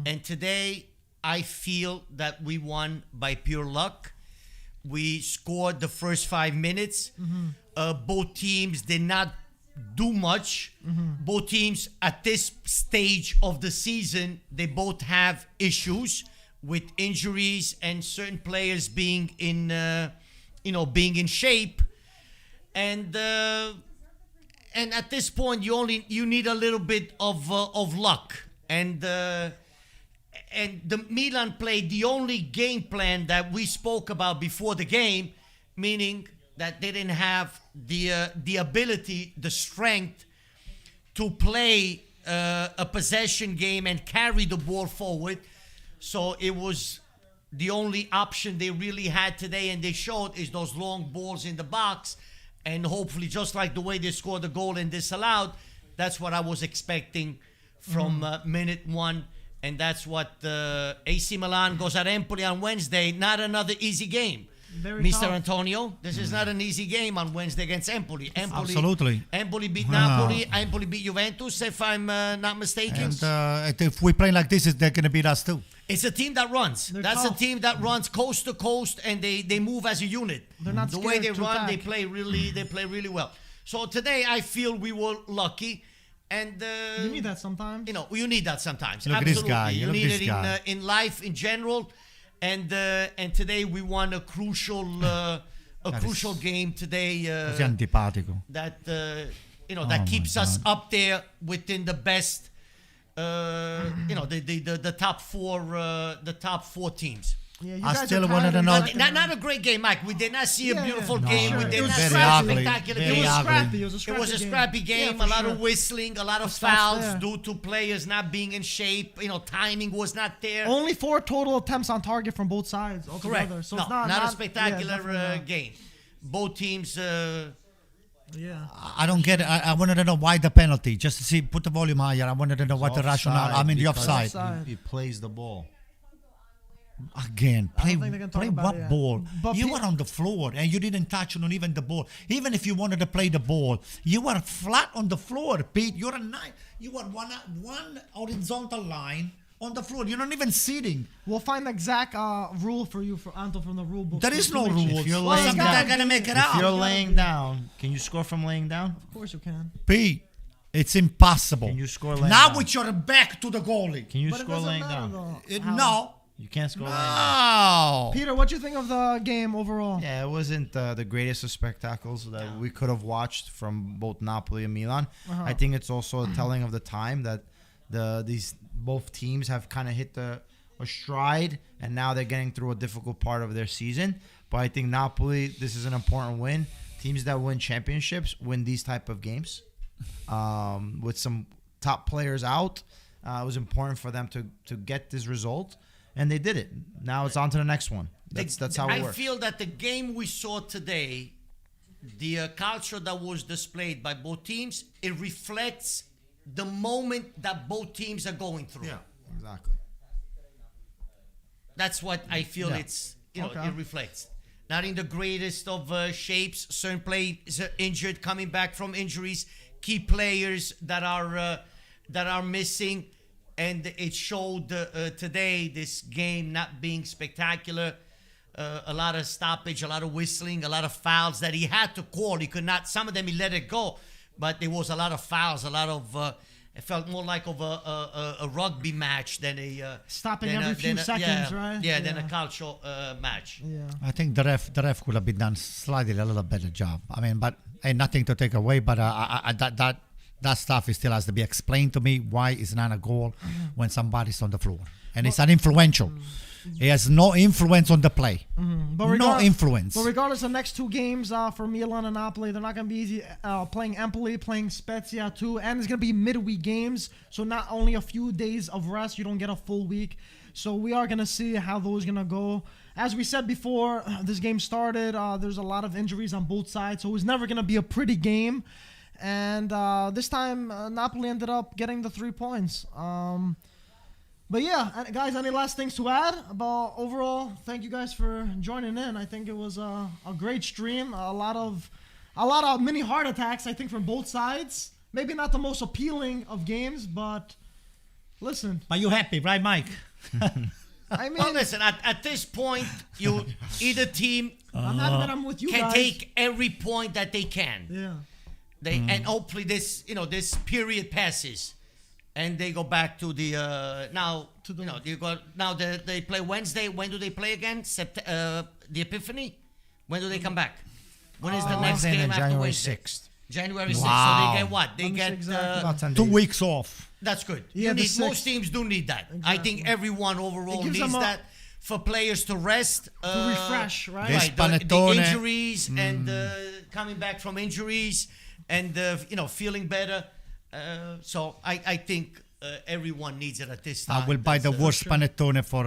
And today, I feel that we won by pure luck. We scored the first 5 minutes. Both teams did not do much. Both teams at this stage of the season, they both have issues with injuries and certain players being in, being in shape. And at this point, you need a little bit of luck. And the Milan played the only game plan that we spoke about before the game, meaning that they didn't have the ability, the strength to play a possession game and carry the ball forward. So it was the only option they really had today, and they showed is those long balls in the box. And hopefully, just like the way they scored the goal and disallowed, that's what I was expecting from minute one. And that's what AC Milan goes at Empoli on Wednesday. Not another easy game. Mr. Tough. Antonio, this is not an easy game on Wednesday against Empoli. Absolutely. Empoli beat Napoli. Empoli beat Juventus, if I'm not mistaken. And if we play like this, they're going to beat us too. It's a team that runs. That's tough. a team that runs coast to coast, and they move as a unit. They're not the way they scared to run, attack. they play really well. So today, I feel we were lucky, and You need that sometimes. you need that sometimes. Look at this Absolutely, guy. you Look need at this it guy. in life in general, and today we won a crucial game today. Così antipatico. That Oh that my keeps us God. up there within the best. The top four teams. Yeah, you I guys still are wanted to tired know- of Not a great game, Mike. We did not see a beautiful No, game. sure. We It did was not very see a ugly. spectacular Very It was game. ugly. scrappy. It was a scrappy It was a game. scrappy game. Yeah, A for lot sure. of whistling, a lot of stops fouls there. due to players not being in shape. Timing was not there. Only 4 total attempts on target from both sides Correct. altogether. So no, it's not a yeah, spectacular definitely not. game. Both teams. Yeah. I don't get it. I wanted to know why the penalty. Just to see, put the volume higher. I wanted to know what the rationale. I mean, the offside. He plays the ball. Again, I play, don't think they can talk play about what it, yeah. ball? But You were on the floor and you didn't touch on even the ball. Even if you wanted to play the ball, you were flat on the floor, Pete. You're a nine. You were one horizontal line on the floor. You're not even sitting. We'll find the exact rule for you, Anto, from the rule book. There is no To make sure. rule. If you're Well, laying it's Something gotta they're gonna make it If out. you're laying down, can you score from laying down? Of course you can. Pete, it's impossible. Can you score laying now down? with your back to the goalie? Can you But it score doesn't laying matter, down? though. No. You can't score laying down. No. Peter, what do you think of the game overall? Yeah, it wasn't the greatest of spectacles that we could have watched from both Napoli and Milan. I think it's also a telling of the time that these both teams have kind of hit a stride, and now they're getting through a difficult part of their season. But I think Napoli, this is an important win. Teams that win championships win these type of games. With some top players out, it was important for them to get this result. And they did it. Now it's on to the next one. That's how it works. I feel that the game we saw today, the culture that was displayed by both teams, it reflects the moment that both teams are going through. Yeah, exactly. That's what I feel Yeah. it's, Okay. it reflects. Not in the greatest of shapes. Certain players are injured, coming back from injuries. Key players that are missing. And it showed today, this game not being spectacular. A lot of stoppage, a lot of whistling, a lot of fouls that he had to call. He could not. Some of them he let it go, but there was a lot of fouls. A lot of. It felt more like of a rugby match than a Stopping than every few seconds, right? Yeah, than a calcio match. Yeah. I think the ref could have been done slightly a little better job. I mean, but ain't nothing to take away. But that stuff still has to be explained to me. Why is not a goal when somebody's on the floor and it's uninfluential? It has no influence on the play. No influence. But regardless, the next 2 games for Milan and Napoli, they're not going to be easy. Playing Empoli, playing Spezia too, and it's going to be midweek games. So not only a few days of rest, you don't get a full week. So we are going to see how those are going to go. As we said before, this game started. There's a lot of injuries on both sides, so it was never going to be a pretty game. And this time, Napoli ended up getting the 3 points. But yeah, guys, any last things to add about overall? Thank you guys for joining in. I think it was a great stream. A lot of mini heart attacks, I think, from both sides. Maybe not the most appealing of games, but listen. But you happy, right, Mike? I mean, Well, listen. At this point, either team I'm happy that I'm with you can guys. take every point that they can. Yeah. And hopefully this period passes, and they go back to the they play Wednesday. When do they play again? The Epiphany. When do they come back? When is the next Wednesday game and after January Wednesday? 6th. January 6th. Wow. So they get what? They Let me see get exactly. About 10 2 days. weeks off. that's good. Yeah, the Most 6th. teams do need that. I think Exactly. everyone overall It gives needs them a- that for players to rest, To refresh, right? Yes. Right, the Panettone. injuries and coming back from injuries and feeling better. So I think everyone needs it at this time. I will buy the worst panettone for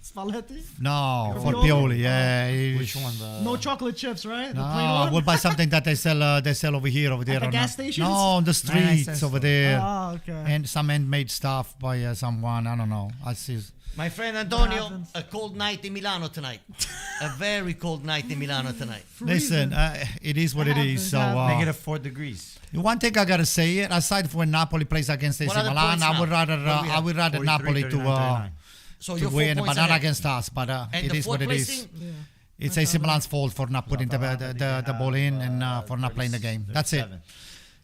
Spalletti? no, for Pioli? Pioli. Yeah. Which one? No chocolate chips, right? The No, plain I one? will buy something that they sell over there At the on gas stations? No, on the streets over there. Oh, okay. And some handmade stuff by someone. I don't know. I see. My friend Antonio, happens? a cold night in Milano tonight. A very cold night in Milano tonight. Listen, it is what it is. So -4 degrees. one thing I gotta say, aside from when Napoli plays against AC What are the Milan, points I would now? rather What do we have? Napoli 43, to 39. So to you're 4 win, points but not ahead. against us. But And it the is what fourth it is. placing? It's AC Milan's fault for not putting the ball in and for not playing the game. That's it. 37.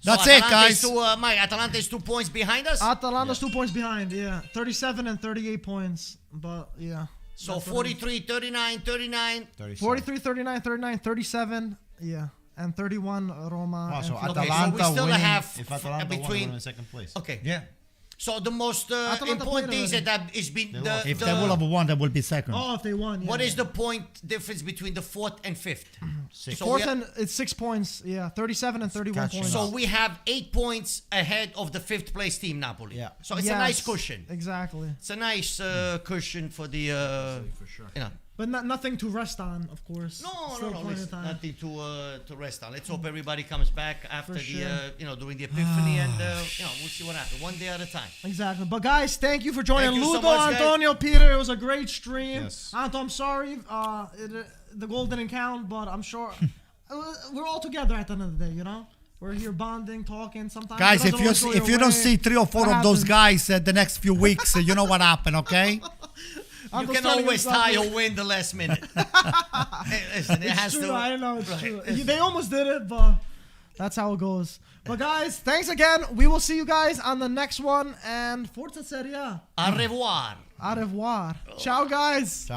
That's So it, Atalanta guys. is Mike, Atalanta is 2 points behind us. Atalanta's 2 points behind, yeah. 37 and 38 points. But, yeah. So That's what it is. 43, 39, 39. 37. 43, 39, 39, 37, yeah. And 31, Roma. Oh, and so 50. Atalanta we still winning. have If Atalanta between- won, in second place. Okay. Yeah. So the most Atalanta important played thing is that is been They the, lost. If the they will have won, they will be second. Oh, if they won, yeah. what is the point difference between the fourth and fifth? So Fourth we, and it's 6 points, yeah. 37 and 31 Catching points. up. so we have 8 points ahead of the fifth place team, Napoli. Yeah. So it's a nice Yes, cushion. Exactly. It's a nice cushion for the For sure. you know. But nothing to rest on, of course. No, Still plenty of listen, time. nothing to rest on. Let's hope everybody comes back after For the sure. during the Epiphany, and we'll see what happens. One day at a time. Exactly. But guys, thank you for joining. Thank you so Ludo, much, guys. Antonio, Peter, it was a great stream. Yes. Anto, I'm sorry. The goal didn't count, but I'm sure we're all together at the end of the day, you know? We're here bonding, talking. Sometimes Guys, it if doesn't always go you your don't way. see 3 or 4 What of those happens? guys the next few weeks, you know what happened, okay? You Anto's can telling always himself tie that- or win the last minute. Hey, listen, it has It's true. to. I know it's Right. true. They almost did it, but that's how it goes. But guys, thanks again. We will see you guys on the next one. And Forza Serie A. Au revoir. Au revoir. Ciao, guys. Ciao.